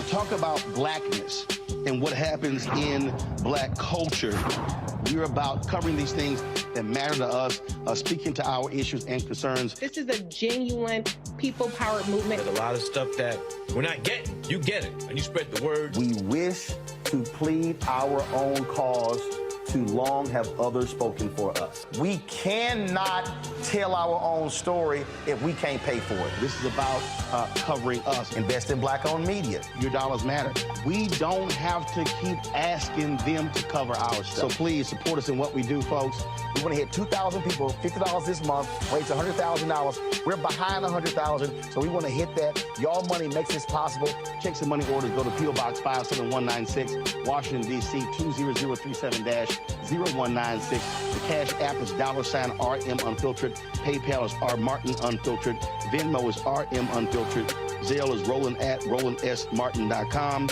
Talk about blackness and what happens in black culture. We're about covering these things that matter to us, speaking to our issues and concerns. This is a genuine people-powered movement. There's a lot of stuff that we're not getting. You get it, and you spread the word. We wish to plead our own cause. Too long have others spoken for us. We cannot tell our own story if we can't pay for it. This is about covering us. Invest in black-owned media. Your dollars matter. We don't have to keep asking them to cover our stuff. So please support us in what we do, folks. We want to hit 2,000 people, $50 this month, raise $100,000. We're behind $100,000, so we want to hit that. Y'all money makes this possible. Checks and money orders go to P.O. Box 57196, Washington, D.C. 20037-0196. The Cash App is $RM Unfiltered. PayPal is R Martin Unfiltered. Venmo is RM Unfiltered. Zelle is Roland at RolandSMartin.com.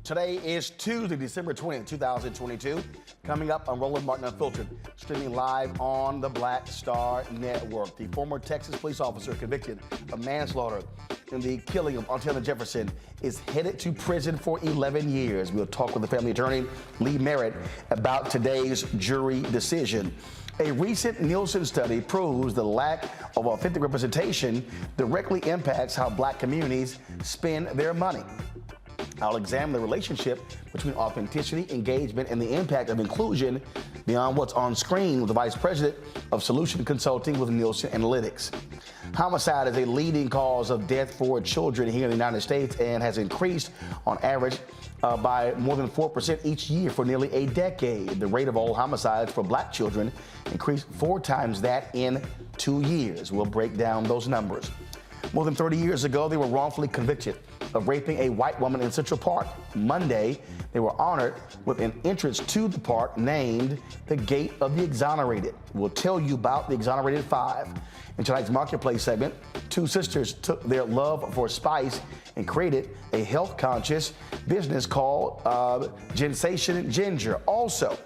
Today is Tuesday, December 20th, 2022. Coming up on Roland Martin Unfiltered, streaming live on the Black Star Network. The former Texas police officer convicted of manslaughter in the killing of Atatiana Jefferson is headed to prison for 11 years. We'll talk with the family attorney, Lee Merritt, about today's jury decision. A recent Nielsen study proves the lack of authentic representation directly impacts how black communities spend their money. I'll examine the relationship between authenticity, engagement, and the impact of inclusion beyond what's on screen with the Vice President of Solution Consulting with Nielsen Analytics. Homicide is a leading cause of death for children here in the United States and has increased on average by more than 4% each year for nearly a decade. The rate of all homicides for black children increased 4 times that in 2 years. We'll break down those numbers. More than 30 years ago, they were wrongfully convicted of raping a white woman in Central Park. Monday, they were honored with an entrance to the park named the Gate of the Exonerated. We'll tell you about the Exonerated Five. In tonight's Marketplace segment, 2 sisters took their love for spice and created a health-conscious business called Ginsation Ginger. Also,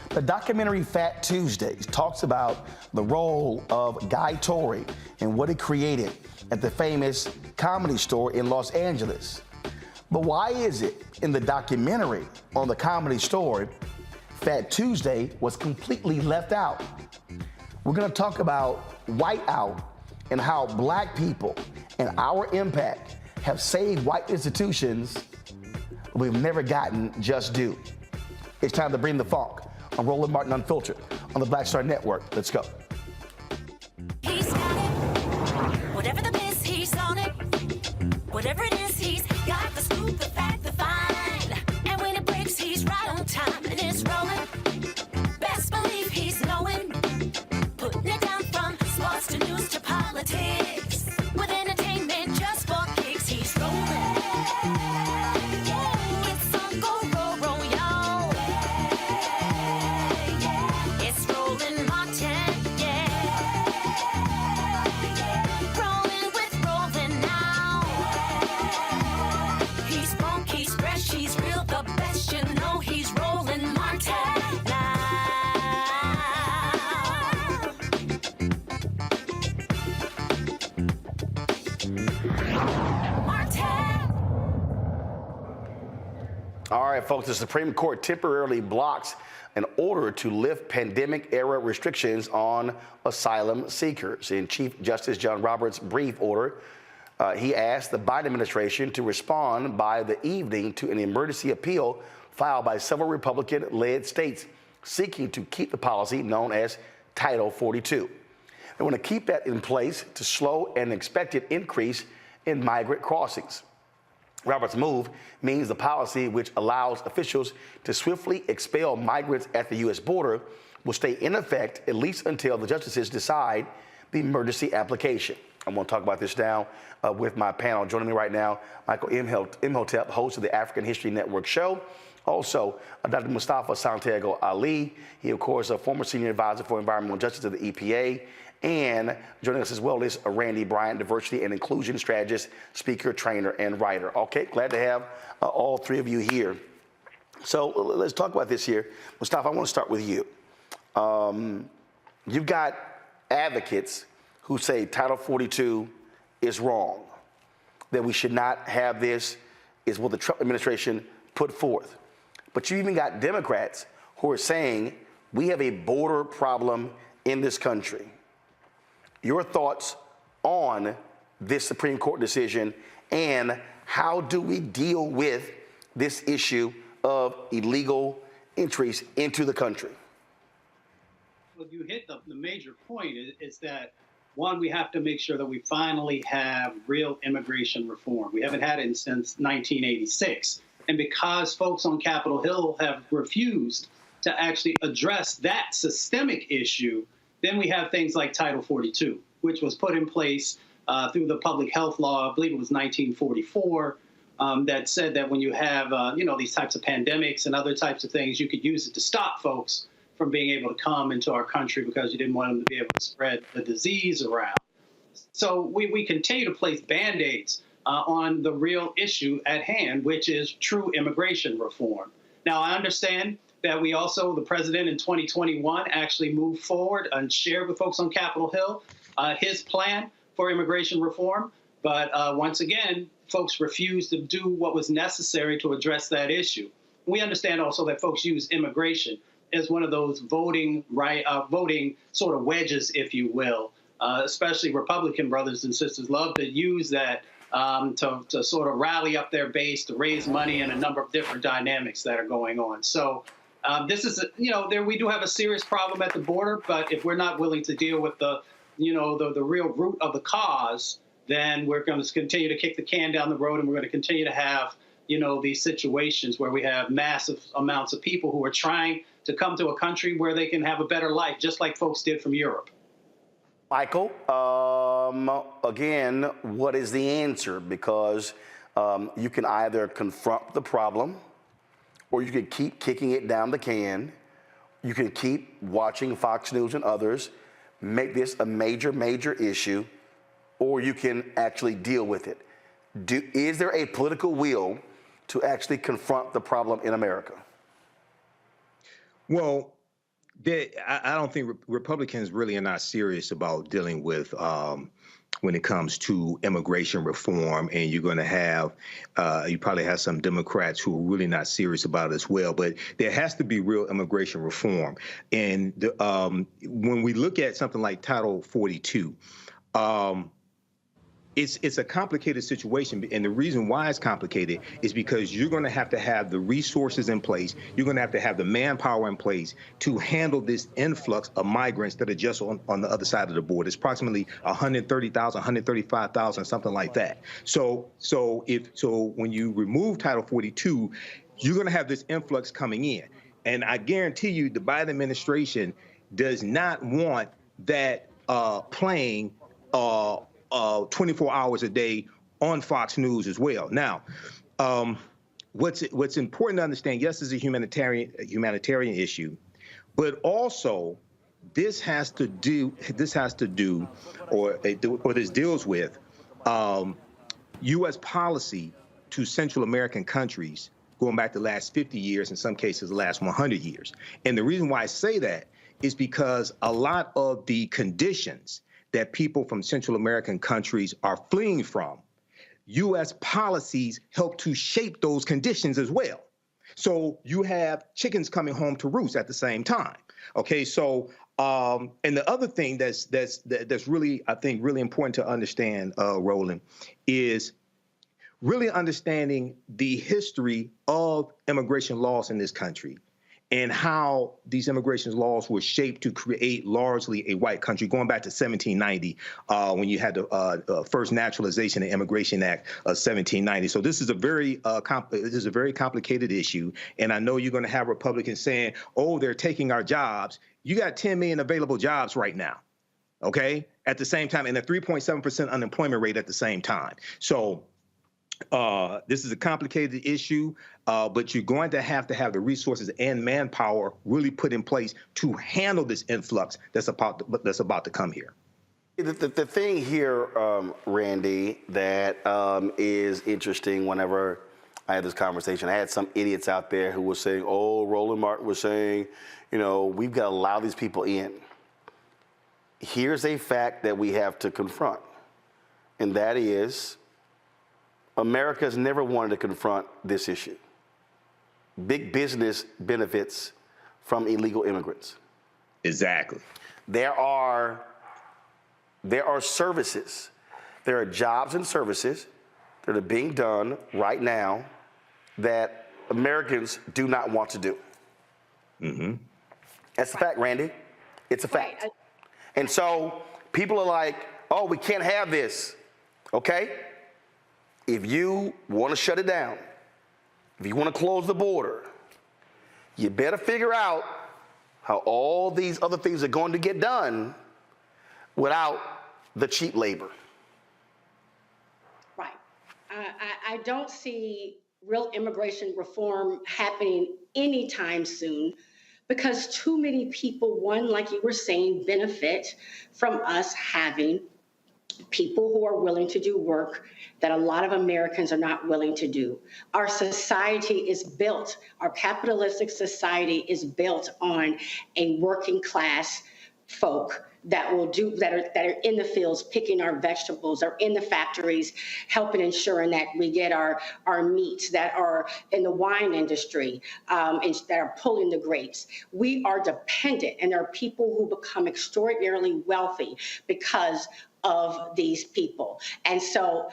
the documentary Fat Tuesdays talks about the role of Guy Torry and what he created at the famous Comedy Store in Los Angeles. But why is it in the documentary on the Comedy Store, Fat Tuesday was completely left out? We're going to talk about whiteout and how black people and our impact have saved white institutions we've never gotten just due. It's time to bring the funk on Roland Martin Unfiltered on the Black Star Network. Let's go. He's got it. Whatever the miss, he's on it. Whatever it is, he's got the scoop, the fact, the find. And when it breaks, he's right on time and it's rolling. Best believe he's knowing. Putting it down from sports to news to politics. With entertainment just for kicks, he's rolling. It's on go, roll, y'all. It's Roland Martin, yeah. Rolling with Roland now. He's funk, he's fresh, he's real, the best, you know he's Roland Martin now. All right, folks, the Supreme Court temporarily blocks an order to lift pandemic-era restrictions on asylum seekers. In Chief Justice John Roberts' brief order, he asked the Biden administration to respond by the evening to an emergency appeal filed by several Republican-led states seeking to keep the policy known as Title 42. They want to keep that in place to slow an expected increase in migrant crossings. Roberts' move means the policy, which allows officials to swiftly expel migrants at the U.S. border, will stay in effect at least until the justices decide the emergency application. I'm going to talk about this now with my panel. Joining me right now, Michael Imhotep, host of the African History Network show. Also, Dr. Mustafa Santiago Ali. He, of course, a former senior advisor for environmental justice of the EPA. And joining us as well is Randy Bryant, diversity and inclusion strategist, speaker, trainer, and writer. Okay, glad to have all 3 of you here. So let's talk about this here. Mustafa, I want to start with you. You've got advocates who say Title 42 is wrong, that we should not have this, is what the Trump administration put forth. But you even got Democrats who are saying we have a border problem in this country. Your thoughts on this Supreme Court decision and how do we deal with this issue of illegal entries into the country? Well, you hit the major point is that, one, we have to make sure that we finally have real immigration reform. We haven't had it since 1986. And because folks on Capitol Hill have refused to actually address that systemic issue, then we have things like Title 42, which was put in place through the public health law, I believe it was 1944, that said that when you have, these types of pandemics and other types of things, you could use it to stop folks from being able to come into our country because you didn't want them to be able to spread the disease around. So we continue to place Band-Aids on the real issue at hand, which is true immigration reform. Now, I understand that we also, the president in 2021 actually moved forward and shared with folks on Capitol Hill his plan for immigration reform. But once again, folks refused to do what was necessary to address that issue. We understand also that folks use immigration as one of those voting sort of wedges, if you will. Especially Republican brothers and sisters love to use that to sort of rally up their base, to raise money, and a number of different dynamics that are going on. So this is, we do have a serious problem at the border, but if we're not willing to deal with the real root of the cause, then we're going to continue to kick the can down the road, and we're going to continue to have, these situations where we have massive amounts of people who are trying to come to a country where they can have a better life, just like folks did from Europe. Michael, again, what is the answer? Because you can either confront the problem, or you can keep kicking it down the can. You can keep watching Fox News and others make this a major, major issue, or you can actually deal with it. Is there a political will to actually confront the problem in America? Well, I don't think Republicans really are not serious about dealing with when it comes to immigration reform, and you're going to have, you probably have some Democrats who are really not serious about it as well. But there has to be real immigration reform. And when we look at something like Title 42, it's a complicated situation, and the reason why it's complicated is because you're going to have the resources in place, you're going to have the manpower in place to handle this influx of migrants that are just on the other side of the border. It's approximately 130,000, 135,000, something like that. So when you remove Title 42, you're going to have this influx coming in, and I guarantee you, the Biden administration does not want that playing 24 hours a day on Fox News as well. Now, what's important to understand, yes, it's a humanitarian issue, but also this deals with U.S. policy to Central American countries going back the last 50 years, in some cases the last 100 years. And the reason why I say that is because a lot of the conditions that people from Central American countries are fleeing from, U.S. policies help to shape those conditions as well. So you have chickens coming home to roost at the same time. Okay, so and the other thing that's really, I think, really important to understand, Roland, is really understanding the history of immigration laws in this country, and how these immigration laws were shaped to create largely a white country, going back to 1790, when you had the first Naturalization and Immigration Act of 1790. So this is a very complicated issue, and I know you're going to have Republicans saying, "Oh, they're taking our jobs." You got 10 million available jobs right now, okay? At the same time, and a 3.7% unemployment rate at the same time. So this is a complicated issue, but you're going to have the resources and manpower really put in place to handle this influx that's about to come here. The thing here, Randy, that is interesting whenever I had this conversation, I had some idiots out there who were saying, oh, Roland Martin was saying, we've got to allow these people in. Here's a fact that we have to confront, and that is America has never wanted to confront this issue. Big business benefits from illegal immigrants. Exactly. There are services. There are jobs and services that are being done right now that Americans do not want to do. Mm-hmm. That's a fact, Randy. It's a fact. Right. And so people are like, oh, we can't have this. Okay? If you want to shut it down, if you want to close the border, you better figure out how all these other things are going to get done without the cheap labor. Right. I don't see real immigration reform happening anytime soon, because too many people, one, like you were saying, benefit from us having people who are willing to do work that a lot of Americans are not willing to do. Our society is built, our capitalistic society is built on a working class folk that are in the fields picking our vegetables, or in the factories helping ensuring that we get our meats, that are in the wine industry, and that are pulling the grapes. We are dependent, and there are people who become extraordinarily wealthy because of these people. And so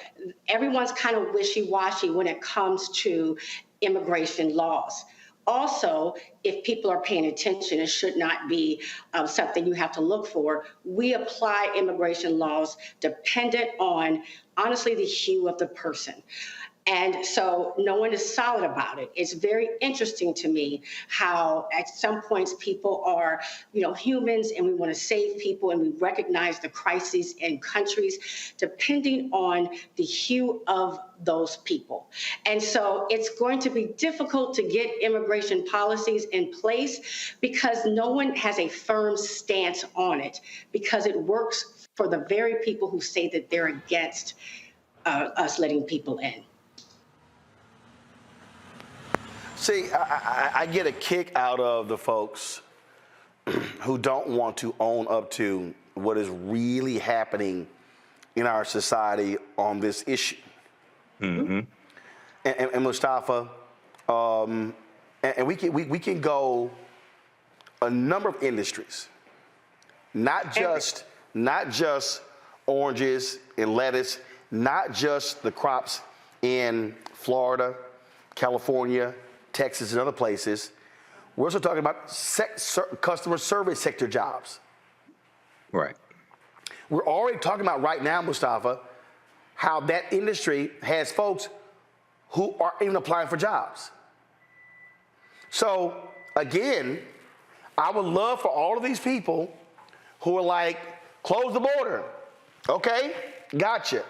everyone's kind of wishy-washy when it comes to immigration laws. Also, if people are paying attention, it should not be something you have to look for. We apply immigration laws dependent on, honestly, the hue of the person. And so no one is solid about it. It's very interesting to me how at some points people are, humans, and we want to save people, and we recognize the crises in countries depending on the hue of those people. And so it's going to be difficult to get immigration policies in place because no one has a firm stance on it, because it works for the very people who say that they're against us letting people in. See, I get a kick out of the folks who don't want to own up to what is really happening in our society on this issue. Mm-hmm. And Mustafa, and we can go a number of industries, not just oranges and lettuce, not just the crops in Florida, California, Texas, and other places. We're also talking about customer service sector jobs. Right. We're already talking about right now, Mustafa, how that industry has folks who aren't even applying for jobs. So, again, I would love for all of these people who are like, close the border. Okay, gotcha.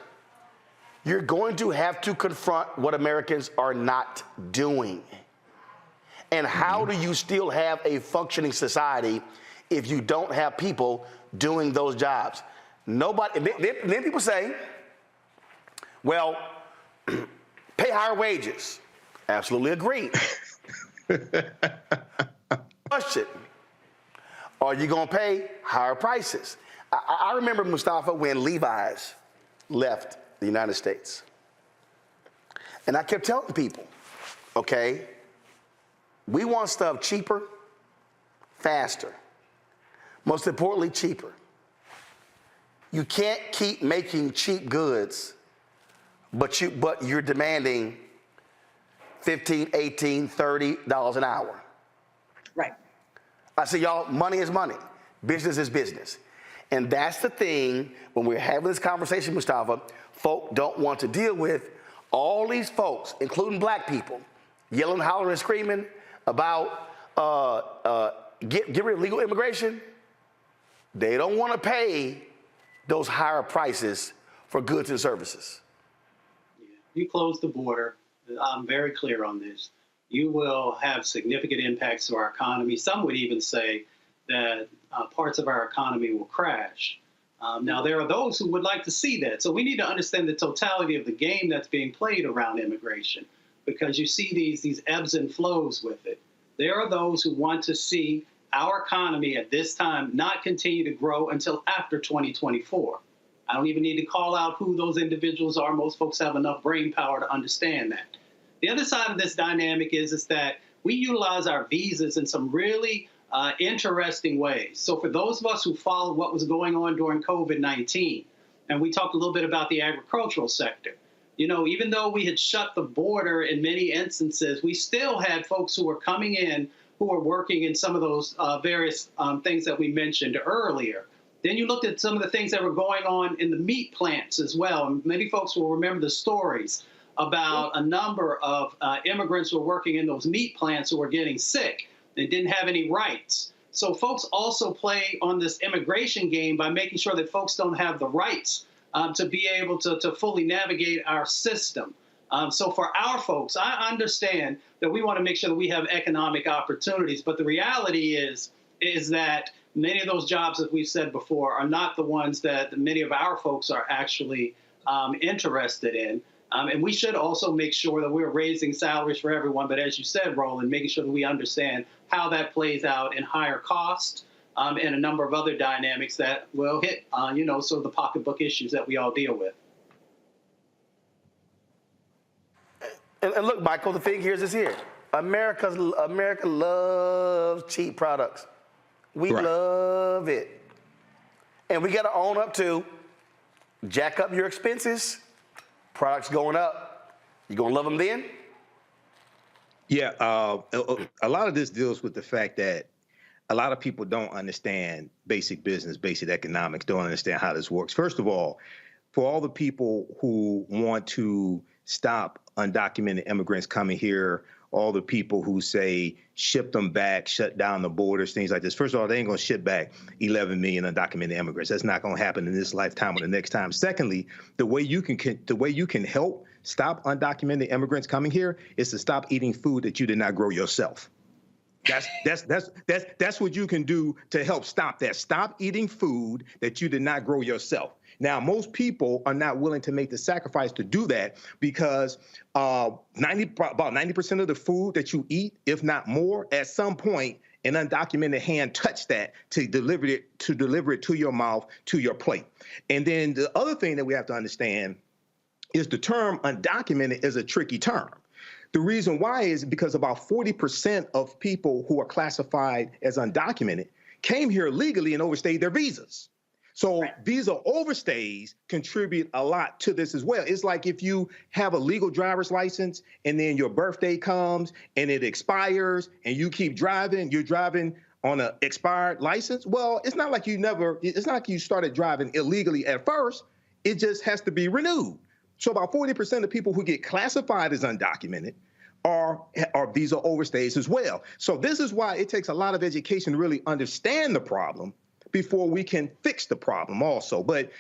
You're going to have to confront what Americans are not doing. And how do you still have a functioning society if you don't have people doing those jobs? Nobody, then people say, well, pay higher wages. Absolutely agree. Question, are you gonna pay higher prices? I remember, Mustafa, when Levi's left the United States. And I kept telling people, okay, we want stuff cheaper, faster. Most importantly, cheaper. You can't keep making cheap goods, but you're demanding $15, $18, $30 an hour. Right. I say, y'all, money is money. Business is business. And that's the thing when we're having this conversation, Mustafa, folk don't want to deal with all these folks, including black people, yelling, hollering, and screaming about get rid of legal immigration. They don't want to pay those higher prices for goods and services. You close the border, I'm very clear on this, you will have significant impacts to our economy. Some would even say that parts of our economy will crash. Now, there are those who would like to see that. So we need to understand the totality of the game that's being played around immigration, because you see these ebbs and flows with it. There are those who want to see our economy at this time not continue to grow until after 2024. I don't even need to call out who those individuals are. Most folks have enough brain power to understand that. The other side of this dynamic is that we utilize our visas in some really interesting ways. So for those of us who followed what was going on during COVID-19, and we talked a little bit about the agricultural sector, even though we had shut the border in many instances, we still had folks who were coming in who were working in some of those various things that we mentioned earlier. Then you looked at some of the things that were going on in the meat plants as well. And many folks will remember the stories about a number of immigrants who were working in those meat plants who were getting sick and didn't have any rights. So folks also play on this immigration game by making sure that folks don't have the rights to be able to fully navigate our system. So for our folks, I understand that we want to make sure that we have economic opportunities, but the reality is that many of those jobs, as we've said before, are not the ones that many of our folks are actually interested in. And we should also make sure that we're raising salaries for everyone. But as you said, Roland, making sure that we understand how that plays out in higher costs and a number of other dynamics that will hit, sort of the pocketbook issues that we all deal with. And look, Michael, the thing here is here. America loves cheap products. We love it. And we got to own up to, jack up your expenses, products going up. You gonna love them then? Yeah, a lot of this deals with the fact that a lot of people don't understand basic business, basic economics, don't understand how this works. First of all, for all the people who want to stop undocumented immigrants coming here, all the people who say ship them back, shut down the borders, things like this. First of all, they ain't gonna ship back 11 million undocumented immigrants. That's not gonna happen in this lifetime or the next time. Secondly, the way you can help stop undocumented immigrants coming here is to stop eating food that you did not grow yourself. That's what you can do to help stop that. Stop eating food that you did not grow yourself. Now, most people are not willing to make the sacrifice to do that because about 90% of the food that you eat, if not more, at some point, an undocumented hand touched that to deliver it to your mouth, to your plate. And then the other thing that we have to understand is the term undocumented is a tricky term. The reason why is because about 40% of people who are classified as undocumented came here legally and overstayed their visas. So visa overstays contribute a lot to this as well. It's like if you have a legal driver's license and then your birthday comes and it expires and you keep driving, you're driving on an expired license. Well, it's not like it's not like you started driving illegally at first. It just has to be renewed. So about 40% of people who get classified as undocumented are visa overstays as well. So this is why it takes a lot of education to really understand the problem before we can fix the problem also. But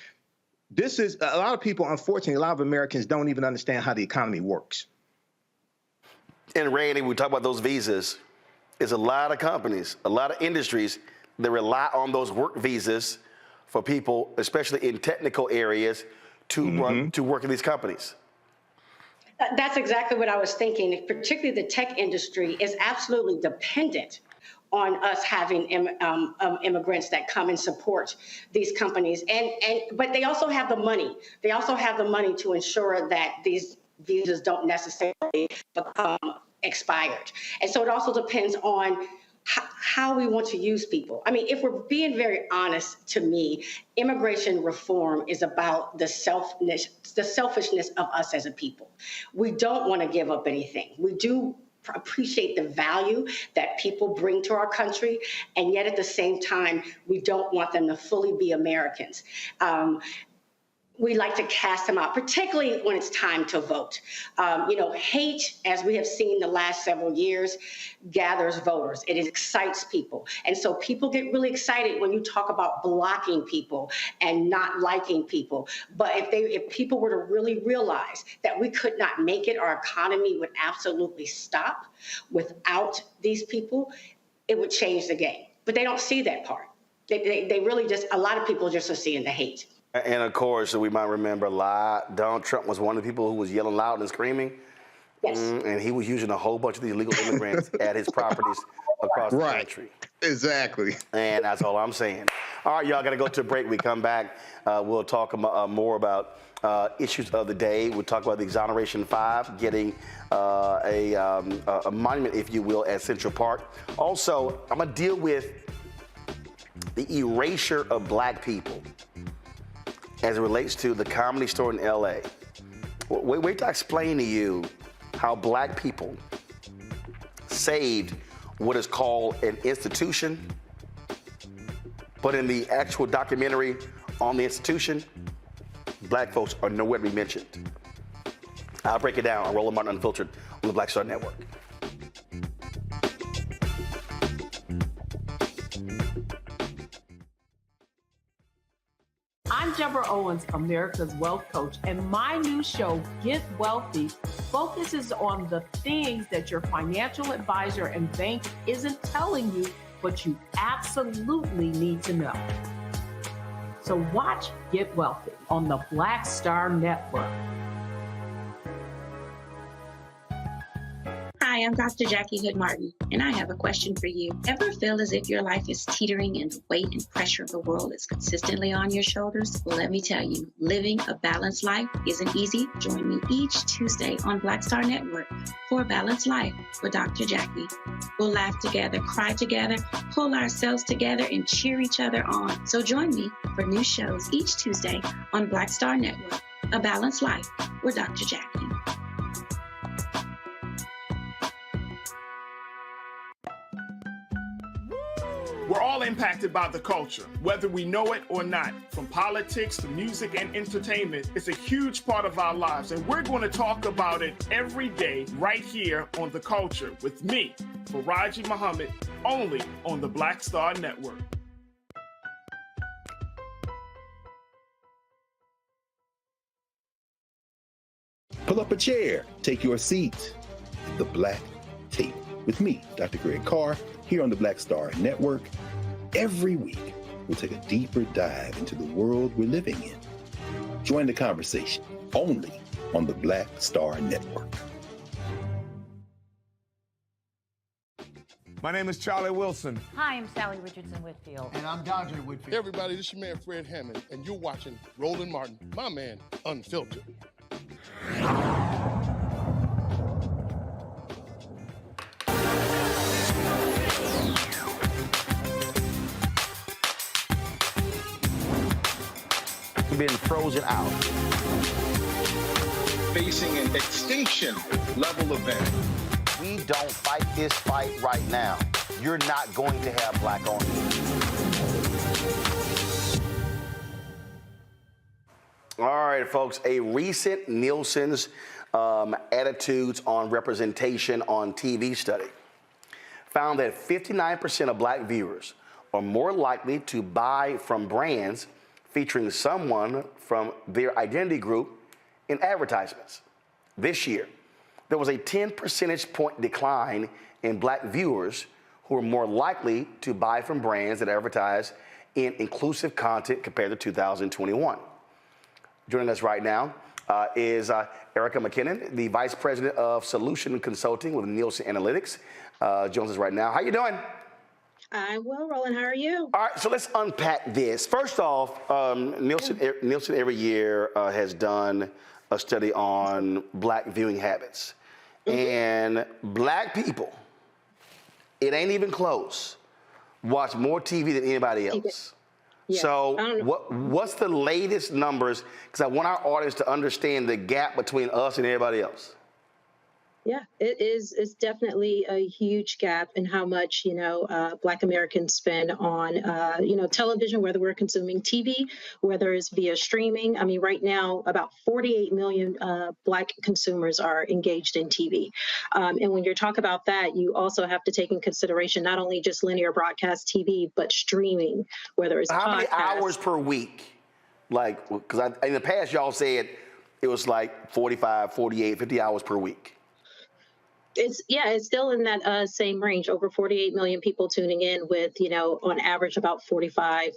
this is, a lot of people, unfortunately, a lot of Americans don't even understand how the economy works. And Randy, we talk about those visas. There's a lot of companies, a lot of industries that rely on those work visas for people, especially in technical areas, to work in these companies. That's exactly what I was thinking. Particularly the tech industry is absolutely dependent on us having immigrants that come and support these companies. But they also have the money. They also have the money to ensure that these visas don't necessarily become expired. And so it also depends on how we want to use people. I mean, if we're being very honest, to me, immigration reform is about the selfishness of us as a people. We don't want to give up anything. We do appreciate the value that people bring to our country, and yet at the same time, we don't want them to fully be Americans. We like to cast them out, particularly when it's time to vote. Hate, as we have seen the last several years, gathers voters. It excites people. And so people get really excited when you talk about blocking people and not liking people. But if people were to really realize that we could not make it, our economy would absolutely stop without these people, it would change the game. But they don't see that part. They really just, a lot of people just are seeing the hate. And of course, we might remember Donald Trump was one of the people who was yelling loud and screaming. Yes. And he was using a whole bunch of these illegal immigrants at his properties across the country. Exactly. And that's all I'm saying. All right, y'all got to go to a break. We come back. We'll talk more about issues of the day. We'll talk about the Exoneration 5, getting a monument, if you will, at Central Park. Also, I'm going to deal with the erasure of black people as it relates to the Comedy Store in L.A. Wait till I explain to you how black people saved what is called an institution, but in the actual documentary on the institution, black folks are nowhere to be mentioned. I'll break it down on Roland Martin Unfiltered on the Black Star Network. I'm Deborah Owens, America's Wealth Coach, and my new show, Get Wealthy, focuses on the things that your financial advisor and bank isn't telling you, but you absolutely need to know. So watch Get Wealthy on the Black Star Network. Hi, Hi, I'm Dr. Jackie Hood Martin, and I have a question for you. Ever feel as if your life is teetering and the weight and pressure of the world is consistently on your shoulders? Well, let me tell you, living a balanced life isn't easy. Join me each Tuesday on Black Star Network for a Balanced Life with Dr. Jackie. We'll laugh together, cry together, pull ourselves together, and cheer each other on. So join me for new shows each Tuesday on Black Star Network, A Balanced Life with Dr. Jackie. We're all impacted by the culture, whether we know it or not. From politics to music and entertainment, it's a huge part of our lives, and we're going to talk about it every day right here on The Culture with me, Faraji Muhammad, only on the Black Star Network. Pull up a chair, take your seat. The Black Tape with me, Dr. Greg Carr, here on the Black Star Network. Every week, we'll take a deeper dive into the world we're living in. Join the conversation only on the Black Star Network. My name is Charlie Wilson. Hi, I'm Sally Richardson Whitfield. And I'm Dodger Whitfield. Hey everybody, this is your man Fred Hammond, and you're watching Roland Martin, my man, Unfiltered. Been frozen out. Facing an extinction level event. We don't fight this fight right now. You're not going to have black on you. All right, folks, a recent Nielsen's Attitudes on Representation on TV study found that 59% of black viewers are more likely to buy from brands featuring someone from their identity group in advertisements. This year, there was a 10 percentage point decline in black viewers who are more likely to buy from brands that advertise in inclusive content compared to 2021. Joining us right now is Erica McKinnon, the Vice President of Solution Consulting with Nielsen Analytics. Joins us right now. How you doing? I'm well, Roland. How are you? All right, so let's unpack this. First off, Nielsen every year has done a study on black viewing habits. And black people, it ain't even close, watch more TV than anybody else. Yeah. So what's the latest numbers? Because I want our audience to understand the gap between us and everybody else. Yeah, it's definitely a huge gap in how much, Black Americans spend on, television, whether we're consuming TV, whether it's via streaming. I mean, right now, about 48 million Black consumers are engaged in TV. And when you talk about that, you also have to take in consideration not only just linear broadcast TV, but streaming, whether it's How many hours per week? Like, because in the past, y'all said it was like 45, 48, 50 hours per week. It's still in that same range, over 48 million people tuning in with, on average about 45,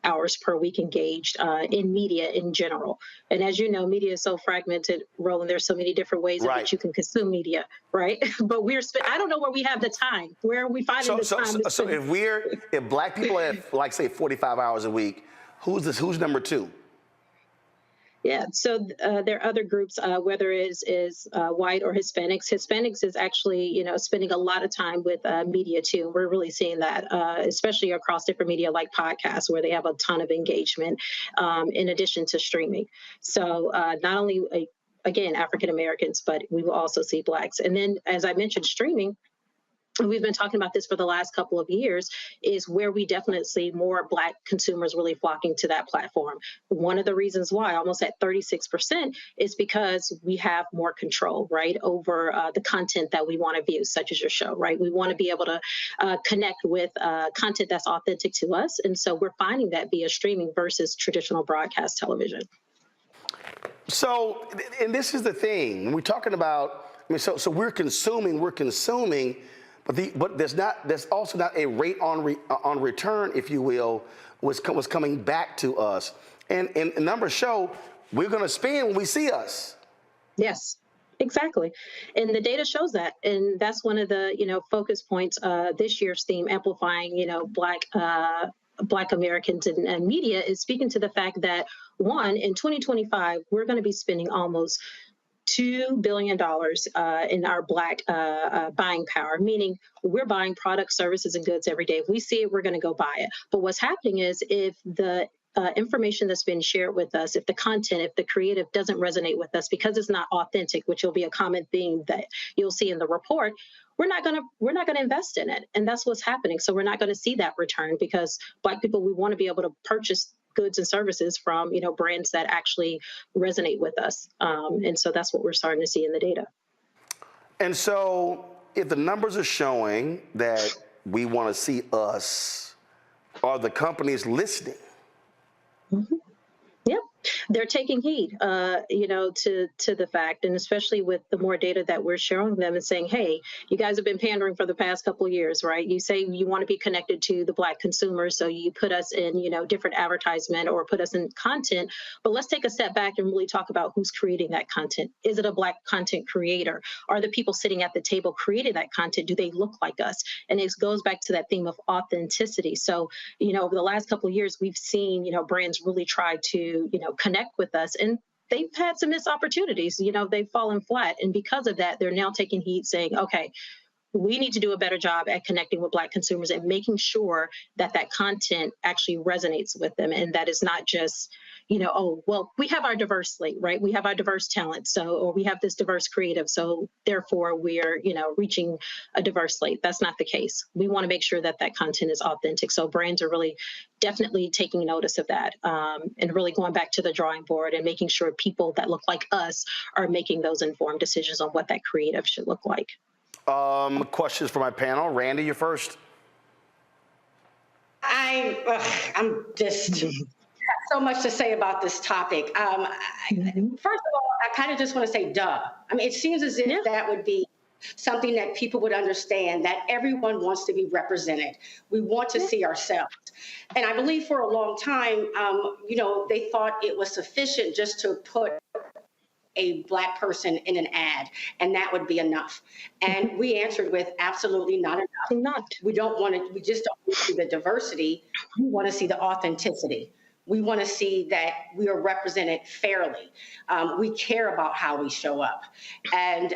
hours per week engaged in media in general. And as you know, media is so fragmented, Roland, there's so many different ways in which you can consume media, right? But I don't know where we have the time. Where are we finding the time? So if black people have, like, say, 45 hours a week, who's number two? Yeah, so there are other groups, whether it is white or Hispanics. Hispanics is actually, spending a lot of time with media too. We're really seeing that, especially across different media like podcasts, where they have a ton of engagement in addition to streaming. So not only, again, African Americans, but we will also see Blacks. And then, as I mentioned, streaming. We've been talking about this for the last couple of years, is where we definitely see more Black consumers really flocking to that platform. One of the reasons why, almost at 36%, is because we have more control, right, over the content that we want to view, such as your show, right? We want to be able to connect with content that's authentic to us. And so we're finding that via streaming versus traditional broadcast television. So, and this is the thing, when we're talking about, so we're consuming, but there's also not a rate on return, if you will, was coming back to us. And numbers show we're going to spend when we see us. Yes. Exactly. And the data shows that. And that's one of the, focus points this year's theme, amplifying, Black Americans and media, is speaking to the fact that, one, in 2025, we're going to be spending almost $2 billion in our Black buying power, meaning we're buying products, services, and goods every day. If we see it, we're going to go buy it. But what's happening is, if the information that's been shared with us, if the content, if the creative doesn't resonate with us because it's not authentic, which will be a common theme that you'll see in the report, we're not gonna invest in it, and that's what's happening. So we're not going to see that return, because Black people, we want to be able to purchase goods and services from brands that actually resonate with us, and so that's what we're starting to see in the data. And so, if the numbers are showing that we want to see us, are the companies listening? Mm-hmm. Yep, they're taking heed, to the fact, and especially with the more data that we're showing them and saying, hey, you guys have been pandering for the past couple of years, right? You say you want to be connected to the Black consumer, so you put us in, different advertisement or put us in content, but let's take a step back and really talk about who's creating that content. Is it a Black content creator? Are the people sitting at the table creating that content, do they look like us? And it goes back to that theme of authenticity. So, over the last couple of years, we've seen, brands really try to, connect with us, and they've had some missed opportunities. They've fallen flat, and because of that, they're now taking heed, saying, okay, we need to do a better job at connecting with Black consumers and making sure that that content actually resonates with them, and that is not just, oh, well, we have our diverse slate, right? We have our diverse talent, or we have this diverse creative, so therefore we're, reaching a diverse slate. That's not the case. We want to make sure that that content is authentic. So brands are really definitely taking notice of that, and really going back to the drawing board and making sure people that look like us are making those informed decisions on what that creative should look like. Questions for my panel. Randy, you're first. I'm just have so much to say about this topic. First of all, I kind of just want to say, duh. I mean, it seems as if that would be something that people would understand, that everyone wants to be represented. We want to see ourselves. And I believe for a long time, they thought it was sufficient just to put a Black person in an ad, and that would be enough. And we answered with absolutely not enough. We just don't want to see the diversity. We want to see the authenticity. We want to see that we are represented fairly. We care about how we show up. And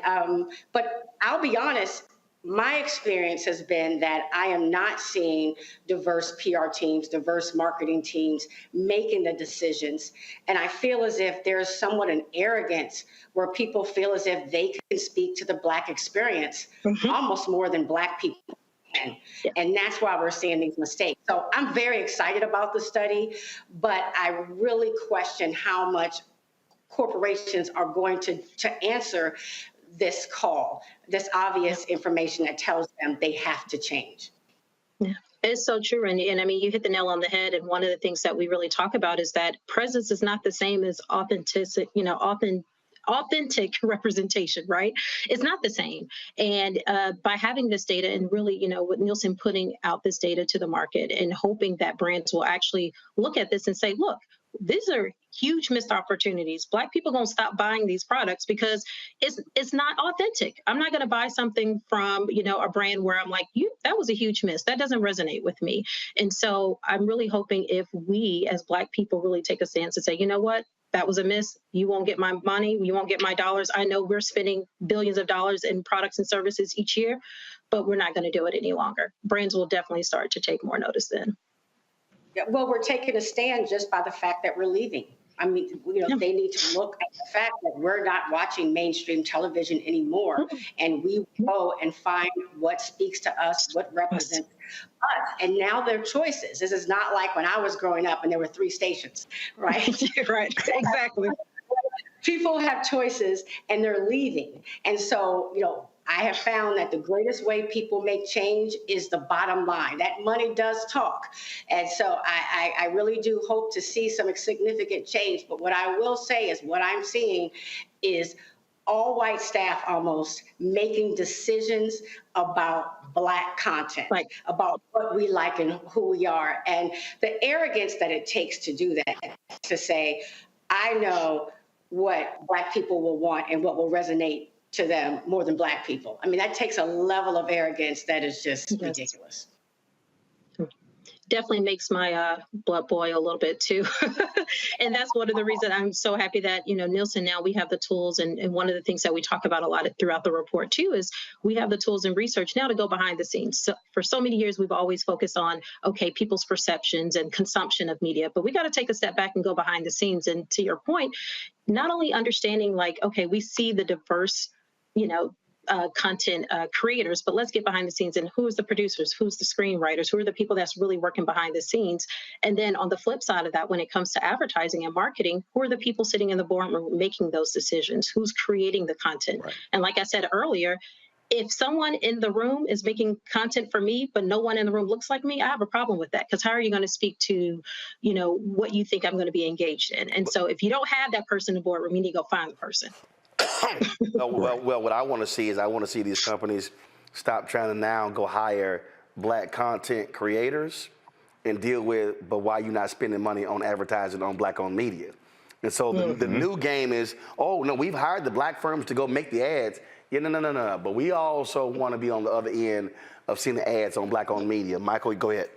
but I'll be honest, my experience has been that I am not seeing diverse PR teams, diverse marketing teams making the decisions. And I feel as if there's somewhat an arrogance where people feel as if they can speak to the Black experience almost more than Black people can. And that's why we're seeing these mistakes. So I'm very excited about the study, but I really question how much corporations are going to answer this call, this obvious information that tells them they have to change. Yeah, it's so true, Randy. And I mean, you hit the nail on the head. And one of the things that we really talk about is that presence is not the same as authentic representation, right? It's not the same. And by having this data and really, with Nielsen putting out this data to the market and hoping that brands will actually look at this and say, look, these are huge missed opportunities. Black people are going to stop buying these products because it's not authentic. I'm not going to buy something from, a brand where I'm like, that was a huge miss. That doesn't resonate with me. And so I'm really hoping if we as Black people really take a stance and say, you know what, that was a miss. You won't get my money. You won't get my dollars. I know we're spending billions of dollars in products and services each year, but we're not going to do it any longer. Brands will definitely start to take more notice then. Yeah, well, we're taking a stand just by the fact that we're leaving. I mean, they need to look at the fact that we're not watching mainstream television anymore, and we go and find what speaks to us, what represents us. And now there are choices. This is not like when I was growing up and there were 3 stations, right? Right, exactly. People have choices and they're leaving. And so, I have found that the greatest way people make change is the bottom line. That money does talk. And so I really do hope to see some significant change. But what I will say is what I'm seeing is all white staff almost making decisions about Black content, about what we like and who we are. And the arrogance that it takes to do that, to say, I know what Black people will want and what will resonate to them more than Black people. I mean, that takes a level of arrogance that is just ridiculous. Definitely makes my blood boil a little bit too. And that's one of the reasons I'm so happy that, Nielsen, now we have the tools. And one of the things that we talk about a lot throughout the report too, is we have the tools and research now to go behind the scenes. So for so many years, we've always focused on, okay, people's perceptions and consumption of media, but we got to take a step back and go behind the scenes. And to your point, not only understanding like, okay, we see the diverse, content creators, but let's get behind the scenes and who's the producers, who's the screenwriters, who are the people that's really working behind the scenes. And then on the flip side of that, when it comes to advertising and marketing, who are the people sitting in the boardroom making those decisions? Who's creating the content? Right. And like I said earlier, if someone in the room is making content for me, but no one in the room looks like me, I have a problem with that. Because how are you going to speak to, what you think I'm going to be engaged in? And so if you don't have that person in the boardroom, you need to go find the person. Well, what I want to see is these companies stop trying to now go hire Black content creators and deal with, but why you not spending money on advertising on Black-owned media? And so the new game is, oh, no, we've hired the Black firms to go make the ads. Yeah, no. But we also want to be on the other end of seeing the ads on Black-owned media. Michael, go ahead.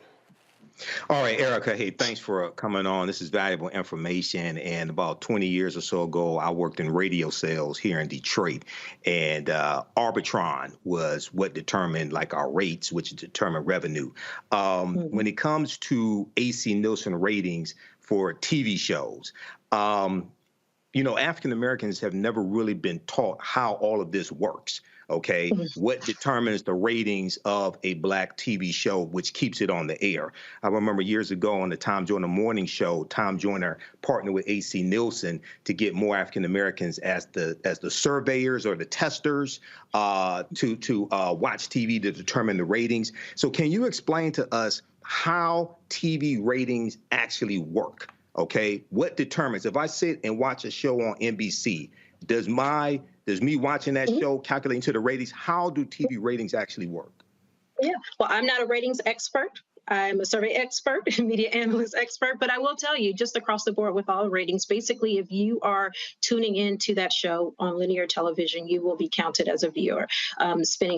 All right, Erica, hey, thanks for coming on. This is valuable information. And about 20 years or so ago, I worked in radio sales here in Detroit. And Arbitron was what determined like our rates, which determined revenue. When it comes to AC Nielsen ratings for TV shows, African Americans have never really been taught how all of this works. Okay, what determines the ratings of a Black TV show, which keeps it on the air? I remember years ago on the Tom Joyner morning show, Tom Joyner partnered with AC Nielsen to get more African Americans as the surveyors or the testers to watch TV to determine the ratings. So can you explain to us how TV ratings actually work? Okay, what determines, if I sit and watch a show on NBC, does me watching that show calculating to the ratings? How do TV ratings actually work? Yeah, well, I'm not a ratings expert. I'm a survey expert, media analyst expert, but I will tell you just across the board with all ratings, basically, if you are tuning into that show on linear television, you will be counted as a viewer,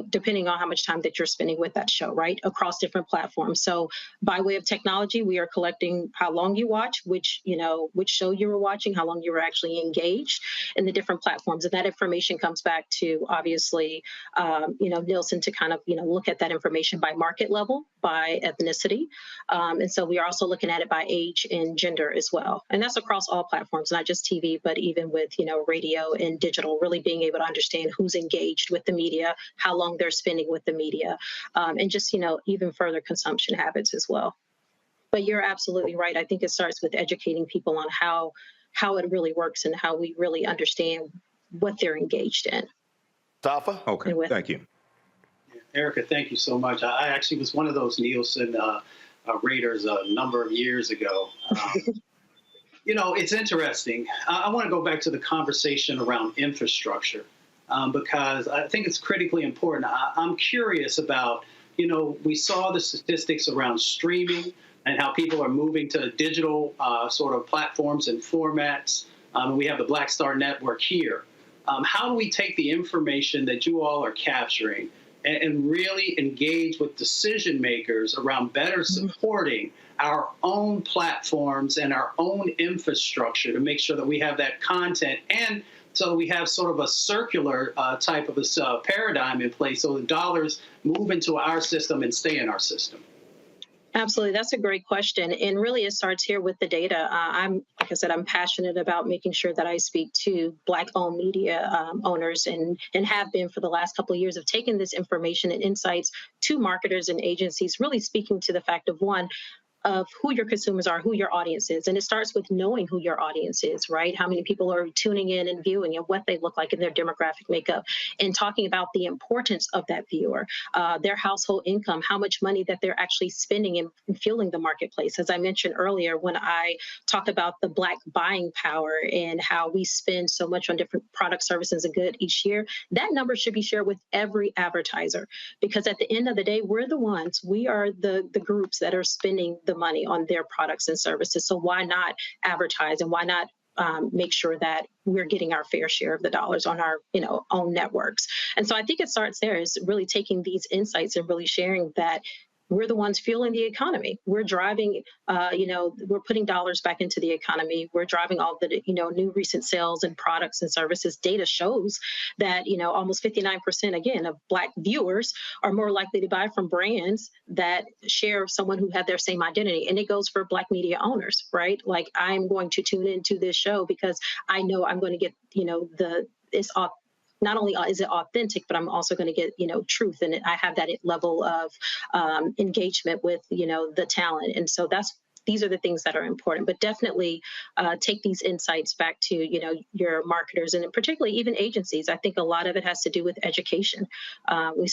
depending on how much time that you're spending with that show, right, across different platforms. So by way of technology, we are collecting how long you watch, which show you were watching, how long you were actually engaged in the different platforms. And that information comes back to, obviously, Nielsen to kind of, look at that information by market level, by ethnicity. And so we are also looking at it by age and gender as well. And that's across all platforms, not just TV, but even with, radio and digital, really being able to understand who's engaged with the media, how long they're spending with the media, and just, even further consumption habits as well. But you're absolutely right. I think it starts with educating people on how it really works and how we really understand what they're engaged in. Tafa? Okay, thank you. Erica, thank you so much. I actually was one of those Nielsen raters a number of years ago. It's interesting. I want to go back to the conversation around infrastructure because I think it's critically important. I'm curious about, we saw the statistics around streaming and how people are moving to digital sort of platforms and formats. We have the Black Star Network here. How do we take the information that you all are capturing and really engage with decision makers around better supporting our own platforms and our own infrastructure to make sure that we have that content, and so we have sort of a circular type of a paradigm in place so the dollars move into our system and stay in our system? Absolutely. That's a great question. And really, it starts here with the data. Like I said, I'm passionate about making sure that I speak to Black-owned media owners and have been for the last couple of years of taking this information and insights to marketers and agencies, really speaking to the fact of, one, of who your consumers are, who your audience is. And it starts with knowing who your audience is, right? How many people are tuning in and viewing and what they look like in their demographic makeup, and talking about the importance of that viewer, their household income, how much money that they're actually spending in fueling the marketplace. As I mentioned earlier, when I talk about the Black buying power and how we spend so much on different products, services, and goods each year, that number should be shared with every advertiser, because at the end of the day, we are the groups that are spending the money on their products and services. So why not advertise, and why not make sure that we're getting our fair share of the dollars on our, own networks. And so I think it starts there, is really taking these insights and really sharing that we're the ones fueling the economy. We're driving, we're putting dollars back into the economy. We're driving all the, new recent sales and products and services. Data shows that, almost 59%, again, of Black viewers are more likely to buy from brands that share someone who had their same identity. And it goes for Black media owners, right? Like, I'm going to tune into this show because I know I'm going to get, not only is it authentic, but I'm also going to get, truth. And I have that level of engagement with, the talent. And so these are the things that are important, but definitely take these insights back to, your marketers and particularly even agencies. I think a lot of it has to do with education. We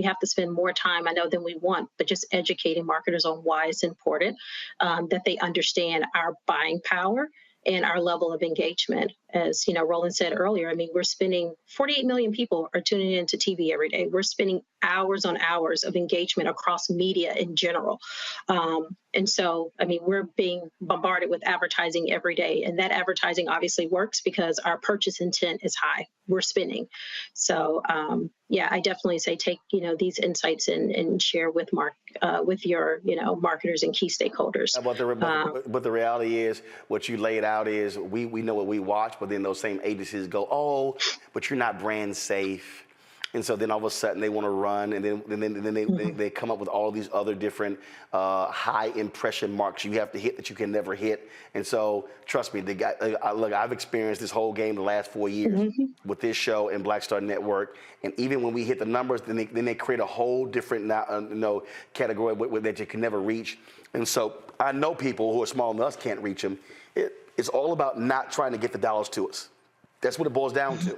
have to spend more time, I know, than we want, but just educating marketers on why it's important, that they understand our buying power and our level of engagement. As Roland said earlier, I mean, we're spending 48 million people are tuning into TV every day. We're spending hours on hours of engagement across media in general. And so, I mean, we're being bombarded with advertising every day. And that advertising obviously works because our purchase intent is high. We're spending. So, I definitely say take, these insights and share with your, marketers and key stakeholders. But the reality is, what you laid out is we know what we watch, but then those same agencies go, oh, but you're not brand safe. And so then all of a sudden they want to run, and then they come up with all these other different high impression marks you have to hit that you can never hit. And so trust me, look, I've experienced this whole game the last 4 years with this show and Black Star Network. And even when we hit the numbers, then they create a whole different category that you can never reach. And so I know people who are small than us can't reach them. It's all about not trying to get the dollars to us. That's what it boils down to.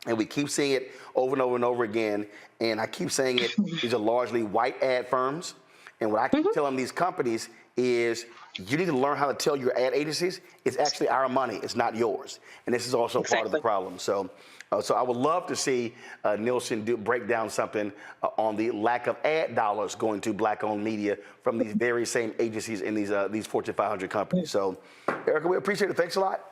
And we keep seeing it over and over and over again. And I keep saying it, these are largely white ad firms. And what I keep telling these companies is, you need to learn how to tell your ad agencies, it's actually our money, it's not yours. And this is also part of the problem. So I would love to see Nielsen break down something on the lack of ad dollars going to Black-owned media from these very same agencies in these Fortune 500 companies. So, Erica, we appreciate it. Thanks a lot.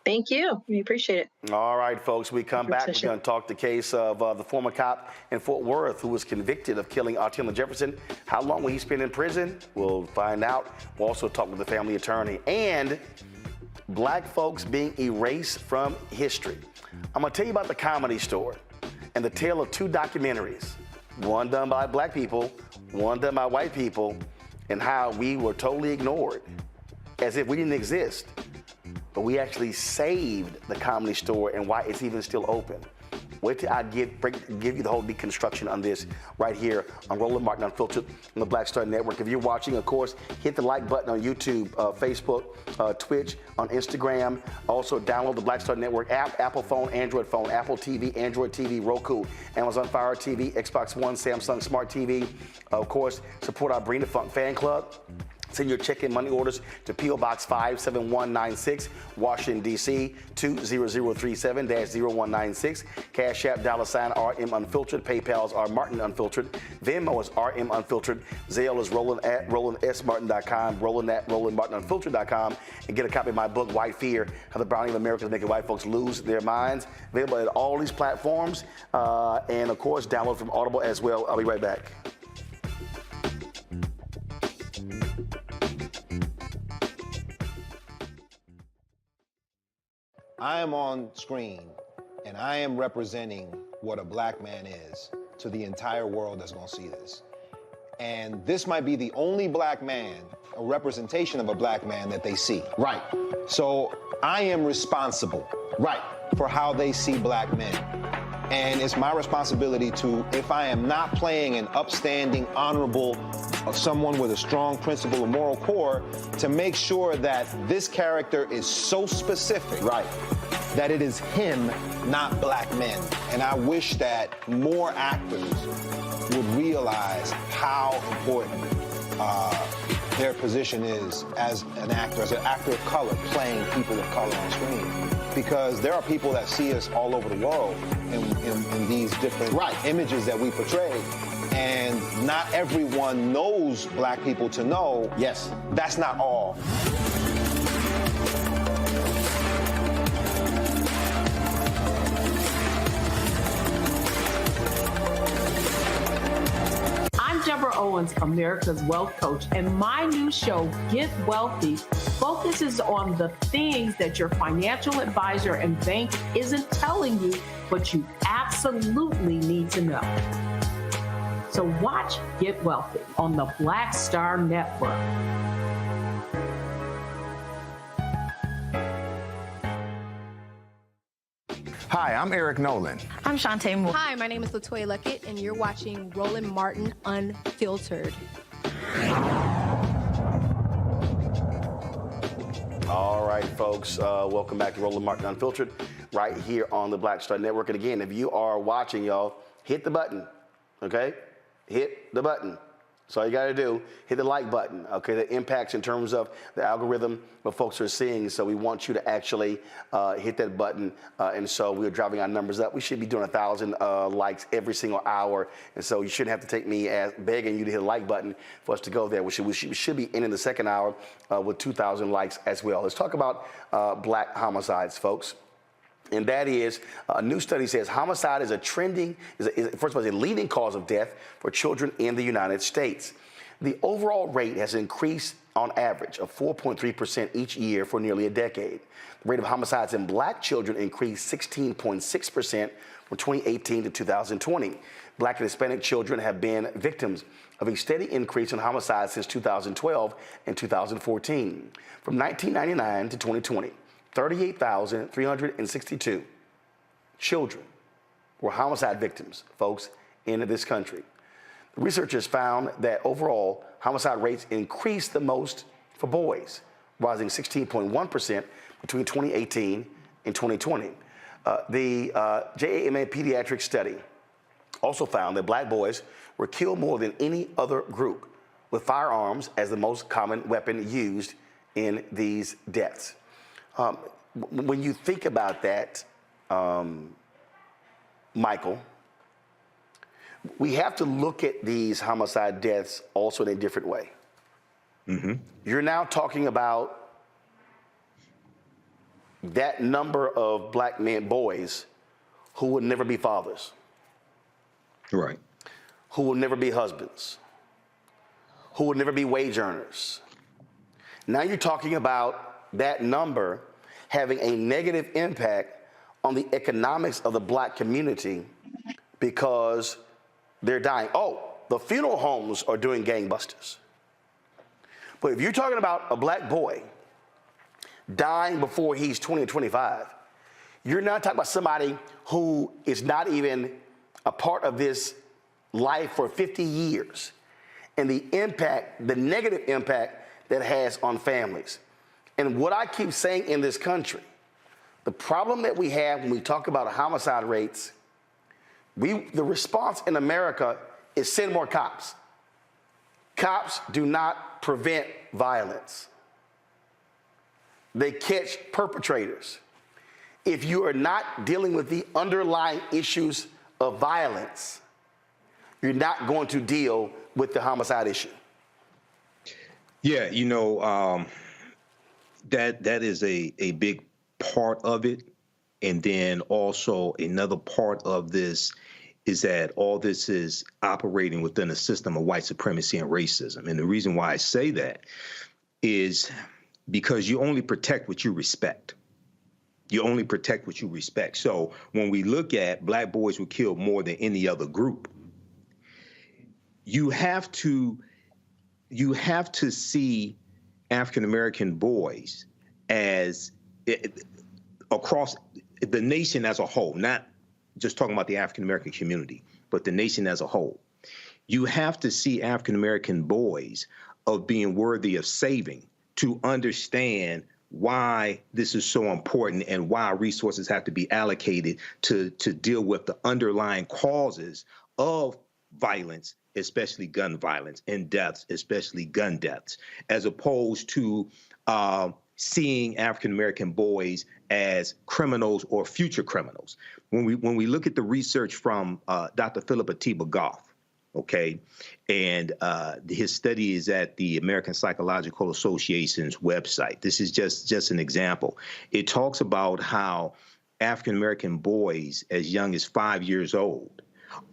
Thank you. We appreciate it. All right, folks, we come back. We're going to talk the case of the former cop in Fort Worth who was convicted of killing Atatiana Jefferson. How long will he spend in prison? We'll find out. We'll also talk with the family attorney. And Black folks being erased from history. I'm going to tell you about the Comedy Store and the tale of 2 documentaries, one done by Black people, one done by white people, and how we were totally ignored as if we didn't exist. But we actually saved the Comedy Store and why it's even still open. Wait till I give you the whole deconstruction on this right here on Roland Martin Unfiltered on the Black Star Network. If you're watching, of course, hit the like button on YouTube, Facebook, Twitch, on Instagram. Also, download the Black Star Network app, Apple phone, Android phone, Apple TV, Android TV, Roku, Amazon Fire TV, Xbox One, Samsung Smart TV. Of course, support our Bring the Funk fan club. Send your check and money orders to P.O. Box 57196, Washington, D.C. 20037-0196. Cash App $RM Unfiltered. PayPal's R Martin Unfiltered. Venmo is RM Unfiltered. Zelle is Roland at RolandSMartin.com. Roland at RolandMartinUnfiltered.com. And get a copy of my book, White Fear, How the Browning of America is Making White Folks Lose Their Minds. Available at all these platforms. And, of course, download from Audible as well. I'll be right back. I am on screen, and I am representing what a Black man is to the entire world that's gonna see this. And this might be the only Black man, a representation of a Black man that they see. Right. So I am responsible. Right. For how they see Black men. And it's my responsibility to, if I am not playing an upstanding, honorable, someone with a strong principle and moral core, to make sure that this character is so specific, right, that it is him, not Black men. And I wish that more actors would realize how important their position is as an actor of color, playing people of color on screen. Because there are people that see us all over the world in these different images that we portray. And not everyone knows Black people to know. Yes. That's not all. Deborah Owens, America's Wealth Coach, and my new show, Get Wealthy, focuses on the things that your financial advisor and bank isn't telling you, but you absolutely need to know. So watch Get Wealthy on the Black Star Network. Hi, I'm Eric Nolan. I'm Shantae Moore. Hi, my name is LaToya Luckett, and you're watching Roland Martin Unfiltered. All right, folks, welcome back to Roland Martin Unfiltered, right here on the Black Star Network. And again, if you are watching, y'all, hit the button, okay? Hit the button. That's all you got to do. Hit the like button, okay? That impacts in terms of the algorithm, what folks are seeing. So we want you to actually hit that button. And so we're driving our numbers up. We should be doing 1,000 likes every single hour. And so you shouldn't have to take me as begging you to hit the like button for us to go there. We should be ending the second hour with 2,000 likes as well. Let's talk about black homicides, folks. And that is, a new study says homicide is first of all, is a leading cause of death for children in the United States. The overall rate has increased on average of 4.3% each year for nearly a decade. The rate of homicides in black children increased 16.6% from 2018 to 2020. Black and Hispanic children have been victims of a steady increase in homicides since 2012 and 2014. From 1999 to 2020, 38,362 children were homicide victims, folks, in this country. The researchers found that overall homicide rates increased the most for boys, rising 16.1% between 2018 and 2020. The JAMA pediatric study also found that black boys were killed more than any other group, with firearms as the most common weapon used in these deaths. When you think about that, Michael, we have to look at these homicide deaths also in a different way. Mm-hmm. You're now talking about that number of black men, boys, who will never be fathers. Right. Who will never be husbands. Who will never be wage earners. Now you're talking about that number having a negative impact on the economics of the black community because they're dying. Oh, the funeral homes are doing gangbusters. But if you're talking about a black boy dying before he's 20 or 25, you're not talking about somebody who is not even a part of this life for 50 years and the impact, the negative impact that it has on families. And what I keep saying in this country, the problem that we have when we talk about homicide rates, the response in America is send more cops. Cops do not prevent violence. They catch perpetrators. If you are not dealing with the underlying issues of violence, you're not going to deal with the homicide issue. Yeah, that is a big part of it. And then also another part of this is that all this is operating within a system of white supremacy and racism. And the reason why I say that is because you only protect what you respect. You only protect what you respect. So when we look at black boys who killed more than any other group, you have to see African-American boys as across the nation as a whole, not just talking about the African-American community, but the nation as a whole. You have to see African-American boys of being worthy of saving to understand why this is so important and why resources have to be allocated to deal with the underlying causes of violence, especially gun violence, and deaths, especially gun deaths, as opposed to seeing African-American boys as criminals or future criminals. When we look at the research from Dr. Philip Atiba Goff, okay, and his study is at the American Psychological Association's website. This is just an example. It talks about how African-American boys as young as 5 years old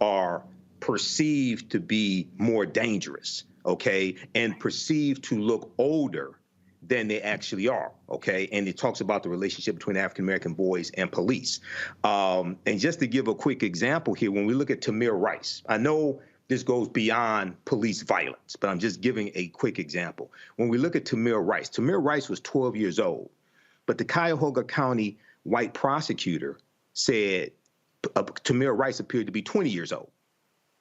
are perceived to be more dangerous, okay, and perceived to look older than they actually are, okay? And it talks about the relationship between African-American boys and police. And just to give a quick example here, when we look at Tamir Rice, I know this goes beyond police violence, but I'm just giving a quick example. When we look at Tamir Rice was 12 years old, but the Cuyahoga County white prosecutor said Tamir Rice appeared to be 20 years old.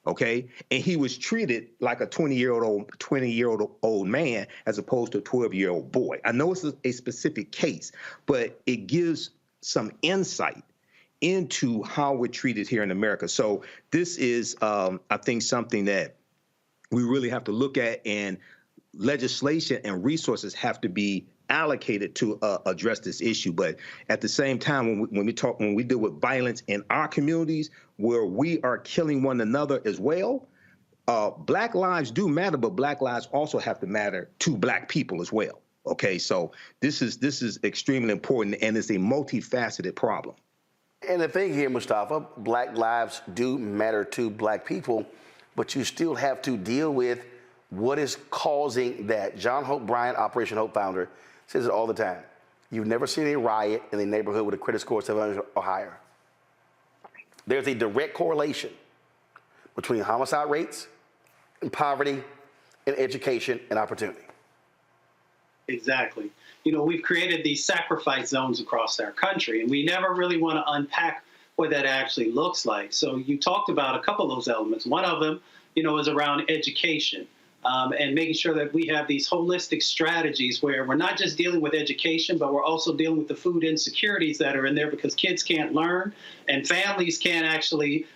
Okay, and he was treated like a 20-year-old man as opposed to a 12-year-old boy. I know it's a specific case, but it gives some insight into how we're treated here in America. So this is, I think, something that we really have to look at, and legislation and resources have to be allocated to address this issue. But at the same time, when we deal with violence in our communities where we are killing one another as well, Black lives do matter, but Black lives also have to matter to Black people as well. Okay, so this is extremely important, and it's a multifaceted problem. And the thing here, Mustafa, Black lives do matter to Black people, but you still have to deal with what is causing that. John Hope Bryant, Operation Hope founder, says it all the time. You've never seen a riot in a neighborhood with a credit score of 700 or higher. There's a direct correlation between homicide rates and poverty and education and opportunity. Exactly. You know, we've created these sacrifice zones across our country, and we never really want to unpack what that actually looks like. So you talked about a couple of those elements. One of them, you know, is around education. And making sure that we have these holistic strategies where we're not just dealing with education, but we're also dealing with the food insecurities that are in there, because kids can't learn and families can't actually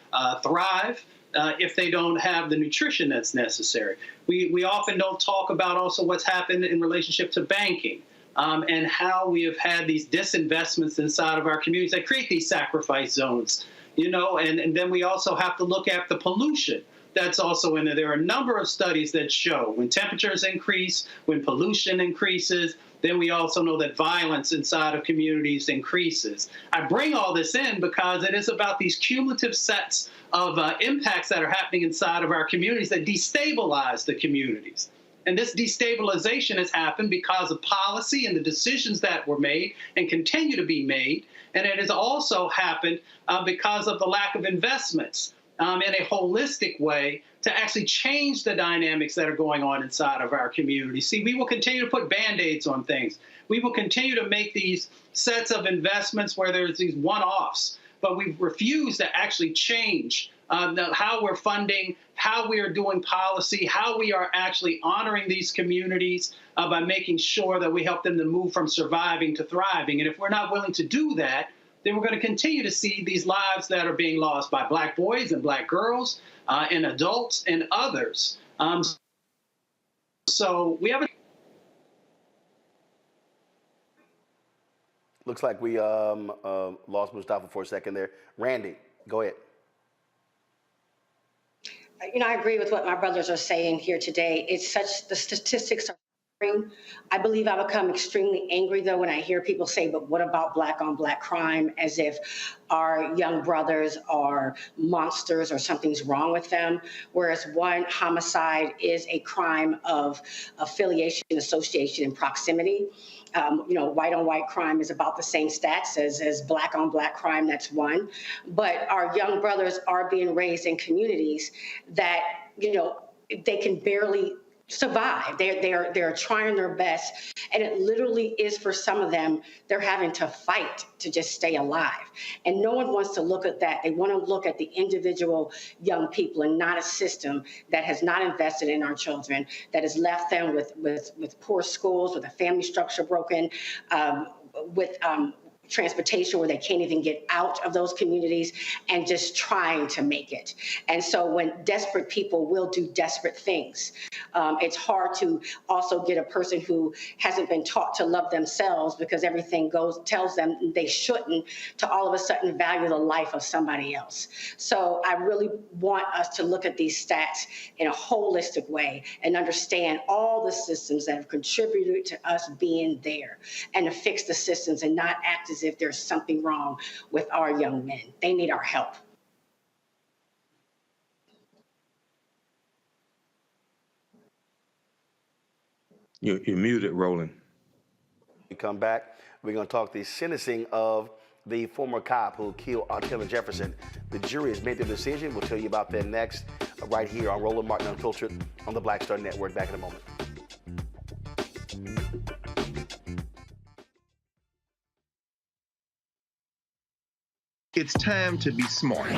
thrive if they don't have the nutrition that's necessary. We often don't talk about also what's happened in relationship to banking and how we have had these disinvestments inside of our communities that create these sacrifice zones, you know, and then we also have to look at the pollution that's also in there. There are a number of studies that show when temperatures increase, when pollution increases, then we also know that violence inside of communities increases. I bring all this in because it is about these cumulative sets of impacts that are happening inside of our communities that destabilize the communities. And this destabilization has happened because of policy and the decisions that were made and continue to be made. And it has also happened because of the lack of investments in a holistic way to actually change the dynamics that are going on inside of our community. See, we will continue to put Band-Aids on things. We will continue to make these sets of investments where there's these one-offs, but we refuse to actually change how we're funding, how we are doing policy, how we are actually honoring these communities by making sure that we help them to move from surviving to thriving. And if we're not willing to do that, then we're going to continue to see these lives that are being lost by Black boys and Black girls and adults and others. So we have Looks like we lost Mustafa for a second there. Randy, go ahead. You know, I agree with what my brothers are saying here today. It's such, the statistics are. I believe I become extremely angry, though, when I hear people say, but what about Black on Black crime, as if our young brothers are monsters or something's wrong with them. Whereas one, homicide is a crime of affiliation, association, and proximity. You know, white on white crime is about the same stats as Black on Black crime, that's one. But our young brothers are being raised in communities that, you know, they can barely survive. They're trying their best, and it literally is, for some of them, they're having to fight to just stay alive. And no one wants to look at that. They want to look at the individual young people and not a system that has not invested in our children, that has left them with poor schools, with a family structure broken, with transportation where they can't even get out of those communities, and just trying to make it. And so when desperate people will do desperate things, it's hard to also get a person who hasn't been taught to love themselves, because everything tells them they shouldn't, to all of a sudden value the life of somebody else. So I really want us to look at these stats in a holistic way and understand all the systems that have contributed to us being there, and to fix the systems and not act as if there's something wrong with our young men. They need our help. You're muted, Roland. We come back, we're going to talk the sentencing of the former cop who killed Atatiana Jefferson. The jury has made their decision. We'll tell you about that next, right here on Roland Martin Unfiltered on the Black Star Network. Back in a moment. It's time to be smart.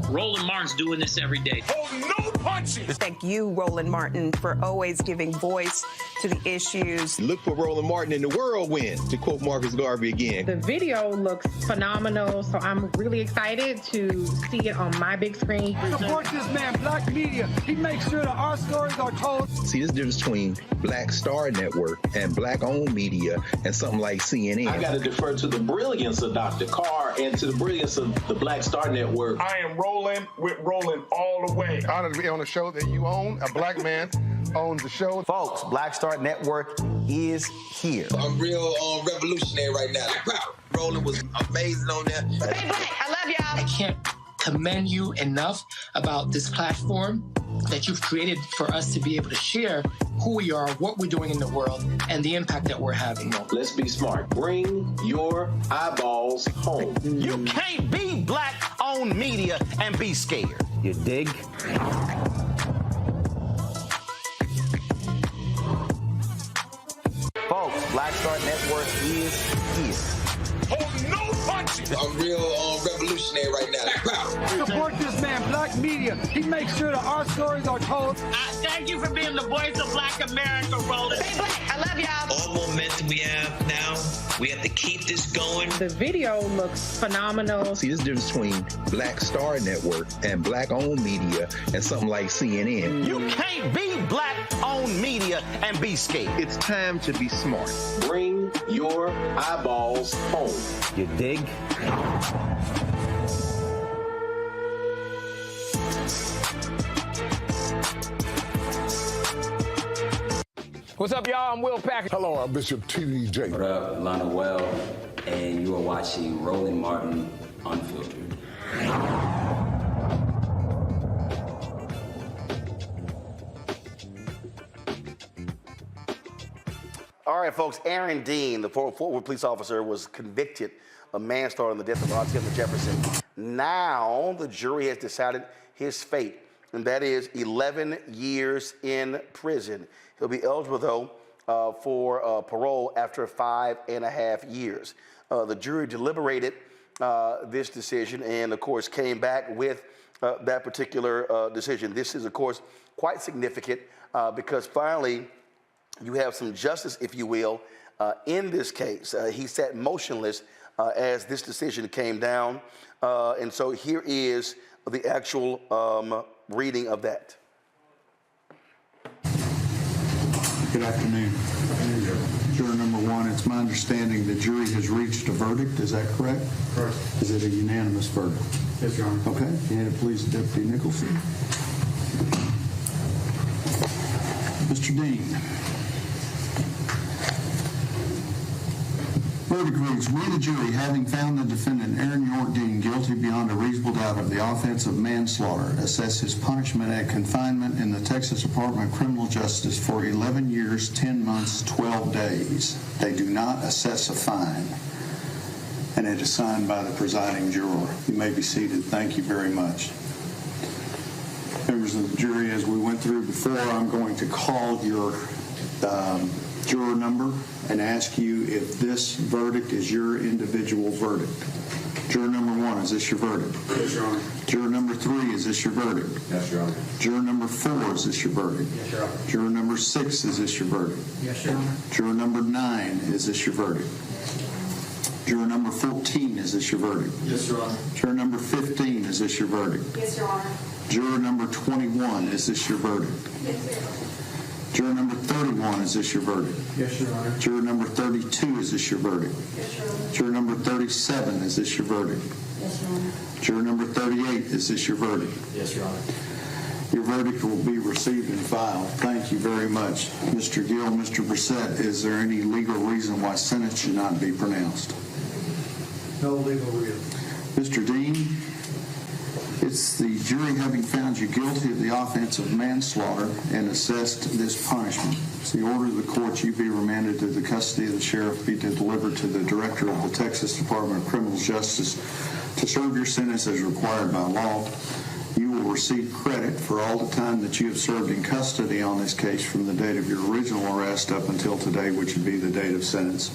Roland Martin's doing this every day. Oh, no punches! Thank you, Roland Martin, for always giving voice to the issues. Look for Roland Martin in the whirlwind, to quote Marcus Garvey again. The video looks phenomenal, so I'm really excited to see it on my big screen. Support this man, Black Media. He makes sure that our stories are told. See, this difference between Black Star Network and Black-owned media and something like CNN. I got to defer to the brilliance of Dr. Carr and to the brilliance of the Black Star Network. I am rolling with Roland all the way. Honored to be on a show that you own. A black man owns the show. Folks, Black Star Network is here. I'm real revolutionary right now. Roland was amazing on there. Stay black. I love y'all. I can't commend you enough about this platform that you've created for us to be able to share who we are, what we're doing in the world, and the impact that we're having. Let's be smart. Bring your eyeballs home. You can't be Black-owned media and be scared. You dig? Folks, Black Star Network is here. Oh, no punches! I'm real revolutionary right now. Support this man, Black Media. He makes sure that our stories are told. Thank you for being the voice of Black America, Roland. Stay black. I love y'all. All momentum we have now, we have to keep this going. The video looks phenomenal. See, this difference between Black Star Network and Black-owned media and something like CNN. You can't be Black-owned media and be scared. It's time to be smart. Bring your eyeballs home. You dig? What's up, y'all? I'm Will Packer. Hello, I'm Bishop TDJ. What up, Lana Well, and you are watching Roland Martin Unfiltered. All right, folks, Aaron Dean, the Fort Worth police officer, was convicted of manslaughter in the death of Atatiana Jefferson. Now the jury has decided his fate, and that is 11 years in prison. He'll be eligible, though, for parole after 5.5 years. The jury deliberated this decision and, of course, came back with that particular decision. This is, of course, quite significant because finally you have some justice, if you will, in this case. He sat motionless as this decision came down. And so here is the actual reading of that. Good afternoon. Juror number one, it's my understanding the jury has reached a verdict. Is that correct? Correct. Is it a unanimous verdict? Yes, Your Honor. Okay. Hand it, please, to Deputy Nicholson. Mr. Dean. Verdict reads, we, the jury, having found the defendant Aaron York Dean guilty beyond a reasonable doubt of the offense of manslaughter, assess his punishment at confinement in the Texas Department of Criminal Justice for 11 years, 10 months, 12 days. They do not assess a fine, and it is signed by the presiding juror. You may be seated. Thank you very much. Members of the jury, as we went through before, I'm going to call your juror number and ask you if this verdict is your individual verdict. Juror number one, is this your verdict? Yes, Your Honor. Juror number three, is this your verdict? Yes, Your Honor. Juror number four, is this your verdict? Yes, Your Honor. Juror number six, is this your verdict? Yes, Your Honor. Juror number 9, is this your verdict? Juror number 14, is this your verdict? Yes, Your Honor. Juror number 15, is this your verdict? Yes, Your Honor. Juror number 21, is this your verdict? Yes, Your Honor. Juror number 31, is this your verdict? Yes, Your Honor. Juror number 32, is this your verdict? Yes, Your Honor. Juror number 37, is this your verdict? Yes, Your Honor. Juror number 38, is this your verdict? Yes, Your Honor. Your verdict will be received and filed. Thank you very much. Mr. Gill, Mr. Brissett, is there any legal reason why sentence should not be pronounced? No legal reason. Mr. Dean, It's the jury having found you guilty of the offense of manslaughter and assessed this punishment. It's the order of the court you be remanded to the custody of the sheriff, be delivered to the director of the Texas Department of Criminal Justice to serve your sentence as required by law. You will receive credit for all the time that you have served in custody on this case from the date of your original arrest up until today, which would be the date of sentence.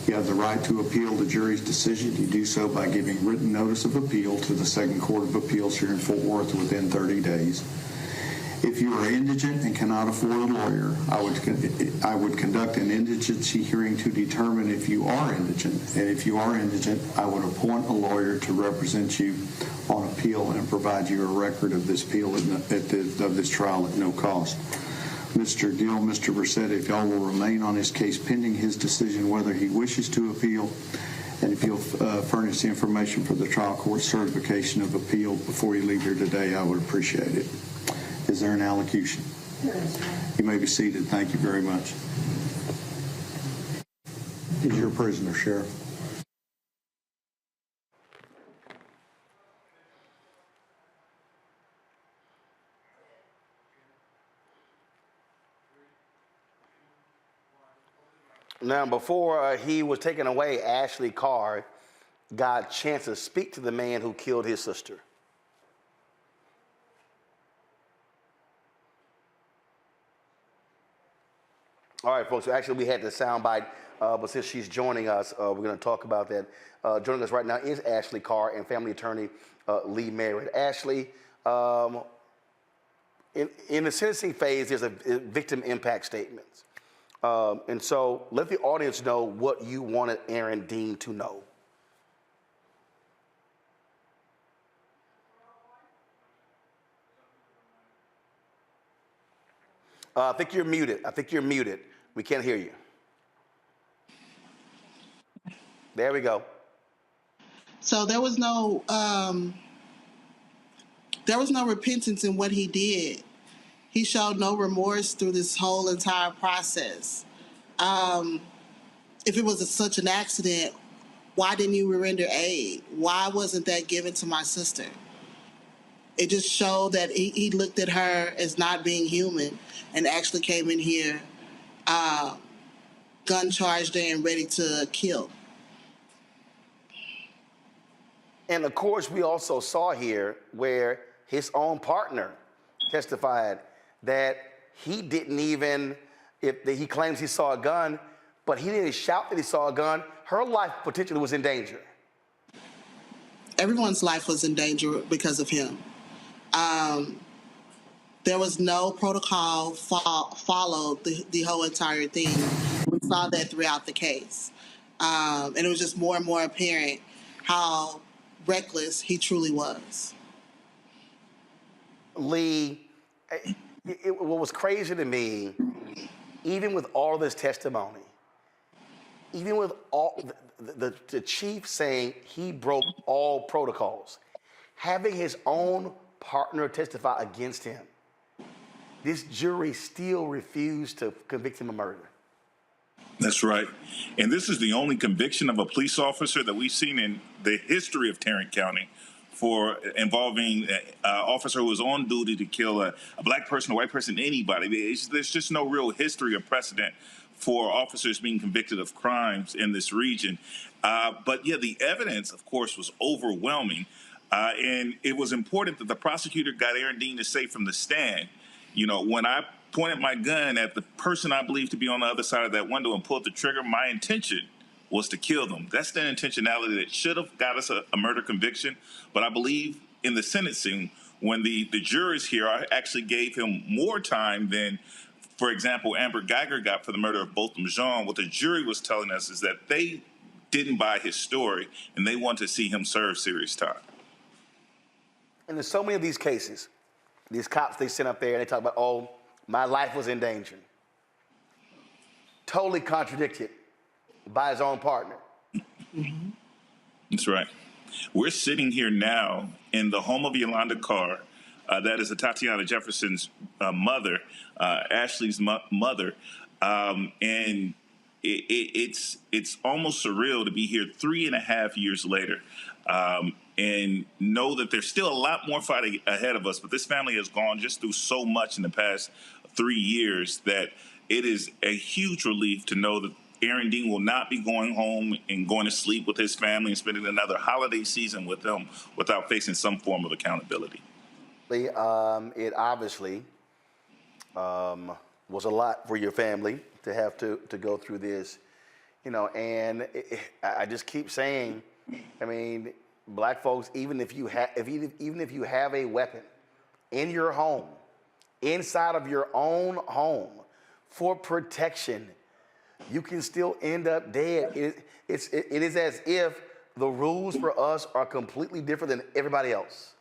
You have the right to appeal the jury's decision. You do so by giving written notice of appeal to the Second Court of Appeals here in Fort Worth within 30 days. If you are indigent and cannot afford a lawyer, I would conduct an indigency hearing to determine if you are indigent. And if you are indigent, I would appoint a lawyer to represent you on appeal and provide you a record of this appeal of this trial at no cost. Mr. Gill, Mr. Brissett, if y'all will remain on his case pending his decision whether he wishes to appeal, and if you'll furnish the information for the trial court certification of appeal before you leave here today, I would appreciate it. Is there an allocution? You may be seated. Thank you very much. He's your prisoner, Sheriff. Now, before he was taken away, Ashley Carr got a chance to speak to the man who killed his sister. All right, folks, so actually we had the soundbite, but since she's joining us, we're going to talk about that. Joining us right now is Ashley Carr and family attorney Lee Merritt. Ashley, in the sentencing phase, there's a victim impact statement. And so let the audience know what you wanted Aaron Dean to know. I think you're muted. We can't hear you. There we go. So there was no repentance in what he did. He showed no remorse through this whole entire process. If it was such an accident, why didn't you render aid? Why wasn't that given to my sister? It just showed that he looked at her as not being human and actually came in here gun charged and ready to kill. And of course, we also saw here where his own partner testified that he didn't even, he claims he saw a gun, but he didn't shout that he saw a gun. Her life potentially was in danger. Everyone's life was in danger because of him. There was no protocol followed the whole entire thing. We saw that throughout the case. And it was just more and more apparent how reckless he truly was. Lee, what was crazy to me, even with all this testimony, even with all the chief saying he broke all protocols, having his own partner testify against him, this jury still refused to convict him of murder. That's right. And this is the only conviction of a police officer that we've seen in the history of Tarrant County for involving an officer who was on duty to kill a black person, a white person, anybody. There's just no real history or precedent for officers being convicted of crimes in this region. But yeah, the evidence, of course, was overwhelming. And it was important that the prosecutor got Aaron Dean to say from the stand, you know, when I pointed my gun at the person I believed to be on the other side of that window and pulled the trigger, my intention was to kill them. That's the intentionality that should have got us a murder conviction. But I believe in the sentencing, when the jurors here, I actually gave him more time than, for example, Amber Geiger got for the murder of Botham Jean. What the jury was telling us is that they didn't buy his story and they want to see him serve serious time. And there's so many of these cases, these cops, they sit up there and they talk about, oh, my life was in danger. Totally contradicted by his own partner. Mm-hmm. That's right. We're sitting here now in the home of Yolanda Carr. That is Atatiana Jefferson's mother, Ashley's mother. And it's almost surreal to be here 3.5 years later. and know that there's still a lot more fighting ahead of us. But this family has gone just through so much in the past 3 years that it is a huge relief to know that Aaron Dean will not be going home and going to sleep with his family and spending another holiday season with them without facing some form of accountability. It obviously was a lot for your family to have to go through this, and I just keep saying, I mean, black folks, even if you have a weapon in your home, inside of your own home for protection, you can still end up dead. It is as if the rules for us are completely different than everybody else.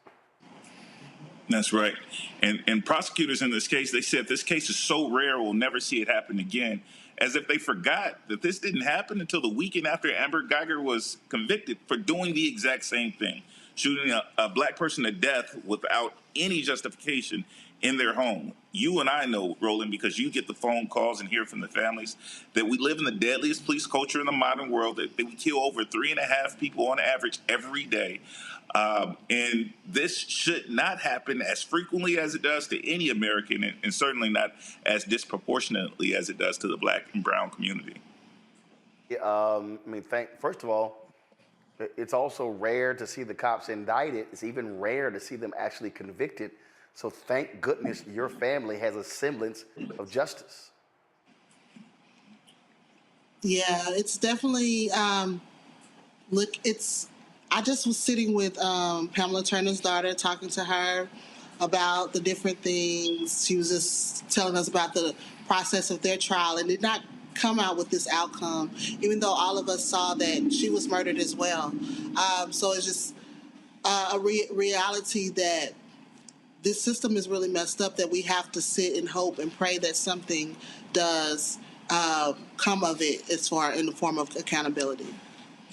That's right. And prosecutors in this case, they said this case is so rare we'll never see it happen again, as if they forgot that this didn't happen until the weekend after Amber Geiger was convicted for doing the exact same thing, shooting a black person to death without any justification in their home. You and I know, Roland, because you get the phone calls and hear from the families, that we live in the deadliest police culture in the modern world, that we kill over 3.5 people on average every day. And this should not happen as frequently as it does to any American, and certainly not as disproportionately as it does to the black and brown community. First of all, it's also rare to see the cops indicted. It's even rare to see them actually convicted. So thank goodness your family has a semblance of justice. Yeah, it's definitely, I just was sitting with Pamela Turner's daughter, talking to her about the different things. She was just telling us about the process of their trial, and did not come out with this outcome, even though all of us saw that she was murdered as well. So it's just a reality that this system is really messed up, that we have to sit and hope and pray that something does come of it in the form of accountability.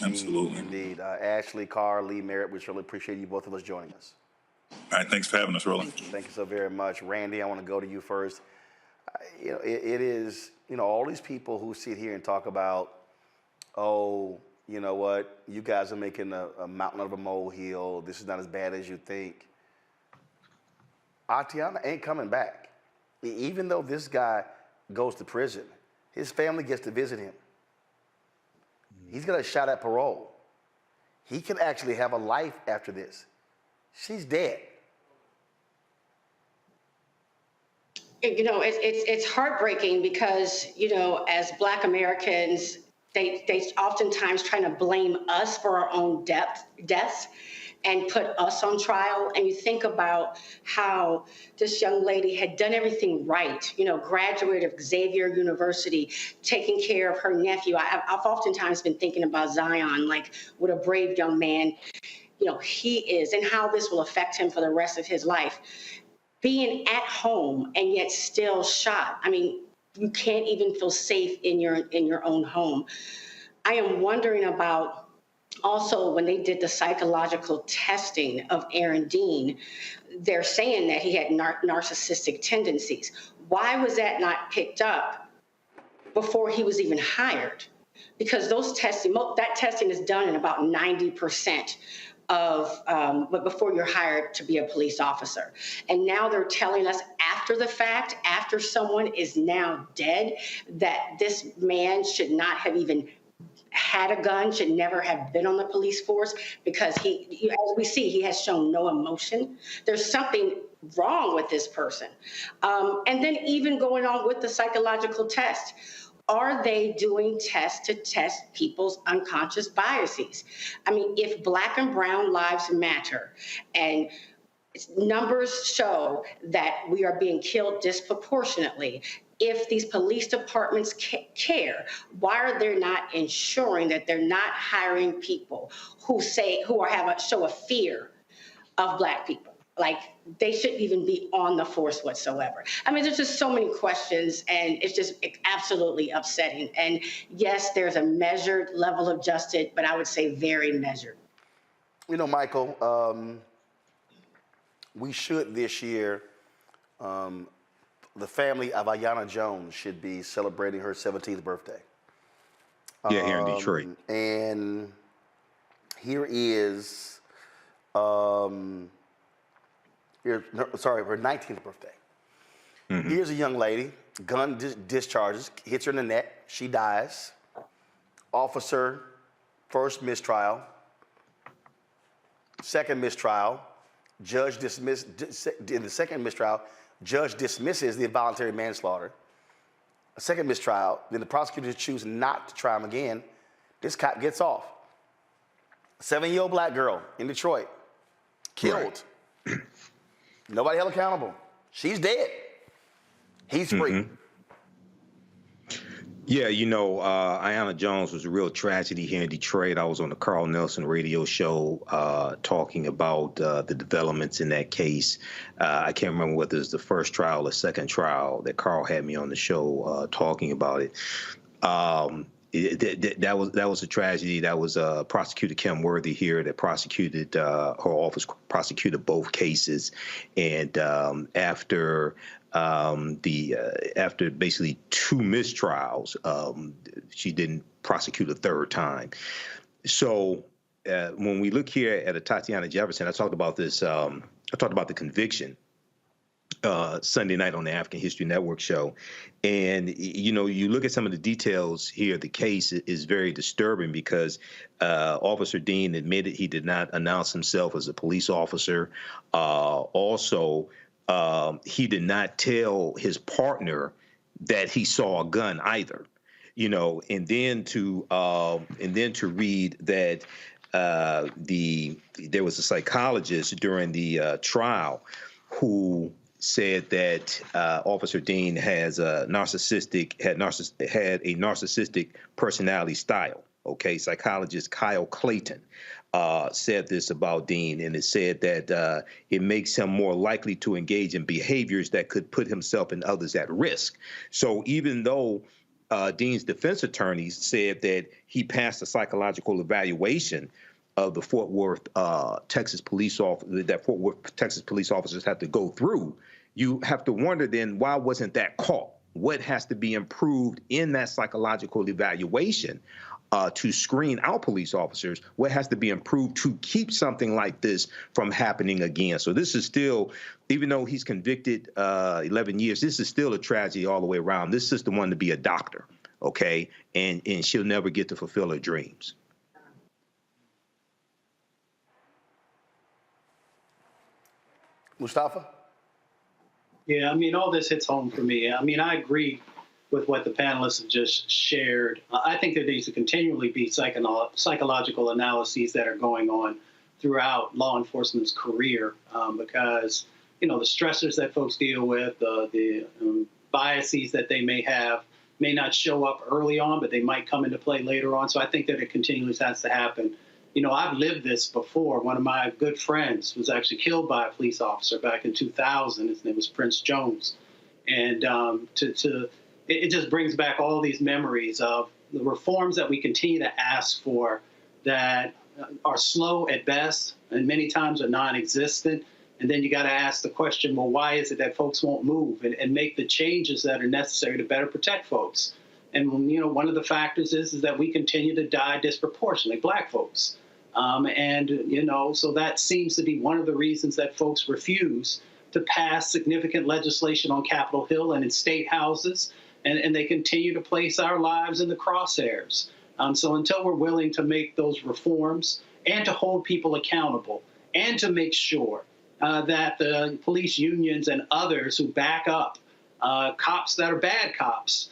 Absolutely. Indeed. Ashley, Carr, Lee, Merritt, we really appreciate you both of us joining us. All right, thanks for having us, Roland. Thank you so very much. Randy, I want to go to you first. It is, all these people who sit here and talk about, oh, you know what, you guys are making a mountain out of a molehill. This is not as bad as you think. Atatiana ain't coming back. Even though this guy goes to prison, his family gets to visit him. He's got a shot at parole. He can actually have a life after this. She's dead. It's heartbreaking because, as Black Americans, they oftentimes try to blame us for our own deaths and put us on trial. And you think about how this young lady had done everything right, graduate of Xavier University, taking care of her nephew. I've oftentimes been thinking about Zion, like what a brave young man, he is, and how this will affect him for the rest of his life. Being at home and yet still shot. I mean, you can't even feel safe in your own home. I am wondering about also when they did the psychological testing of Aaron Dean, they're saying that he had narcissistic tendencies. Why was that not picked up before he was even hired? Because that testing is done in about 90% but before you're hired to be a police officer. And now they're telling us after the fact, after someone is now dead, that this man should not have even had a gun, should never have been on the police force, because as we see, he has shown no emotion. There's something wrong with this person. And then even going on with the psychological test, are they doing tests to test people's unconscious biases? I mean, if Black and brown lives matter and numbers show that we are being killed disproportionately, if these police departments care, why are they not ensuring that they're not hiring people who show a fear of Black people? Like, they shouldn't even be on the force whatsoever. I mean, there's just so many questions, and it's absolutely upsetting. And yes, there's a measured level of justice, but I would say very measured. Michael, we should this year, the family of Aiyana Jones should be celebrating her 17th birthday. Yeah, here in Detroit. And here is her 19th birthday. Here's a young lady, gun discharges, hits her in the neck, she dies. Officer, first mistrial, second mistrial, judge in the second mistrial, judge dismisses the involuntary manslaughter. A second mistrial, then the prosecutors choose not to try him again. This cop gets off. A 7-year-old black girl in Detroit, killed. Right. Nobody held accountable. She's dead. He's free. Yeah, you know, Ayanna Jones was a real tragedy here in Detroit. I was on the Carl Nelson radio show talking about the developments in that case. I can't remember whether it was the first trial or second trial that Carl had me on the show talking about it. That was a tragedy. That was Prosecutor Kim Worthy here that prosecuted, her office prosecuted both cases. And after basically 2 mistrials, she didn't prosecute a third time. So when we look here at Atatiana Jefferson, I talked about this. I talked about the conviction Sunday night on the African History Network show. And, you know, you look at some of the details here, the case is very disturbing because Officer Dean admitted he did not announce himself as a police officer. Also, he did not tell his partner that he saw a gun either, you know, and then to read that there was a psychologist during the trial who said that Officer Dean had a narcissistic personality style. Okay, psychologist Kyle Clayton said this about Dean, and it said that it makes him more likely to engage in behaviors that could put himself and others at risk. So even though Dean's defense attorneys said that he passed a psychological evaluation of the Fort Worth, Texas police officer that Fort Worth, Texas police officers have to go through, you have to wonder then why wasn't that caught? What has to be improved in that psychological evaluation to screen out police officers? What has to be improved to keep something like this from happening again? So this is still, even though he's convicted 11 years, this is still a tragedy all the way around. This sister wanted to be a doctor, okay? And she'll never get to fulfill her dreams. Mustafa? Yeah, I mean, all this hits home for me. I mean, I agree with what the panelists have just shared. I think there needs to continually be psychological analyses that are going on throughout law enforcement's career because, you know, the stressors that folks deal with, the biases that they may have may not show up early on, but they might come into play later on. So I think that it continually has to happen. You know, I've lived this before. One of my good friends was actually killed by a police officer back in 2000. His name was Prince Jones. And it just brings back all these memories of the reforms that we continue to ask for that are slow at best and many times are non-existent. And then you got to ask the question, well, why is it that folks won't move and make the changes that are necessary to better protect folks? And, you know, one of the factors is that we continue to die disproportionately, Black folks. And, you know, so that seems to be one of the reasons that folks refuse to pass significant legislation on Capitol Hill and in state houses. And they continue to place our lives in the crosshairs. So until we're willing to make those reforms and to hold people accountable and to make sure that the police unions and others who back up cops that are bad cops,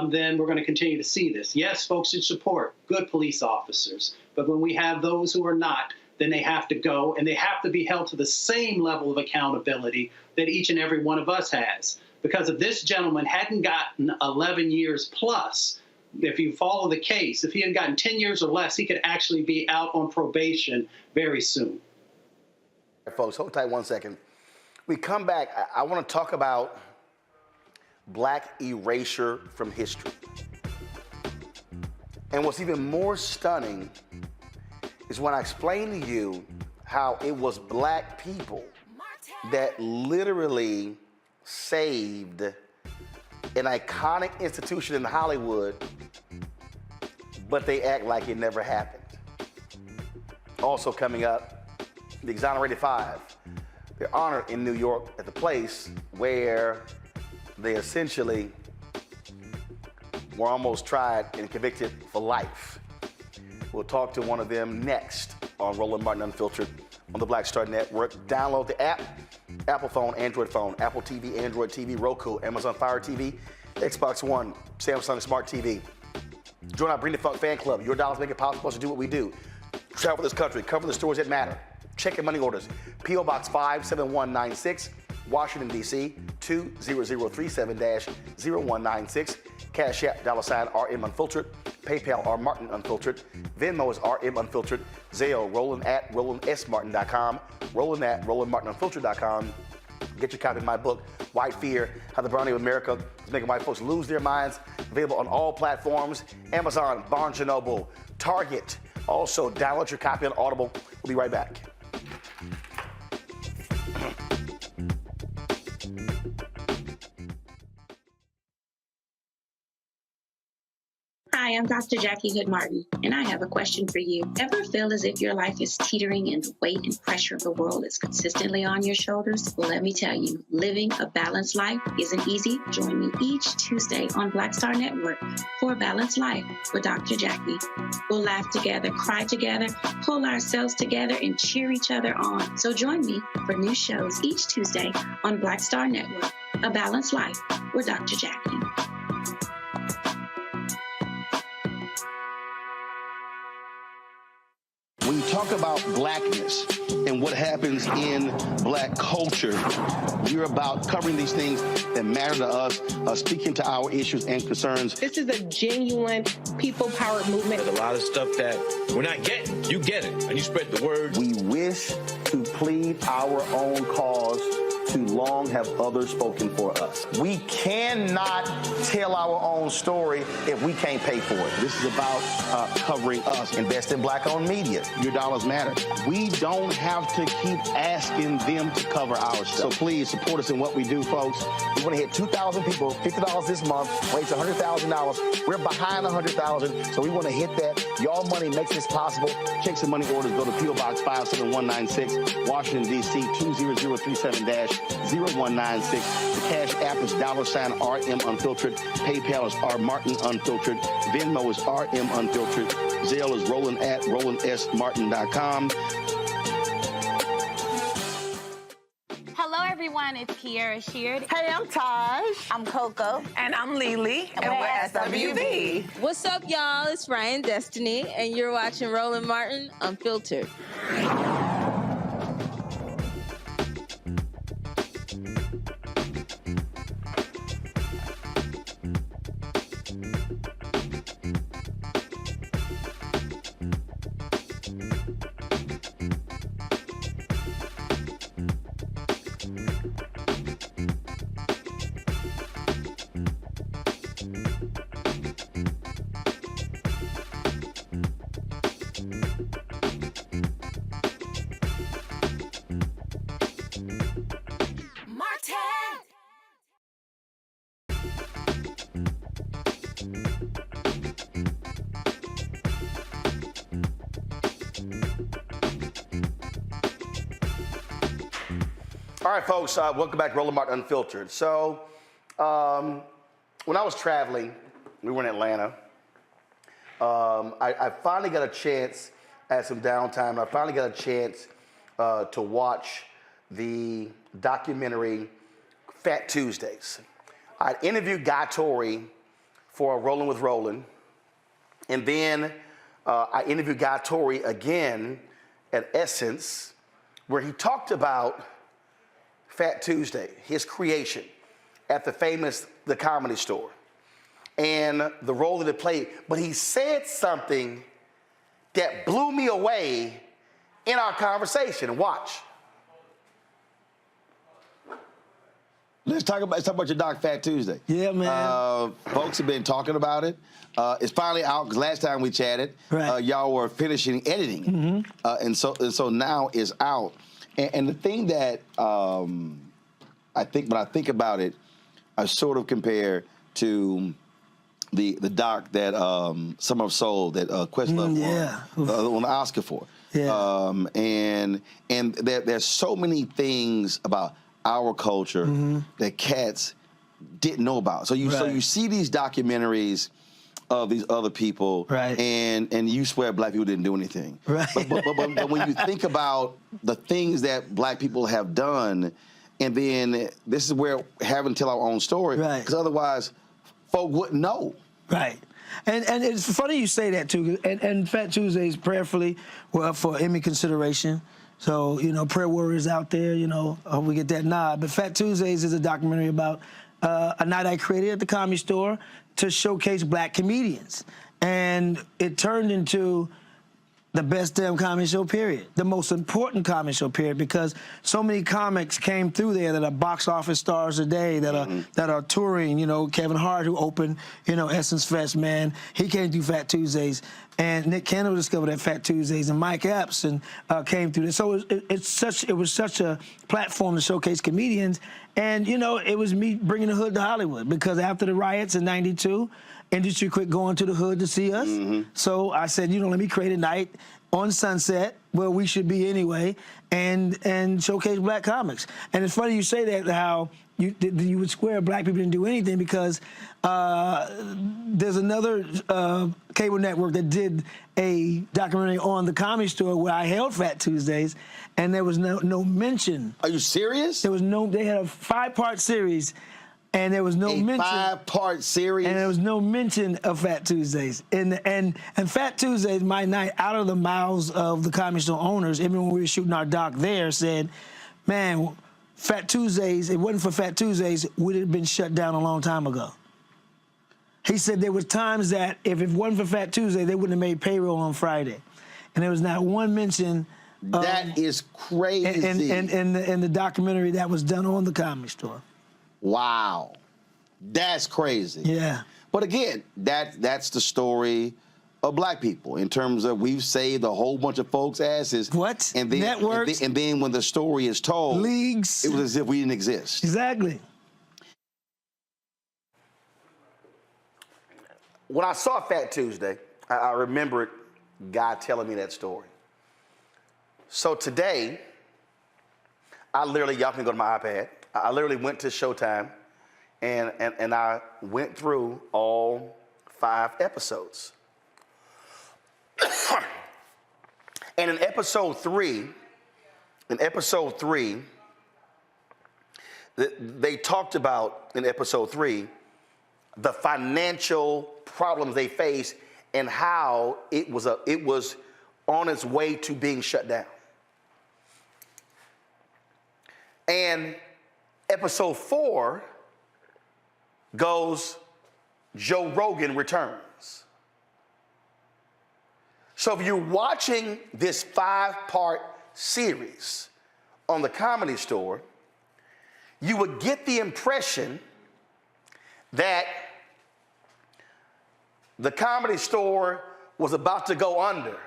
then we're going to continue to see this. Yes, folks should support good police officers, but when we have those who are not, then they have to go and they have to be held to the same level of accountability that each and every one of us has. Because if this gentleman hadn't gotten 11 years plus, if you follow the case, if he had gotten 10 years or less, he could actually be out on probation very soon. Folks, hold tight 1 second. We come back, I want to talk about Black erasure from history. And what's even more stunning is when I explain to you how it was Black people that literally saved an iconic institution in Hollywood, but they act like it never happened. Also coming up, the Exonerated Five. They're honored in New York at the place where they essentially were almost tried and convicted for life. We'll talk to one of them next on Roland Martin Unfiltered on the Black Star Network. Download the app, Apple phone, Android phone, Apple TV, Android TV, Roku, Amazon Fire TV, Xbox One, Samsung Smart TV. Join our Bring the Funk fan club. Your dollars make it possible to do what we do. Travel this country, cover the stories that matter. Check your money orders. P.O. Box 57196, Washington, D.C. 20037-0196. Cash App, $RM Unfiltered. PayPal, R Martin Unfiltered. Venmo is RM Unfiltered. Zelle, Roland at RolandSMartin.com. Roland at RolandMartinUnfiltered.com. Get your copy of my book, White Fear, How the Brownie of America is Making White Folks Lose Their Minds. Available on all platforms. Amazon, Barnes & Noble, Target. Also, download your copy on Audible. We'll be right back. Hi, I'm Dr. Jackie Hood Martin, and I have a question for you. Ever feel as if your life is teetering and the weight and pressure of the world is consistently on your shoulders? Well, let me tell you, living a balanced life isn't easy. Join me each Tuesday on Black Star Network for a Balanced Life with Dr. Jackie. We'll laugh together, cry together, pull ourselves together, and cheer each other on. So join me for new shows each Tuesday on Black Star Network, A Balanced Life with Dr. Jackie. When you talk about blackness and what happens in black culture, we're about covering these things that matter to us, speaking to our issues and concerns. This is a genuine people-powered movement. There's a lot of stuff that we're not getting. You get it, and you spread the word. We wish to plead our own cause. Too long have others spoken for us. We cannot tell our own story if we can't pay for it. This is about covering us. Invest in black-owned media. Your dollars matter. We don't have to keep asking them to cover our stuff. So please support us in what we do, folks. We want to hit 2,000 people, $50 this month, raise $100,000. We're behind $100,000, so we want to hit that. Y'all money makes this possible. Check some money orders. Go to P.O. Box 57196, Washington, D.C. 20037-0196. The Cash App is $RM Unfiltered. PayPal is R Martin Unfiltered. Venmo is RM Unfiltered. Zelle is Roland at RolandSMartin.com. Hello, everyone. It's Kiara Sheard. Hey, I'm Taj. I'm Coco. And I'm Lily. And we're SWV. What's up, y'all? It's Ryan Destiny, and you're watching Roland Martin Unfiltered. All right, folks, welcome back to Roland Martin Unfiltered. So, when I was traveling, we were in Atlanta. I finally got a chance, I had some downtime, I finally got a chance to watch the documentary Fat Tuesdays. I interviewed Guy Torrey for Rolling with Roland, and then I interviewed Guy Torrey again at Essence, where he talked about Fat Tuesday, his creation at the Comedy Store, and the role that it played. But he said something that blew me away in our conversation. Watch. Let's talk about your doc, Fat Tuesday. Yeah, man. Folks have been talking about it. It's finally out because last time we chatted, y'all were finishing editing, and so now it's out. And the thing that I think when I think about it, I sort of compare to the doc that Summer of Soul that Questlove won the Oscar for. Yeah. And there's so many things about our culture that cats didn't know about. So you see these documentaries of these other people, and you swear black people didn't do anything. Right. But when you think about the things that black people have done, and then this is where having to tell our own story, because otherwise folk wouldn't know. Right. And it's funny you say that, too. And Fat Tuesdays prayerfully for Emmy consideration. So, prayer warriors out there, I hope we get that nod. But Fat Tuesdays is a documentary about a night I created at the Comedy Store to showcase black comedians. And it turned into the best damn comedy show, period. The most important comedy show, period, because so many comics came through there that are box office stars today, that are touring. Kevin Hart, who opened, Essence Fest, man, he came through Fat Tuesdays. And Nick Cannon discovered at Fat Tuesdays, and Mike Epps came through this. So it was such a platform to showcase comedians. And, it was me bringing the hood to Hollywood, because after the riots in '92, industry quit going to the hood to see us. So I said, let me create a night on Sunset, where we should be anyway, and showcase black comics. And it's funny you say that, how you would swear black people didn't do anything, because there's another cable network that did a documentary on the Comedy Store where I held Fat Tuesdays, and there was no mention. Are you serious? They had a 5-part series, and there was no mention. A 5-part series? And there was no mention of Fat Tuesdays. And Fat Tuesdays, my night, out of the mouths of the Comedy Store owners, even when we were shooting our doc there, said, man, Fat Tuesdays, it wasn't for Fat Tuesdays, would have been shut down a long time ago. He said there was times that if it wasn't for Fat Tuesday, they wouldn't have made payroll on Friday. And there was not one mention. That is crazy. In the documentary that was done on the Comedy Store. Wow. That's crazy. Yeah. But again, that's the story of black people, in terms of we've saved a whole bunch of folks' asses. What? And then, networks. And then when the story is told, leagues. It was as if we didn't exist. Exactly. When I saw Fat Tuesday, I remembered God telling me that story. So today, y'all can go to my iPad. I literally went to Showtime, and I went through all 5 episodes. And in episode 3, they talked about, in episode 3, the financial problems they faced and how it was on its way to being shut down. And episode 4 goes, Joe Rogan returns. So if you're watching this 5-part series on the Comedy Store, you would get the impression that the Comedy Store was about to go under.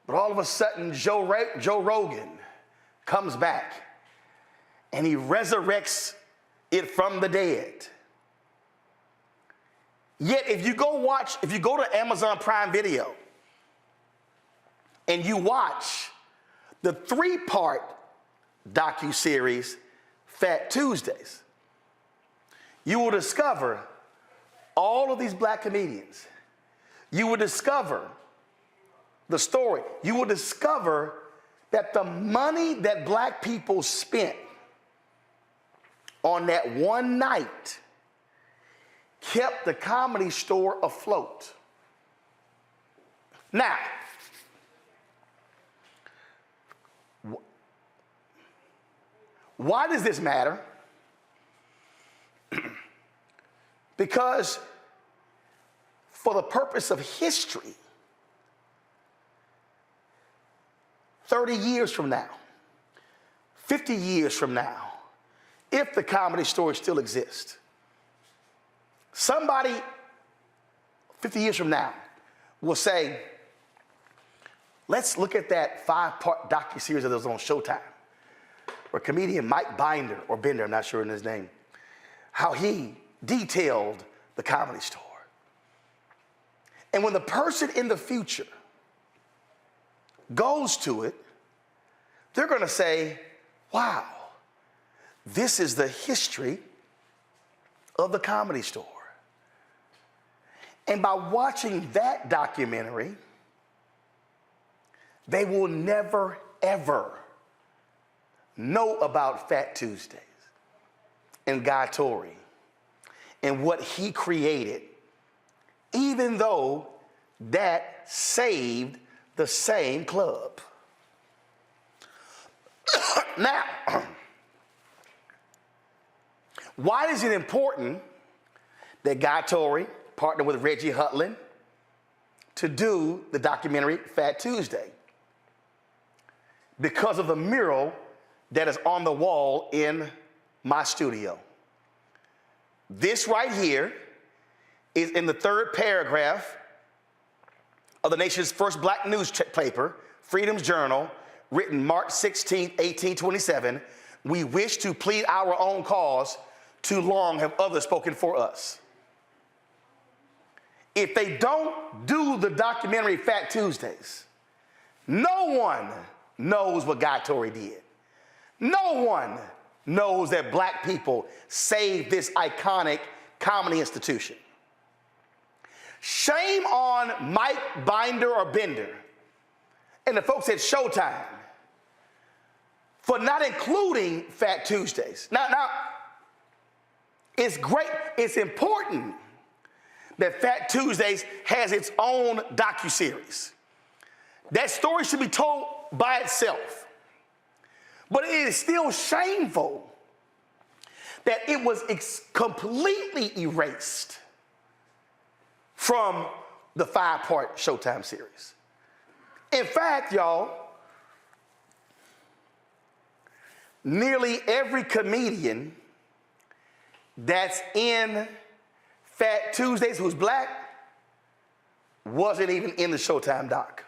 But all of a sudden, Joe Rogan comes back, and he resurrects it from the dead. Yet if you go to Amazon Prime Video and you watch the 3-part docuseries Fat Tuesdays, you will discover all of these black comedians. You will discover the story. You will discover that the money that black people spent on that one night kept the Comedy Store afloat. Now, why does this matter? Because for the purpose of history, 30 years from now, 50 years from now, if the Comedy Store still exists, somebody 50 years from now will say, let's look at that 5-part docuseries that was on Showtime, where comedian Mike Binder, or Bender, I'm not sure in his name, how he detailed the Comedy Store. And when the person in the future goes to it, they're going to say, wow, this is the history of the Comedy Store. And by watching that documentary, they will never, ever know about Fat Tuesdays and Guy Torrey and what he created, even though that saved the same club. Now, why is it important that Guy Torrey partnered with Reggie Hutland to do the documentary Fat Tuesday? Because of the mural that is on the wall in my studio. This right here is in the third paragraph of the nation's first black newspaper, Freedom's Journal, written March 16, 1827. We wish to plead our own cause. Too long have others spoken for us. If they don't do the documentary Fat Tuesdays, no one knows what Guy Torrey did. No one knows that black people saved this iconic comedy institution. Shame on Mike Binder or Bender and the folks at Showtime for not including Fat Tuesdays. Now, it's great, it's important that Fat Tuesdays has its own docuseries. That story should be told by itself. But it is still shameful that it was completely erased from the 5-part Showtime series. In fact, y'all, nearly every comedian that's in Fat Tuesdays who's black wasn't even in the Showtime doc.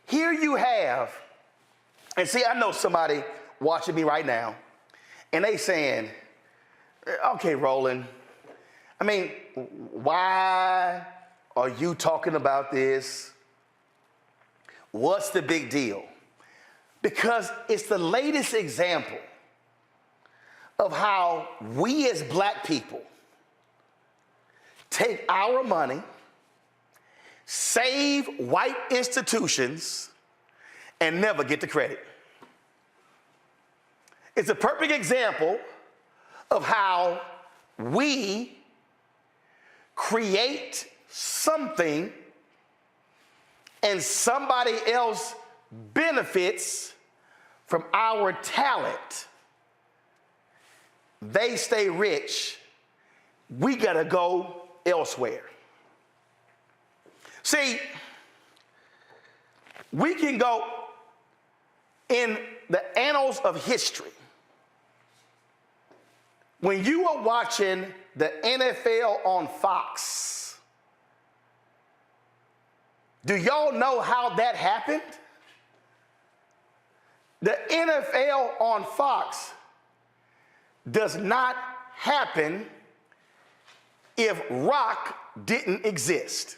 Here you have, and see, I know somebody watching me right now, and they saying, okay, Roland, I mean, why are you talking about this? What's the big deal? Because it's the latest example of how we as black people take our money, save white institutions, and never get the credit. It's a perfect example of how we create something and somebody else benefits from our talent. They stay rich. We gotta go elsewhere. See, we can go in the annals of history. When you are watching the NFL on Fox, do y'all know how that happened? The NFL on Fox does not happen if rock didn't exist,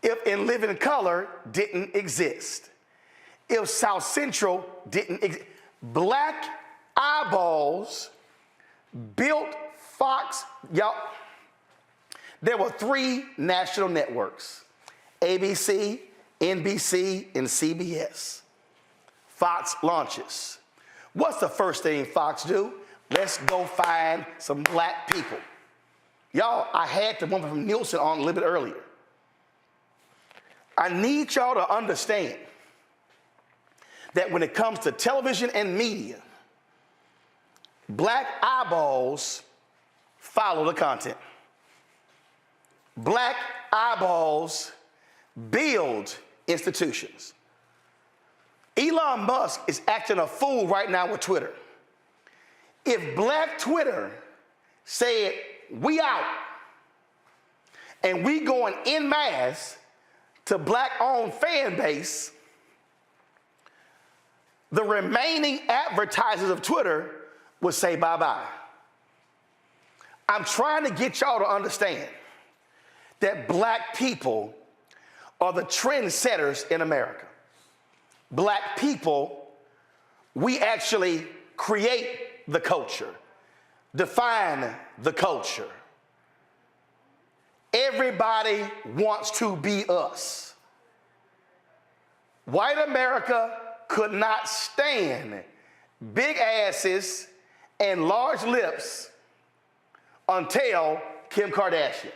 if In Living Color didn't exist, if South Central didn't exist. Black eyeballs built Fox. Y'all, there were 3 national networks: ABC, NBC, and CBS. Fox launches. What's the first thing Fox do? Let's go find some black people. Y'all, I had the woman from Nielsen on a little bit earlier. I need y'all to understand that when it comes to television and media, black eyeballs follow the content. Black eyeballs build institutions. Elon Musk is acting a fool right now with Twitter. If black Twitter said, we out, and we going en masse to black-owned fan base, the remaining advertisers of Twitter would say bye-bye. I'm trying to get y'all to understand that black people are the trendsetters in America. Black people, we actually create the culture, define the culture. Everybody wants to be us. White America could not stand big asses and large lips until Kim Kardashian.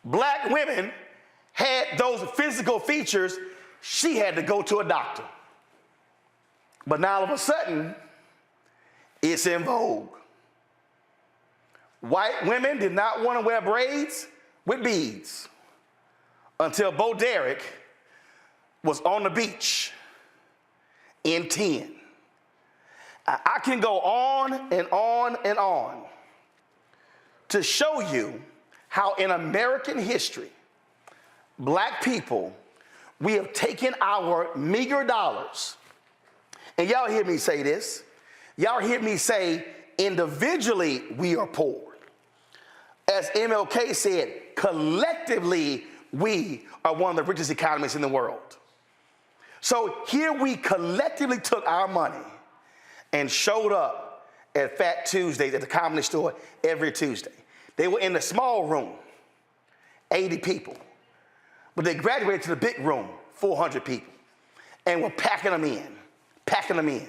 Black women had those physical features, she had to go to a doctor. But now all of a sudden, it's in vogue. White women did not want to wear braids with beads until Bo Derek was on the beach in 10. I can go on and on and on to show you how in American history, black people, we have taken our meager dollars, and y'all hear me say this, y'all hear me say individually we are poor. As MLK said, collectively we are one of the richest economies in the world. So here we collectively took our money and showed up at Fat Tuesdays at the Comedy Store every Tuesday. They were in the small room, 80 people. But they graduated to the big room, 400 people. And we're packing them in, packing them in.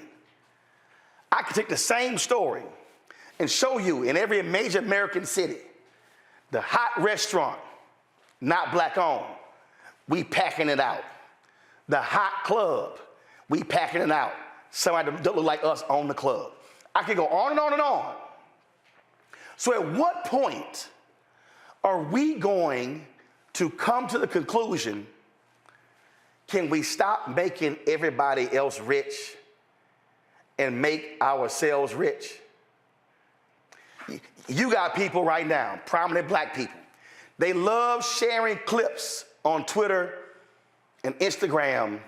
I could take the same story and show you in every major American city, the hot restaurant, not black owned, we packing it out. The hot club, we packing it out. Somebody that don't look like us own the club. I could go on and on and on. So at what point are we going to come to the conclusion, can we stop making everybody else rich and make ourselves rich? You got people right now, prominent black people. They love sharing clips on Twitter and Instagram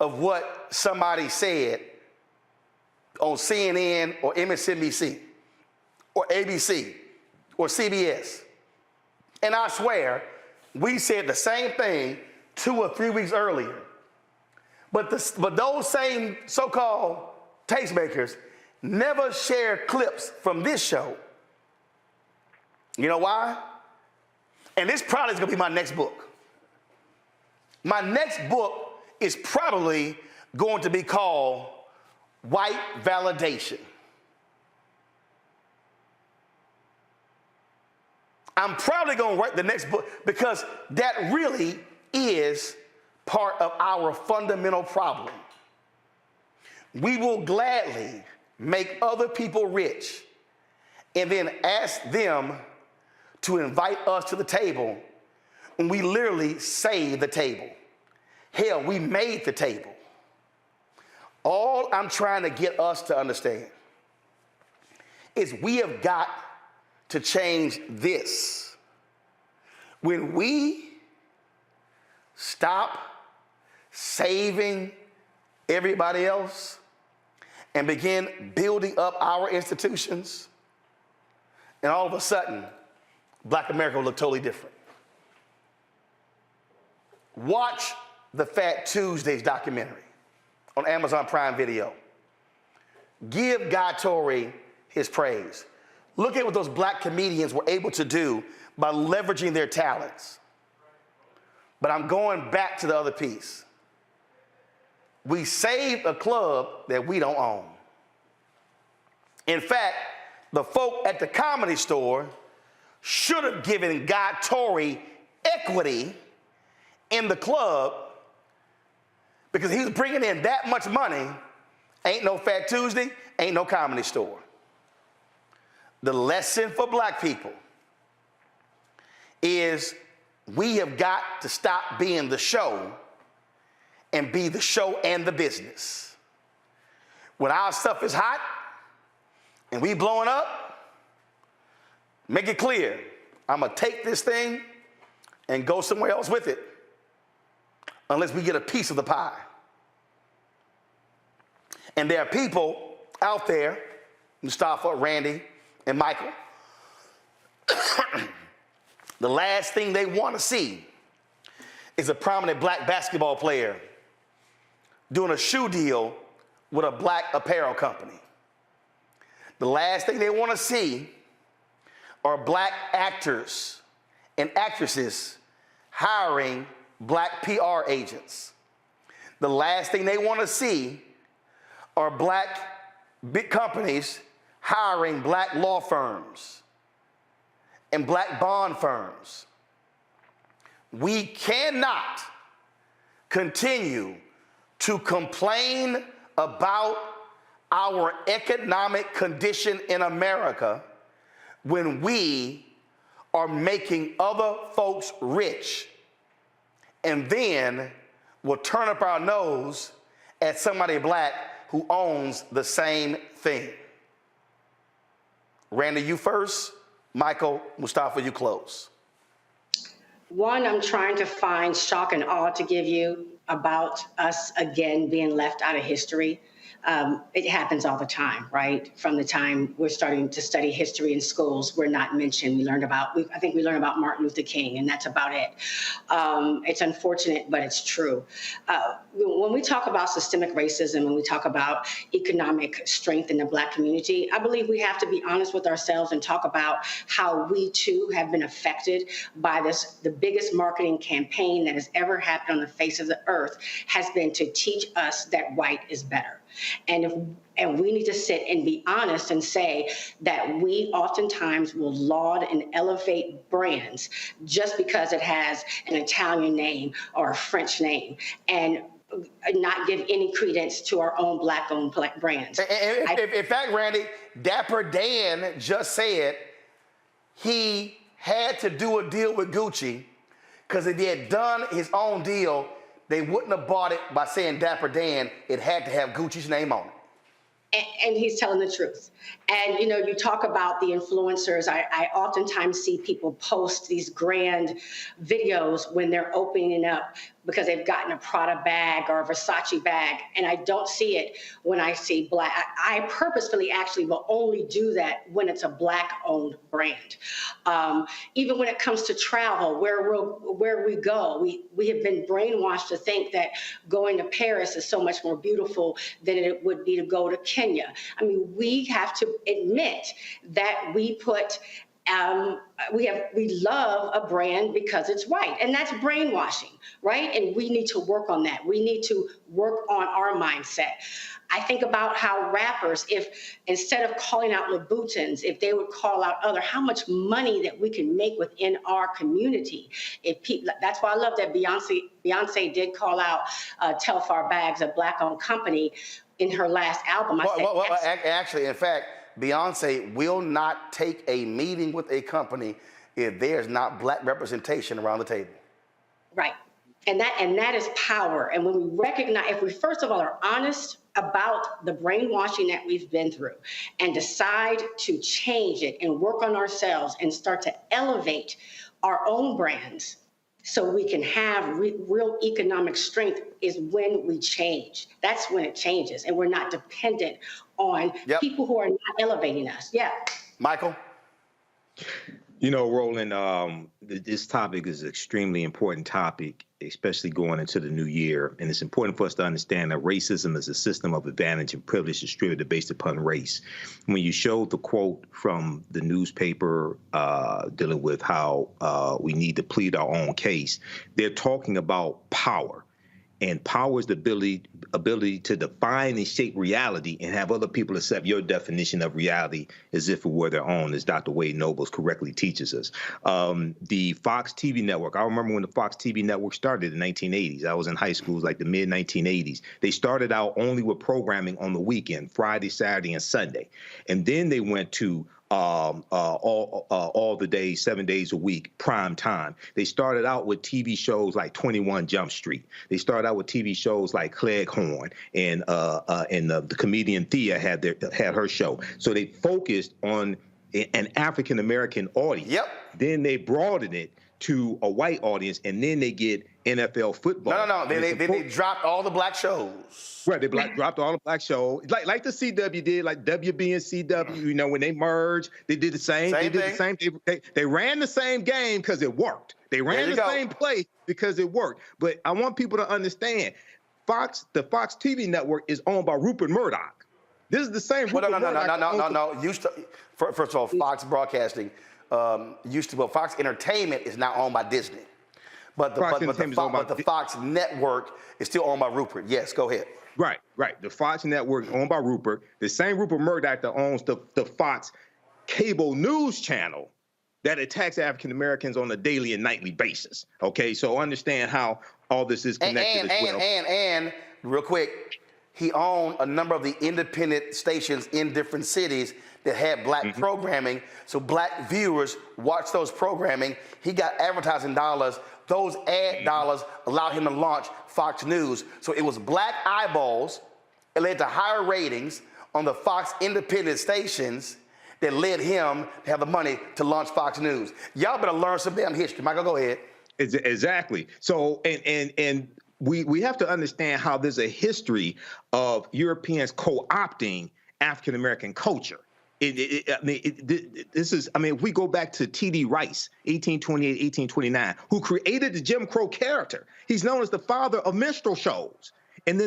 of what somebody said on CNN or MSNBC or ABC or CBS. And I swear, we said the same thing 2 or 3 weeks earlier. But those same so-called tastemakers never share clips from this show. You know why? And this probably is going to be my next book. My next book is probably going to be called White Validation. I'm probably going to write the next book because that really is part of our fundamental problem. We will gladly make other people rich and then ask them to invite us to the table when we literally saved the table. Hell, we made the table. All I'm trying to get us to understand is we have got to change this. When we stop saving everybody else and begin building up our institutions, and all of a sudden, Black America will look totally different. Watch the Fat Tuesdays documentary on Amazon Prime Video. Give Guy Torrey his praise. Look at what those black comedians were able to do by leveraging their talents. But I'm going back to the other piece. We saved a club that we don't own. In fact, the folk at the Comedy Store should have given Guy Torrey equity in the club because he's bringing in that much money. Ain't no Fat Tuesday, ain't no Comedy Store. The lesson for black people is we have got to stop being the show and be the show and the business. When our stuff is hot and we blowing up, make it clear, I'm gonna take this thing and go somewhere else with it unless we get a piece of the pie. And there are people out there, Mustafa, Randy, and Michael, The last thing they want to see is a prominent black basketball player doing a shoe deal with a black apparel company. The last thing they want to see are black actors and actresses hiring black PR agents. The last thing they want to see are black big companies hiring black law firms and black bond firms. We cannot continue to complain about our economic condition in America when we are making other folks rich, and then we'll turn up our nose at somebody black who owns the same thing. Randy, you first. Michael, Mustafa, you close. One, I'm trying to find shock and awe to give you about us again being left out of history. It happens all the time, right? From the time we're starting to study history in schools, we're not mentioned. I think we learned about Martin Luther King, and that's about it. It's unfortunate, but it's true. When we talk about systemic racism and we talk about economic strength in the Black community, I believe we have to be honest with ourselves and talk about how we too have been affected by this. The biggest marketing campaign that has ever happened on the face of the earth has been to teach us that white is better. And we need to sit and be honest and say that we oftentimes will laud and elevate brands just because it has an Italian name or a French name, and not give any credence to our own Black-owned brands. In fact, Randy, Dapper Dan just said he had to do a deal with Gucci because if he had done his own deal, they wouldn't have bought it by saying Dapper Dan. It had to have Gucci's name on it. And he's telling the truth. And, you know, you talk about the influencers. I oftentimes see people post these grand videos when they're opening up because they've gotten a Prada bag or a Versace bag. And I don't see it when I see Black. I purposefully actually will only do that when it's a Black-owned brand. Even when it comes to travel, where we go, we have been brainwashed to think that going to Paris is so much more beautiful than it would be to go to Kenya. I mean, we have to admit that we put we love a brand because it's white, and that's brainwashing, right? And we need to work on that. We need to work on our mindset. I think about how rappers, if instead of calling out Louboutins, if they would call out how much money that we can make within our community. That's why I love that Beyonce did call out Telfar Bags, a Black-owned company, in her last album. Actually, in fact, Beyonce will not take a meeting with a company if there's not Black representation around the table. Right. And that is power. And when we recognize, if we first of all are honest about the brainwashing that we've been through and decide to change it and work on ourselves and start to elevate our own brands so we can have real economic strength, is when we change. That's when it changes, and we're not dependent on people who are not elevating us. Yeah. Michael? You know, Roland, this topic is an extremely important topic, especially going into the new year. And it's important for us to understand that racism is a system of advantage and privilege distributed based upon race. When you showed the quote from the newspaper dealing with how we need to plead our own case, they're talking about power. And power is the ability to define and shape reality and have other people accept your definition of reality as if it were their own, as Dr. Wade Nobles correctly teaches us. The Fox TV network, I remember when the Fox TV network started in the 1980s. I was in high school, it was like the mid-1980s. They started out only with programming on the weekend, Friday, Saturday, and Sunday. And then they went to all the days, 7 days a week, prime time. They started out with TV shows like 21 Jump Street. They started out with TV shows like Cleghorn, and the comedian Thea had her show. So they focused on an African American audience. Yep. Then they broadened it to a white audience, and then they get NFL football. No. They dropped all the black shows. Right, they dropped all the black shows, like the CW did, like WB and CW. You know, when they merged, they did the same. They ran the same game because it worked. They ran the same play because it worked. But I want people to understand, the Fox TV network is owned by Rupert Murdoch. This is the same. No. First of all, Fox Broadcasting Fox Entertainment is now owned by Disney. But the Fox network is still owned by Rupert. Yes, go ahead. Right. The Fox network owned by Rupert, the same Rupert Murdoch that owns the Fox cable news channel that attacks African Americans on a daily and nightly basis. Okay, so understand how all this is connected as well. And real quick, he owned a number of the independent stations in different cities that had black programming, so black viewers watch those programming. He got advertising dollars. Those ad dollars allowed him to launch Fox News. So it was black eyeballs. It led to higher ratings on the Fox independent stations that led him to have the money to launch Fox News. Y'all better learn some damn history. Michael, go ahead. Exactly. So, and we have to understand how there's a history of Europeans co-opting African-American culture. If we go back to T.D. Rice, 1828, 1829, who created the Jim Crow character. He's known as the father of minstrel shows. And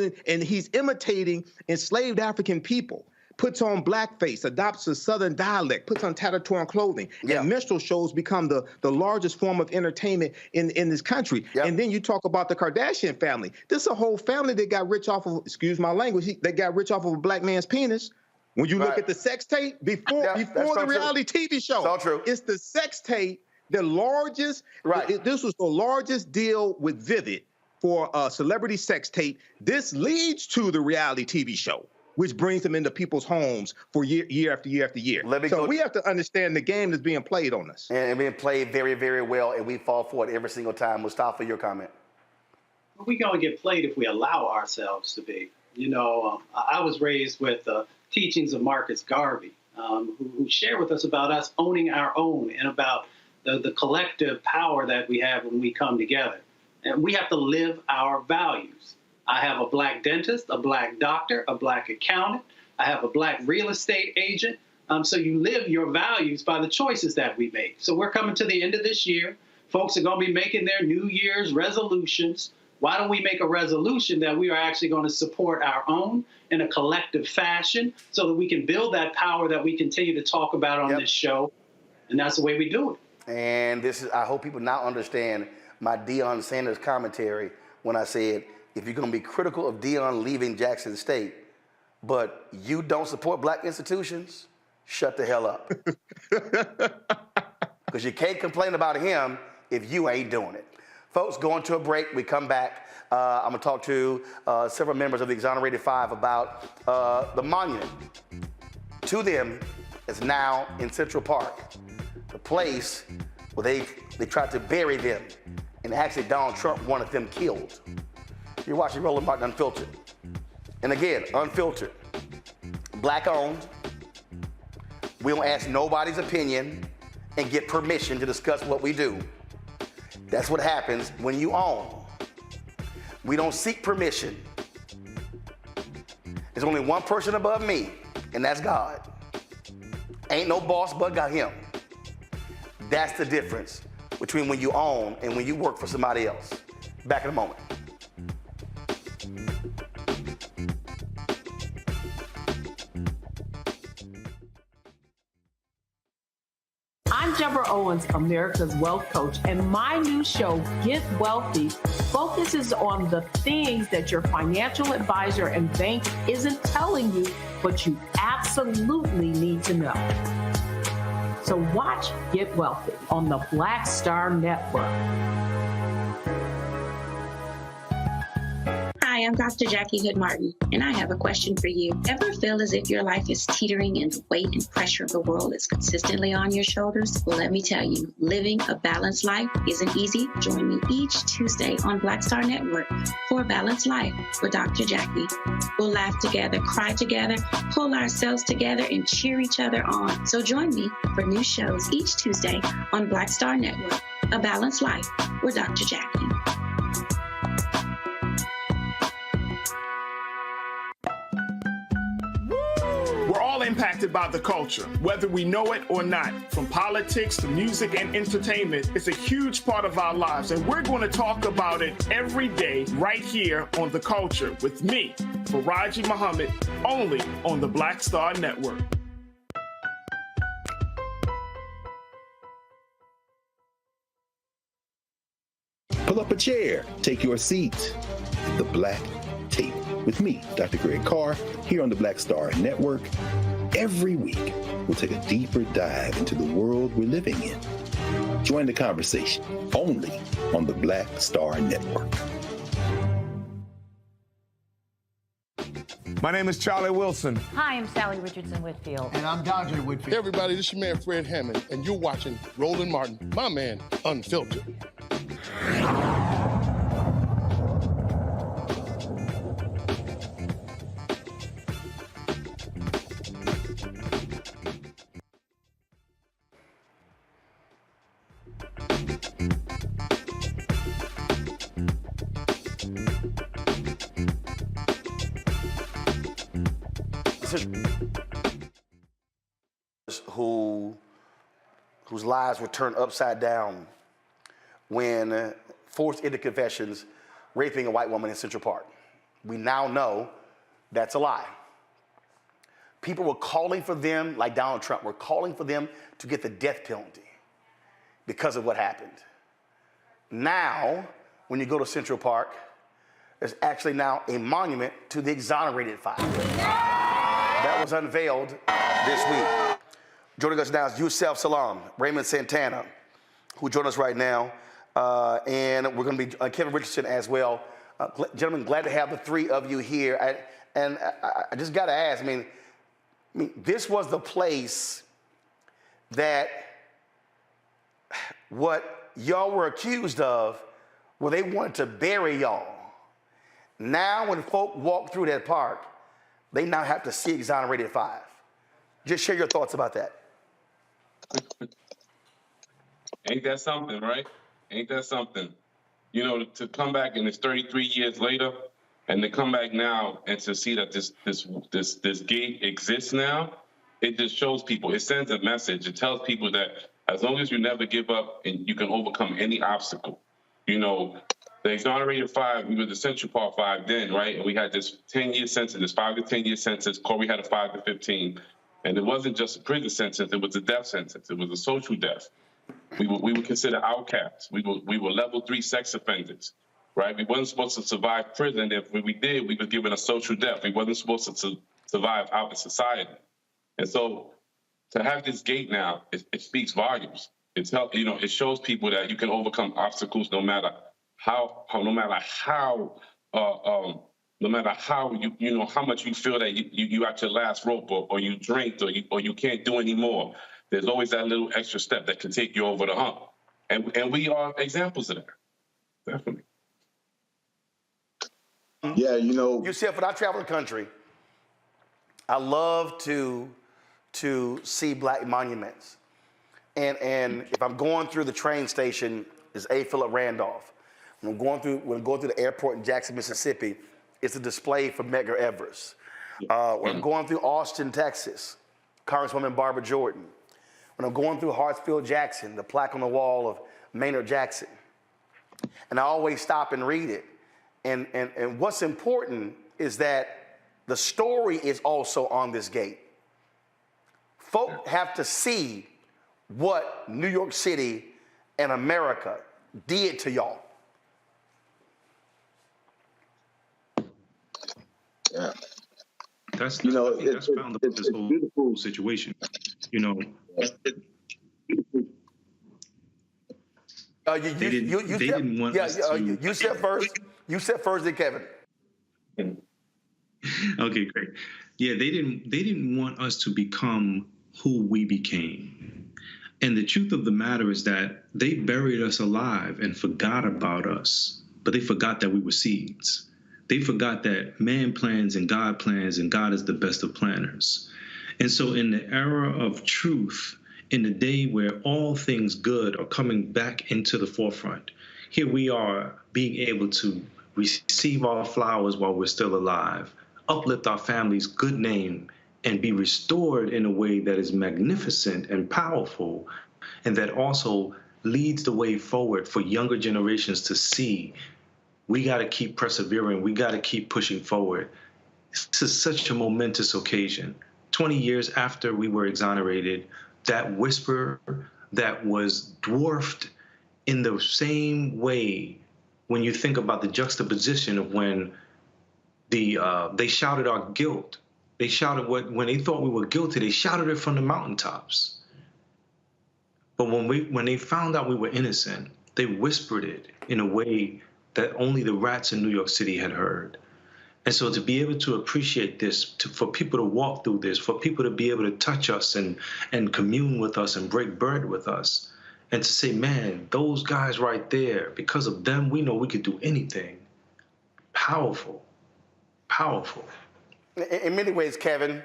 he's imitating enslaved African people, puts on blackface, adopts a Southern dialect, puts on tattered-torn clothing. Yeah. And minstrel shows become the largest form of entertainment in this country. Yep. And then you talk about the Kardashian family. This is a whole family that got rich off of, excuse my language, they got rich off of a black man's penis. When you look at the sex tape before the reality TV show, it's the sex tape, the largest. Right. This was the largest deal with Vivid for a celebrity sex tape. This leads to the reality TV show, which brings them into people's homes for year after year after year. We have to understand the game that's being played on us. And being played very, very well, and we fall for it every single time. Mustafa, your comment. We're going to get played if we allow ourselves to be. You know, I was raised with teachings of Marcus Garvey, who shared with us about us owning our own and about the collective power that we have when we come together. And we have to live our values. I have a black dentist, a black doctor, a black accountant. I have a black real estate agent. So you live your values by the choices that we make. So we're coming to the end of this year. Folks are going to be making their New Year's resolutions. Why don't we make a resolution that we are actually going to support our own in a collective fashion so that we can build that power that we continue to talk about on this show? And that's the way we do it. And I hope people now understand my Deion Sanders commentary when I said, if you're going to be critical of Deion leaving Jackson State, but you don't support black institutions, shut the hell up. Because you can't complain about him if you ain't doing it. Folks, going to a break. We come back. I'm going to talk to several members of the Exonerated Five about the monument to them is now in Central Park, the place where they tried to bury them, and actually Donald Trump wanted them killed. You're watching Roland Martin Unfiltered. And again, unfiltered, black-owned. We don't ask nobody's opinion and get permission to discuss what we do. That's what happens when you own. We don't seek permission. There's only one person above me, and that's God. Ain't no boss but got him. That's the difference between when you own and when you work for somebody else. Back in a moment. I'm Deborah Owens, America's Wealth Coach, and my new show, Get Wealthy, focuses on the things that your financial advisor and bank isn't telling you, but you absolutely need to know. So watch Get Wealthy on the Black Star Network. Hi, I'm Dr. Jackie Hood Martin, and I have a question for you. Ever feel as if your life is teetering and the weight and pressure of the world is consistently on your shoulders? Well, let me tell you, living a balanced life isn't easy. Join me each Tuesday on Black Star Network for a Balanced Life with Dr. Jackie. We'll laugh together, cry together, pull ourselves together, and cheer each other on. So join me for new shows each Tuesday on Black Star Network, A Balanced Life with Dr. Jackie. impacted by the culture, whether we know it or not. From politics to music and entertainment, it's a huge part of our lives, and we're going to talk about it every day right here on The Culture with me, Faraji Muhammad, only on the Black Star Network. Pull up a chair, take your seat. The Black Tape with me, Dr. Greg Carr, here on the Black Star Network. Every week, we'll take a deeper dive into the world we're living in. Join the conversation only on the Black Star Network. My name is Charlie Wilson. Hi, I'm Sally Richardson Whitfield. And I'm Dodger Whitfield. Hey, everybody, this is your man, Fred Hammond, and you're watching Roland Martin, my man, Unfiltered. Whose lives were turned upside down when forced into confessions raping a white woman in Central Park. We now know that's a lie. People were calling for them, like Donald Trump, were calling for them to get the death penalty because of what happened. Now, when you go to Central Park, there's actually now a monument to the Exonerated Five. That was unveiled this week. Joining us now is Yusef Salaam, Raymond Santana, who joined us right now, and we're going to be Kevin Richardson as well. Gentlemen, glad to have the three of you here. I just got to ask, I mean, this was the place that what y'all were accused of, where they wanted to bury y'all. Now, when folk walk through that park, they now have to see Exonerated Five. Just share your thoughts about that. Ain't that something, right? Ain't that something? You know, to come back and it's 33 years later, and to come back now and to see that this gate exists now, it just shows people. It sends a message. It tells people that as long as you never give up and you can overcome any obstacle. You know, the Exonerated Five, we were the Central Park Five then, right? And we had this 10-year sentence, this 5 to 10-year sentence. Corey had a 5 to 15. And it wasn't just a prison sentence, it was a death sentence. It was a social death. We were considered outcasts. We were level 3 sex offenders, right? We wasn't supposed to survive prison. If we did, we were given a social death. We wasn't supposed to survive out in society. And so to have this gate now, it speaks volumes. It shows people that you can overcome obstacles no matter how how much you feel that you at your last rope or you drink or you can't do anymore. There's always that little extra step that can take you over the hump. And we are examples of that. Definitely. Yeah, you said when I travel the country, I love to see black monuments. And if I'm going through the train station, it's A. Philip Randolph. When I'm going through the airport in Jackson, Mississippi, it's a display for Medgar Evers. When I'm going through Austin, Texas, Congresswoman Barbara Jordan. When I'm going through Hartsfield Jackson, the plaque on the wall of Maynard Jackson. And I always stop and read it. And what's important is that the story is also on this gate. Folk have to see what New York City and America did to y'all. Yeah. That's found about this whole beautiful situation. You didn't want us to. You said first. You said first, then Kevin. Okay, great. Yeah, they didn't want us to become who we became. And the truth of the matter is that they buried us alive and forgot about us, but they forgot that we were seeds. They forgot that man plans and God is the best of planners. And so in the era of truth, in the day where all things good are coming back into the forefront, here we are being able to receive our flowers while we're still alive, uplift our family's good name, and be restored in a way that is magnificent and powerful, and that also leads the way forward for younger generations to see we got to keep persevering, we got to keep pushing forward. This is such a momentous occasion. 20 years after we were exonerated, that whisper that was dwarfed in the same way when you think about the juxtaposition of when they shouted our guilt. They shouted when they thought we were guilty, they shouted it from the mountaintops. But when they found out we were innocent, they whispered it in a way that only the rats in New York City had heard. And so to be able to appreciate this, for people to walk through this, for people to be able to touch us and commune with us and break bread with us, and to say, man, those guys right there, because of them, we know we could do anything. Powerful, powerful. In many ways, Kevin,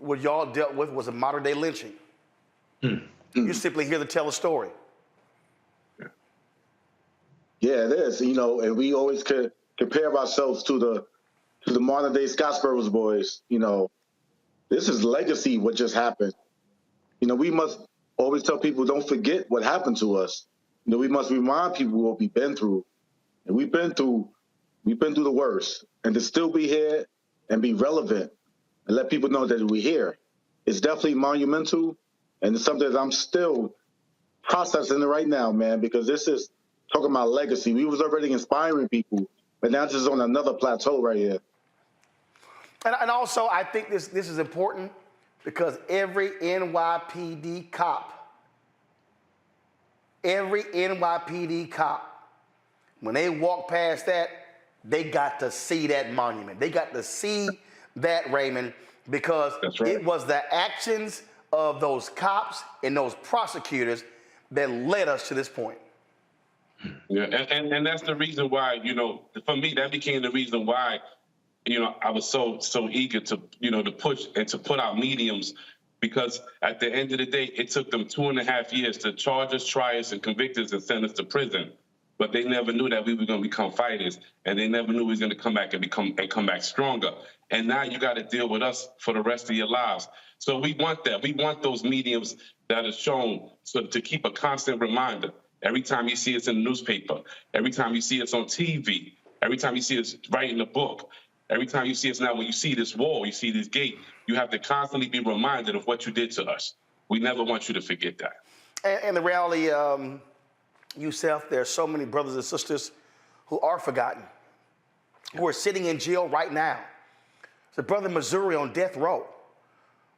what y'all dealt with was a modern day lynching. You simply here to tell a story. Yeah, it is. You know, and we always could compare ourselves to the modern day Scottsboro boys. You know, this is legacy. What just happened. You know, we must always tell people, don't forget what happened to us. You know, we must remind people what we've been through, and we've been through the worst. And to still be here and be relevant and let people know that we're here, it's definitely monumental, and it's something that I'm still processing it right now, man. Because this is talking about legacy. We was already inspiring people, but now this is on another plateau right here. And also, I think this is important because every NYPD cop, when they walk past that, they got to see that monument. They got to see that, Raymond, because it was the actions of those cops and those prosecutors that led us to this point. Yeah, and that's the reason why, you know, for me, that became the reason why, you know, I was so eager to, you know, to push and to put out mediums, because at the end of the day, it took them 2.5 years to charge us, try us, and convict us and send us to prison. But they never knew that we were going to become fighters, and they never knew we was going to come back and come back stronger. And now you got to deal with us for the rest of your lives. So we want that. We want those mediums that are shown to keep a constant reminder. Every time you see us in the newspaper, every time you see us on TV, every time you see us writing a book, every time you see us now, when you see this wall, you see this gate, you have to constantly be reminded of what you did to us. We never want you to forget that. And the reality, Yusef, there are so many brothers and sisters who are forgotten, who are sitting in jail right now. There's a brother in Missouri on death row,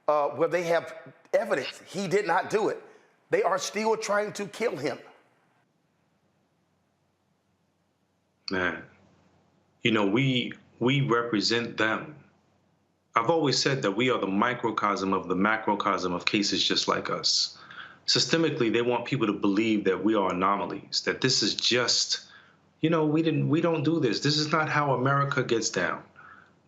where they have evidence he did not do it. They are still trying to kill him. Man, you know, we represent them. I've always said that we are the microcosm of the macrocosm of cases just like us. Systemically, they want people to believe that we are anomalies, that this is just, you know, we don't do this. This is not how America gets down.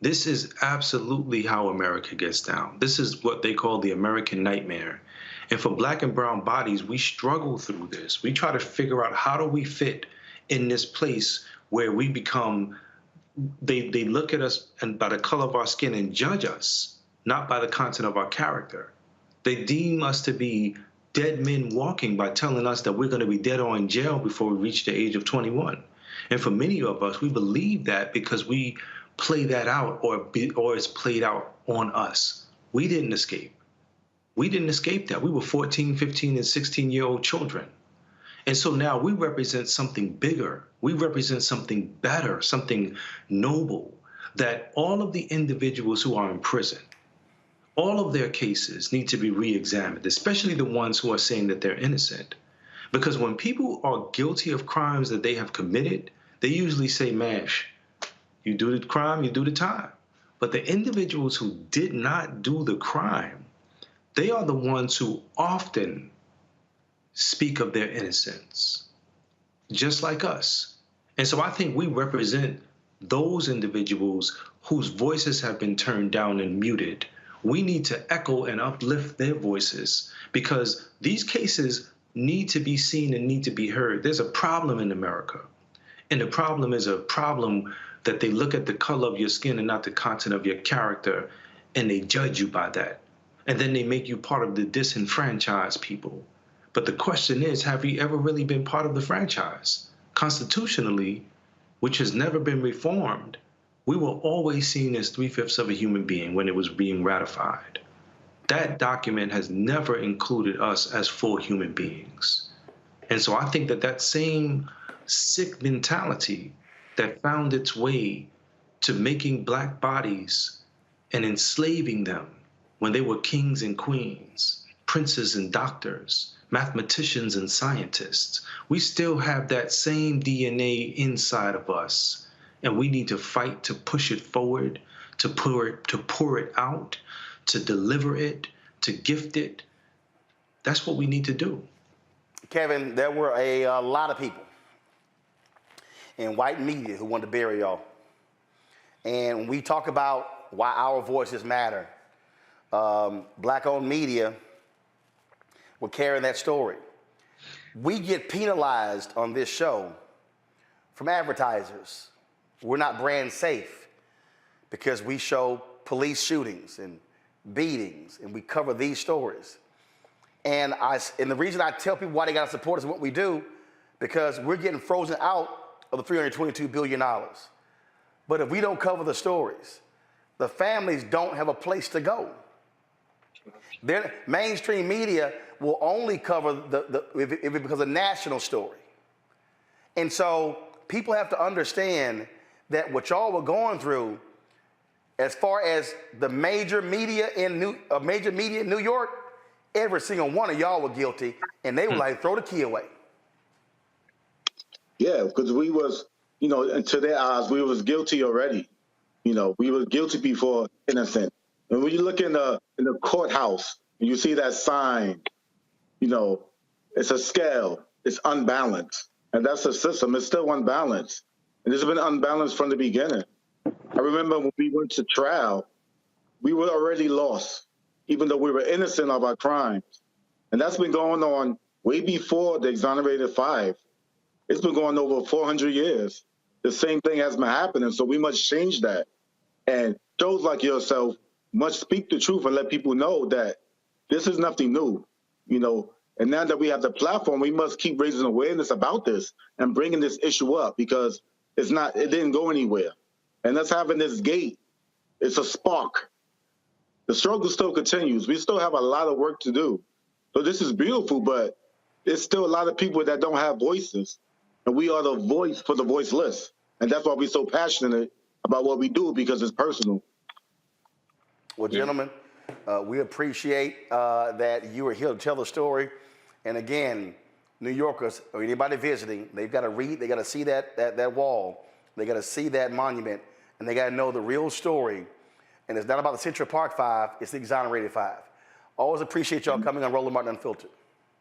This is absolutely how America gets down. This is what they call the American nightmare. And for Black and brown bodies, we struggle through this. We try to figure out, how do we fit in this place where we become, they look at us and by the color of our skin and judge us, not by the content of our character. They deem us to be dead men walking by telling us that we're going to be dead or in jail before we reach the age of 21. And for many of us, we believe that because we play that out, or it's played out on us. We didn't escape. We didn't escape that. We were 14, 15, and 16-year-old children. And so now we represent something bigger. We represent something better, something noble, that all of the individuals who are in prison, all of their cases need to be re-examined, especially the ones who are saying that they're innocent. Because when people are guilty of crimes that they have committed, they usually say, "Mash, you do the crime, you do the time." But the individuals who did not do the crime, they are the ones who often speak of their innocence, just like us. And so I think we represent those individuals whose voices have been turned down and muted. We need to echo and uplift their voices, because these cases need to be seen and need to be heard. There's a problem in America, and the problem is a problem that they look at the color of your skin and not the content of your character. and they judge you by that. And then they make you part of the disenfranchised people. But the question is, have you ever really been part of the franchise? Constitutionally, which has never been reformed, we were always seen as 3/5 of a human being when it was being ratified. That document has never included us as full human beings. And so I think that that same sick mentality that found its way to making black bodies and enslaving them when they were kings and queens, princes and doctors, mathematicians and scientists, we still have that same DNA inside of us. And we need to fight to push it forward, to pour it out, to deliver it, to gift it. That's what we need to do. Kevin, there were a lot of people in white media who wanted to bury y'all. And when we talk about why our voices matter, black-owned media were carrying that story. We get penalized on this show from advertisers. We're not brand safe because we show police shootings and beatings, and we cover these stories. And the reason I tell people why they got to support us and what we do, because we're getting frozen out of the $322 billion. But if we don't cover the stories, the families don't have a place to go. Mainstream media will only cover if it becomes a national story. And so people have to understand that what y'all were going through, as far as the major media in New York, every single one of y'all were guilty, and they were like, throw the key away. Yeah, because we was, to their eyes, we was guilty already. We were guilty before innocent. And when you look in the courthouse and you see that sign, it's a scale, it's unbalanced. And that's the system, it's still unbalanced. And it's been unbalanced from the beginning. I remember when we went to trial, we were already lost, even though we were innocent of our crimes. And that's been going on way before the Exonerated Five. It's been going over 400 years. The same thing has been happening, so we must change that. And shows like yourself must speak the truth and let people know that this is nothing new, And now that we have the platform, we must keep raising awareness about this and bringing this issue up, because it didn't go anywhere. And us having this gate, it's a spark. The struggle still continues. We still have a lot of work to do. So this is beautiful, but there's still a lot of people that don't have voices. And we are the voice for the voiceless. And that's why we're so passionate about what we do, because it's personal. Well, gentlemen, we appreciate that you are here to tell the story. And again, New Yorkers or anybody visiting, they've got to read, they got to see that wall, they got to see that monument, and they got to know the real story. And it's not about the Central Park Five, it's the Exonerated Five. Always appreciate y'all coming on Roland Martin Unfiltered.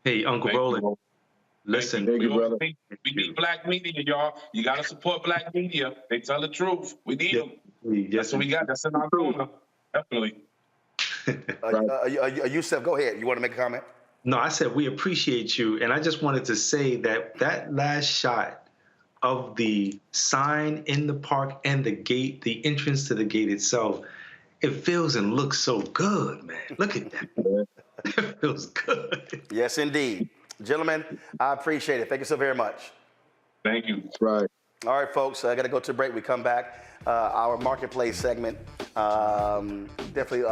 Hey, Uncle Roland, listen. We need black media, y'all. You got to support black media. They tell the truth. We need them. That's what we got. That's in our corner. Definitely. Yusef, go ahead. You want to make a comment? No, I said we appreciate you. And I just wanted to say that last shot of the sign in the park and the gate, the entrance to the gate itself, it feels and looks so good, man. Look at that. It feels good. Yes, indeed. Gentlemen, I appreciate it. Thank you so very much. Thank you. Right. All right, folks, I got to go to a break. We come back. Our marketplace segment. Definitely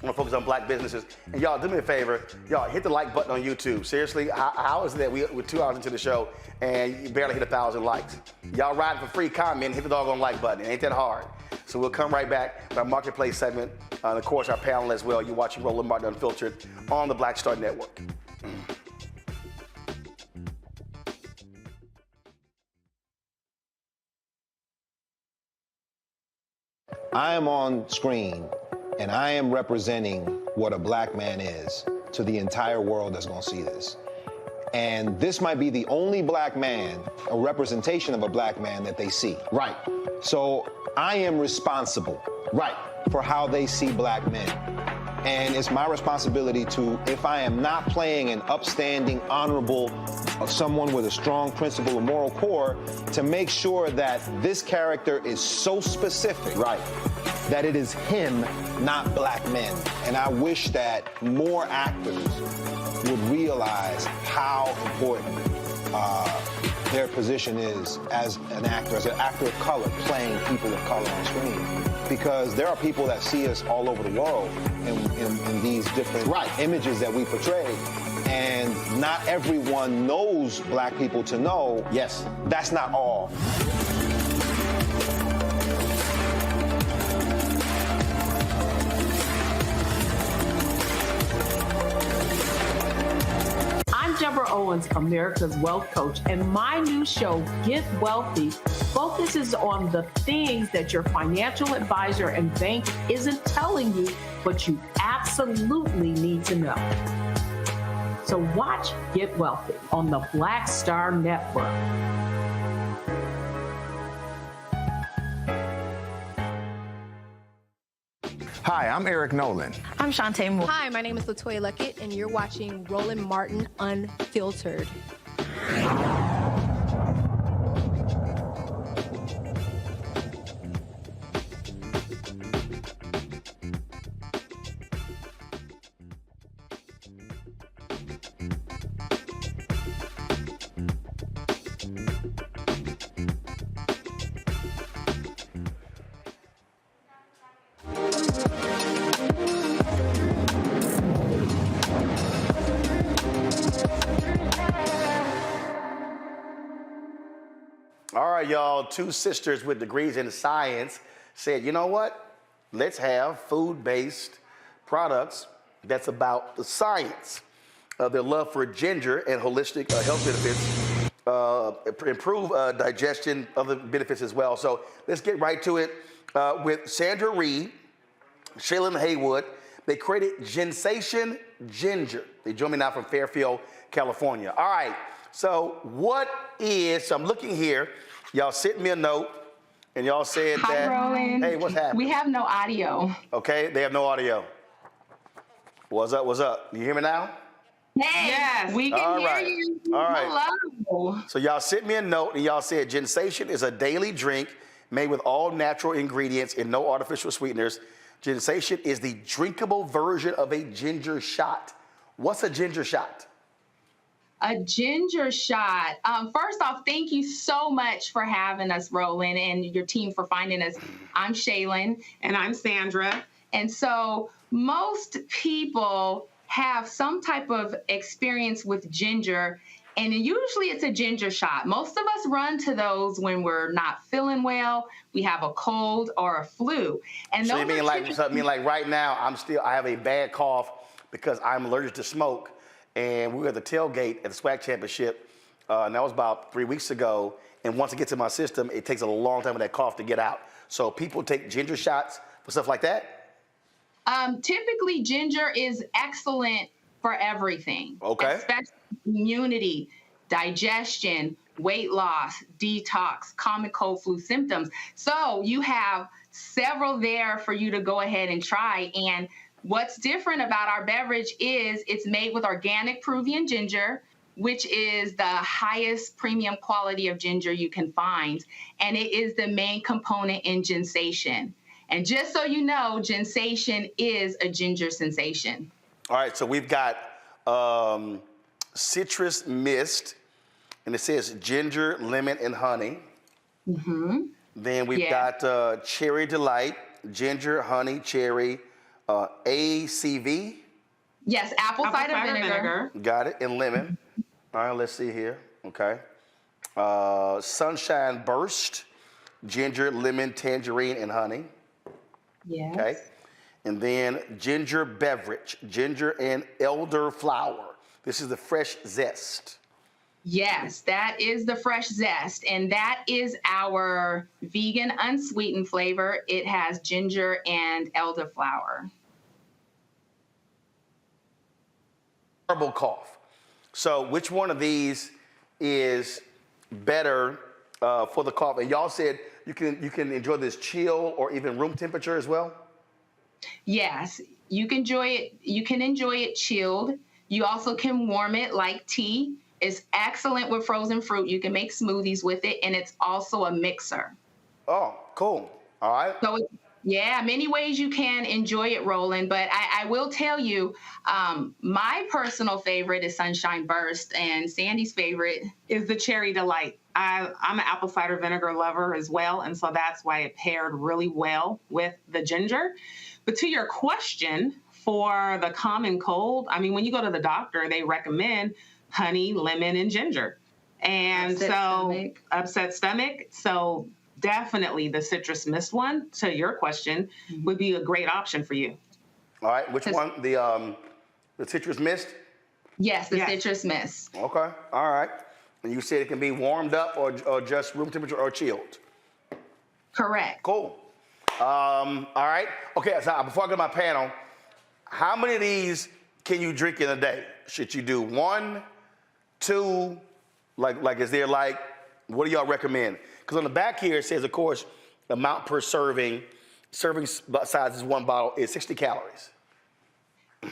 want to focus on black businesses. And y'all, do me a favor. Y'all, hit the like button on YouTube. Seriously, how is it that we're 2 hours into the show and you barely hit 1,000 likes? Y'all riding for free, comment, hit the doggone like button. It ain't that hard. So we'll come right back with our marketplace segment. And of course, our panel as well. You're watching Roland Martin Unfiltered on the Black Star Network. I am on screen, and I am representing what a black man is to the entire world that's going to see this. And this might be the only black man, a representation of a black man that they see. Right. So I am responsible, right, for how they see black men. And it's my responsibility to, if I am not playing an upstanding, honorable, someone with a strong principle and moral core, to make sure that this character is so specific, right, that it is him, not black men. And I wish that more actors would realize how important their position is as an actor of color, playing people of color on screen. Because there are people that see us all over the world in these different images that we portray. And not everyone knows black people to know, yes, that's not all. I'm Deborah Owens, America's Wealth Coach, and my new show, Get Wealthy, focuses on the things that your financial advisor and bank isn't telling you, but you absolutely need to know. So watch Get Wealthy on the Black Star Network. Hi, I'm Eric Nolan. I'm Shantae Moore. Hi, my name is LaToya Luckett, and you're watching Roland Martin Unfiltered. All right, y'all, two sisters with degrees in science said, you know what? Let's have food-based products that's about the science of their love for ginger and holistic health benefits, improve digestion, other benefits as well. So let's get right to it with Sandra Reed, Shaylin Haywood. They created Ginsation Ginger. They join me now from Fairfield, California. All right, so so I'm looking here. Y'all sent me a note, and y'all said that. Hi, Roland. Hey, what's happening? We have no audio. Okay, they have no audio. What's up, what's up? You hear me now? Hey, yes, we can hear you. All right. Hello. So y'all sent me a note, and y'all said Ginsation is a daily drink made with all natural ingredients and no artificial sweeteners. Ginsation is the drinkable version of a ginger shot. What's a ginger shot? A ginger shot. First off, thank you so much for having us, Roland, and your team for finding us. I'm Shaylin. And I'm Sandra. And so most people have some type of experience with ginger, and usually it's a ginger shot. Most of us run to those when we're not feeling well, we have a cold or a flu. And So you mean like right now, I have a bad cough because I'm allergic to smoke. And we were at the tailgate at the SWAC championship, and that was about 3 weeks ago. And once it gets in my system, it takes a long time for that cough to get out. So people take ginger shots for stuff like that? Typically, ginger is excellent for everything. Okay. Especially immunity, digestion, weight loss, detox, common cold flu symptoms. So you have several there for you to go ahead and try. And what's different about our beverage is it's made with organic Peruvian ginger, which is the highest premium quality of ginger you can find. And it is the main component in Ginsation. And just so you know, Ginsation is a ginger sensation. All right, so we've got citrus mist, and it says ginger, lemon, and honey. Mm-hmm. Then we've got cherry delight, ginger, honey, cherry, ACV. Yes, apple cider vinegar. Got it, and lemon. All right, let's see here. Okay. Sunshine burst, ginger, lemon, tangerine, and honey. Yes. Okay. And then ginger beverage, ginger and elderflower. This is the fresh zest. Yes, that is the fresh zest. And that is our vegan unsweetened flavor. It has ginger and elderflower. Horrible cough. So which one of these is better for the cough? And y'all said you can enjoy this chill or even room temperature as well? Yes, you can enjoy it chilled. You also can warm it like tea. It's excellent with frozen fruit. You can make smoothies with it, and it's also a mixer. Oh, cool. All right. So Yeah, many ways you can enjoy it, Roland. But I will tell you, my personal favorite is Sunshine Burst, and Sandy's favorite is the Cherry Delight. I'm an apple cider vinegar lover as well, and so that's why it paired really well with the ginger. But to your question, for the common cold, I mean, when you go to the doctor, they recommend honey, lemon, and ginger. And upset stomach. So definitely the citrus mist one, to your question, would be a great option for you. All right, which one? The citrus mist? Yes, the citrus mist. Okay, all right. And you said it can be warmed up or just room temperature or chilled? Correct. Cool. All right. Okay, so before I go to my panel, how many of these can you drink in a day? Should you do 1, 2, like is there like, what do y'all recommend? Because on the back here, it says, of course, the amount per serving size is 1 bottle is 60 calories.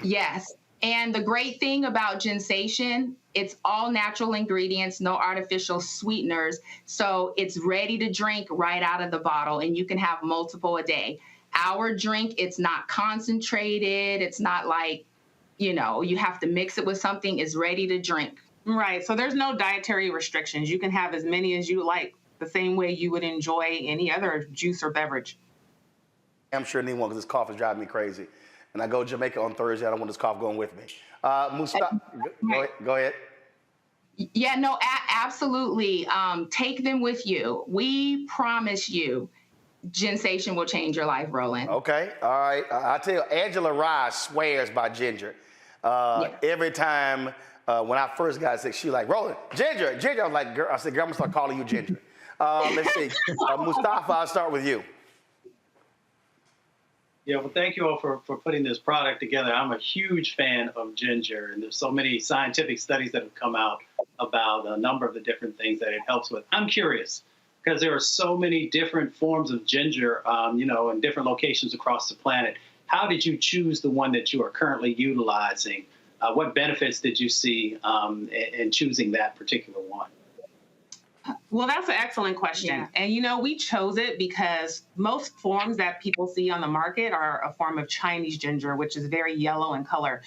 Yes. And the great thing about Ginsation, it's all natural ingredients, no artificial sweeteners. So it's ready to drink right out of the bottle, and you can have multiple a day. Our drink, it's not concentrated. It's not like, you have to mix it with something. It's ready to drink. Right. So there's no dietary restrictions. You can have as many as you like, the same way you would enjoy any other juice or beverage. I'm sure anyone, because this cough is driving me crazy. And I go to Jamaica on Thursday. I don't want this cough going with me. Mustafa, go ahead. Yeah, no, absolutely. Take them with you. We promise you, Ginsation will change your life, Roland. Okay, all right. I tell you, Angela Rye swears by ginger. Every time when I first got sick, she was like, Roland, ginger. I was like, girl, girl, I'm gonna start calling you ginger. Let's see. Mustafa, I'll start with you. Yeah, well, thank you all for putting this product together. I'm a huge fan of ginger, and there's so many scientific studies that have come out about a number of the different things that it helps with. I'm curious, because there are so many different forms of ginger, in different locations across the planet. How did you choose the one that you are currently utilizing? What benefits did you see in choosing that particular one? Well, that's an excellent question. Yeah. And, we chose it because most forms that people see on the market are a form of Chinese ginger, which is very yellow in color.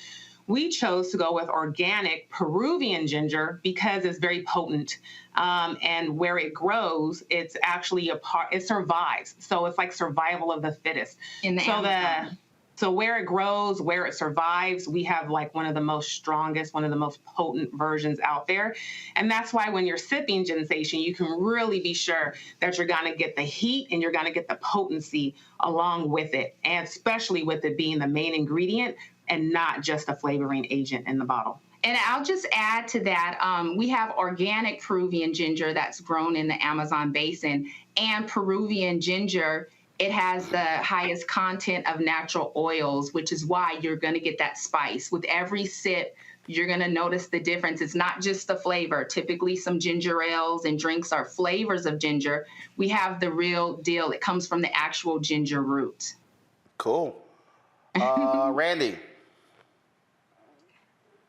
We chose to go with organic Peruvian ginger because it's very potent. And where it grows, it's actually it survives. So it's like survival of the fittest. So where it grows, where it survives, we have like one of the most strongest, one of the most potent versions out there. And that's why when you're sipping Ginsation, you can really be sure that you're going to get the heat and you're going to get the potency along with it, and especially with it being the main ingredient and not just a flavoring agent in the bottle. And I'll just add to that, we have organic Peruvian ginger that's grown in the Amazon basin, and Peruvian ginger, it has the highest content of natural oils, which is why you're going to get that spice. With every sip, you're going to notice the difference. It's not just the flavor. Typically, some ginger ales and drinks are flavors of ginger. We have the real deal. It comes from the actual ginger root. Cool. Randy.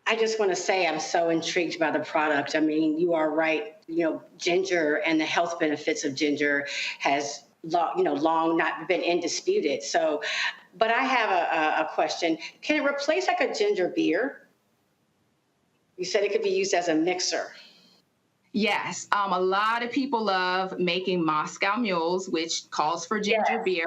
I just want to say I'm so intrigued by the product. I mean, you are right. Ginger and the health benefits of ginger has long not been indisputed. So, but I have a question. Can it replace like a ginger beer? You said it could be used as a mixer. Yes. A lot of people love making Moscow mules, which calls for ginger beer.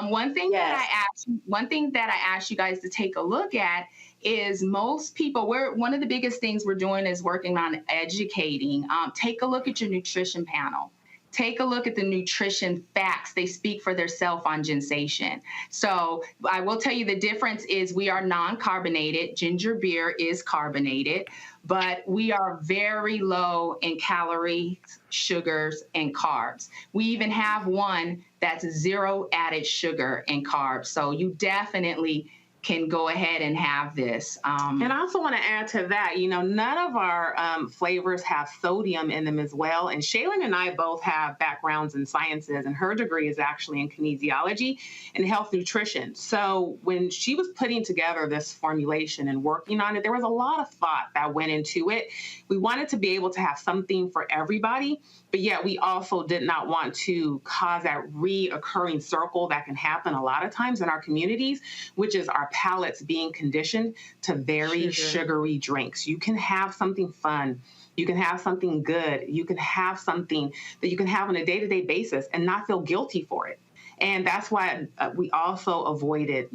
One thing that I asked you guys to take a look at is most people, one of the biggest things we're doing is working on educating. Take a look at your nutrition panel. Take a look at the nutrition facts. They speak for themselves on Ginsation. So I will tell you the difference is we are non-carbonated. Ginger beer is carbonated, but we are very low in calories, sugars, and carbs. We even have one that's 0 added sugar and carbs. So you definitely can go ahead and have this. And I also want to add to that, none of our flavors have sodium in them as well. And Shaylin and I both have backgrounds in sciences, and her degree is actually in kinesiology and health nutrition. So when she was putting together this formulation and working on it, there was a lot of thought that went into it. We wanted to be able to have something for everybody, but yet we also did not want to cause that reoccurring circle that can happen a lot of times in our communities, which is our palates being conditioned to very sugary drinks. You can have something fun. You can have something good. You can have something that you can have on a day-to-day basis and not feel guilty for it. And that's why we also avoided,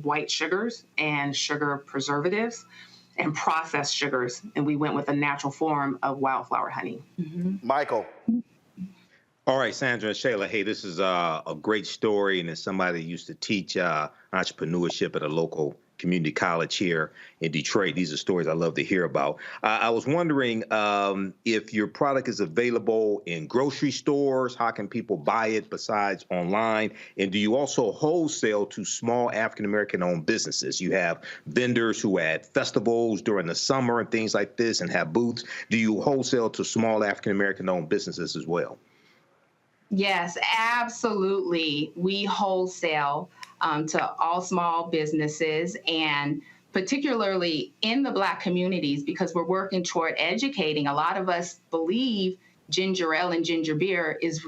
white sugars and sugar preservatives and processed sugars. And we went with a natural form of wildflower honey. Michael. All right, Sandra and Shayla, hey, this is a great story, and as somebody that used to teach entrepreneurship at a local community college here in Detroit, these are stories I love to hear about. I was wondering if your product is available in grocery stores, how can people buy it besides online, and do you also wholesale to small African-American owned businesses? You have vendors who at festivals during the summer and things like this and have booths. Do you wholesale to small African-American owned businesses as well? Yes, absolutely. We wholesale to all small businesses, and particularly in the Black communities, because we're working toward educating. A lot of us believe ginger ale and ginger beer is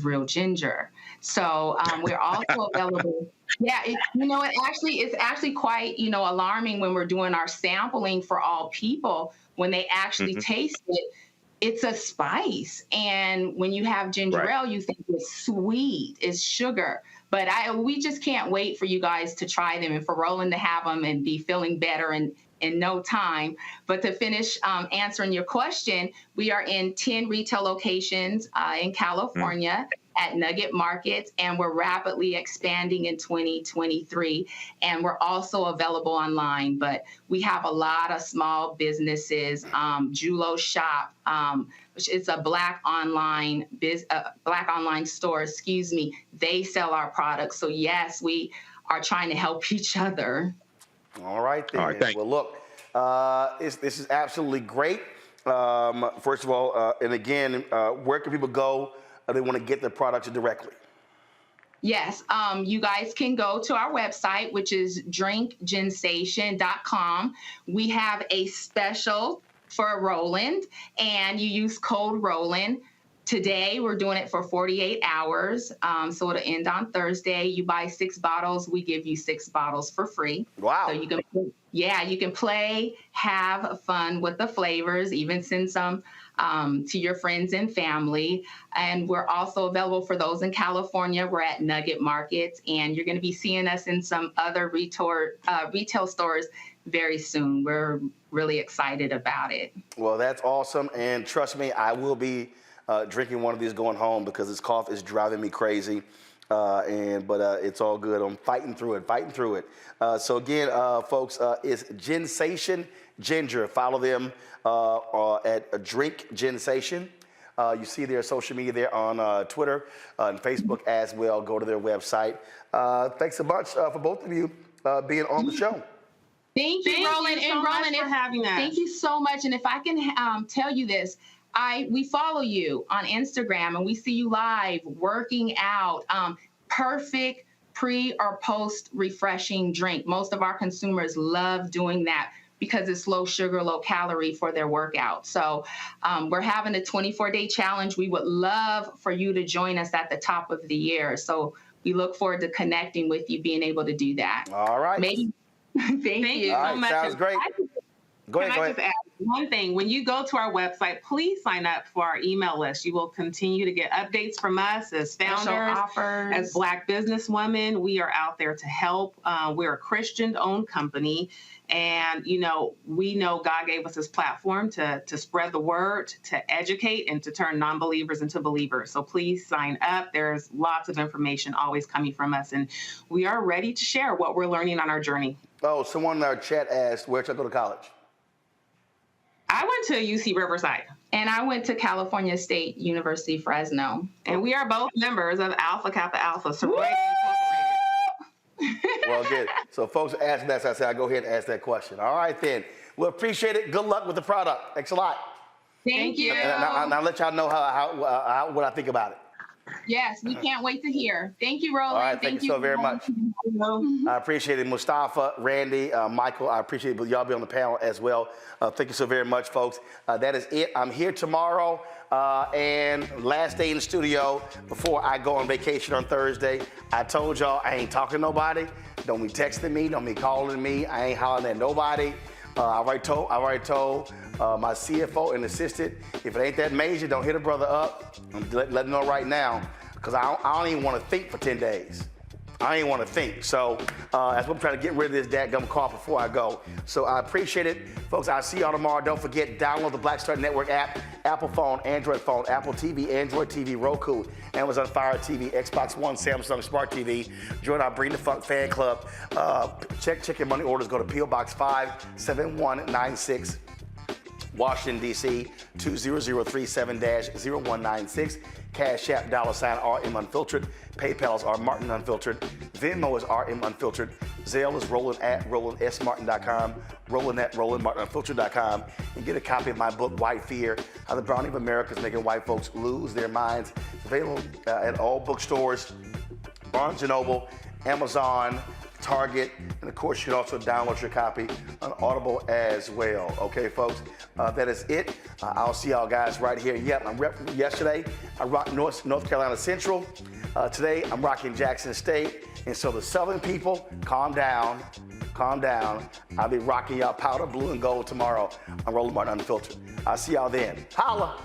real ginger. So we're also available. Yeah, it's actually quite, alarming when we're doing our sampling for all people, when they actually taste it. It's a spice. And when you have ginger ale, you think it's sweet, it's sugar. But we just can't wait for you guys to try them and for Roland to have them and be feeling better in no time. But to finish answering your question, we are in 10 retail locations in California at Nugget Markets, and we're rapidly expanding in 2023. And we're also available online, but we have a lot of small businesses. Julo Shop, which is a Black online store, they sell our products. So yes, we are trying to help each other. All right, then. All right, thank you. Well, look, this is absolutely great. First of all, and again, where can people go if they want to get their products directly? Yes, you guys can go to our website, which is drinkginsation.com. We have a special for Roland, and you use code Roland. Today, we're doing it for 48 hours, so it'll end on Thursday. You buy 6 bottles, we give you 6 bottles for free. Wow. So you can play, have fun with the flavors, even send some to your friends and family. And we're also available for those in California. We're at Nugget Markets, and you're going to be seeing us in some other retail stores very soon. We're really excited about it. Well, that's awesome. And trust me, I will be drinking one of these going home because this cough is driving me crazy. But it's all good. I'm fighting through it. So again, folks, it's Ginsation Ginger. Follow them at Drink Ginsation. You see their social media there on Twitter and Facebook as well. Go to their website. Thanks so much for both of you being on the show. Thank you, Roland. And Roland, for having us. Thank you so much. And if I can tell you this, we follow you on Instagram and we see you live working out. Perfect pre or post refreshing drink. Most of our consumers love doing that because it's low sugar, low calorie for their workout. So we're having a 24-day challenge. We would love for you to join us at the top of the year. So we look forward to connecting with you, being able to do that. All right. Thank you All so right, much. sounds great. Go ahead. Just add one thing? When you go to our website, please sign up for our email list. You will continue to get updates from us as founders, as Black businesswomen. We are out there to help. We're a Christian-owned company. And, we know God gave us this platform to spread the word, to educate, and to turn non-believers into believers. So please sign up. There's lots of information always coming from us. And we are ready to share what we're learning on our journey. Oh, someone in our chat asked, where should I go to college? I went to UC Riverside. And I went to California State University, Fresno. And we are both members of Alpha Kappa Alpha sorority. Well, good. So folks are asking that, so I said I'll go ahead and ask that question. All right, then. We appreciate it. Good luck with the product. Thanks a lot. Thank you. And I'll let y'all know what I think about it. Yes, we can't wait to hear. Thank you, Roland. All right, thank you so very much. I appreciate it. Mustafa, Randy, Michael, I appreciate y'all being on the panel as well. Thank you so very much, folks. That is it. I'm here tomorrow and last day in the studio before I go on vacation on Thursday. I told y'all I ain't talking to nobody. Don't be texting me. Don't be calling me. I ain't hollering at nobody. I already told my CFO and assistant, if it ain't that major, don't hit a brother up. Let them know right now, because I don't even want to think for 10 days. I ain't want to think. So that's what I'm trying to get rid of this dadgum call before I go. So I appreciate it. Folks, I'll see y'all tomorrow. Don't forget, download the Black Star Network app, Apple phone, Android phone, Apple TV, Android TV, Roku, Amazon Fire TV, Xbox One, Samsung Smart TV. Join our Bring the Funk fan club. Check your money orders. Go to P.O. Box 57196. Washington, D.C., 20037-0196. Cash App, $RM Unfiltered. PayPal's R Martin Unfiltered. Venmo is RM Unfiltered. Zelle is Roland at RolandSMartin.com. Roland at RolandMartinUnfiltered.com. And get a copy of my book, White Fear, How the Browning of America is Making White Folks Lose Their Minds. It's available at all bookstores, Barnes & Noble, Amazon, Target, and of course you can also download your copy on Audible as well. Okay, folks, that is it. I'll see y'all guys right here. Yep, yesterday I rocked North Carolina Central. Today I'm rocking Jackson State. And so the Southern people, calm down. I'll be rocking y'all powder blue and gold tomorrow on Roland Martin Unfiltered. I'll see y'all then. Holla!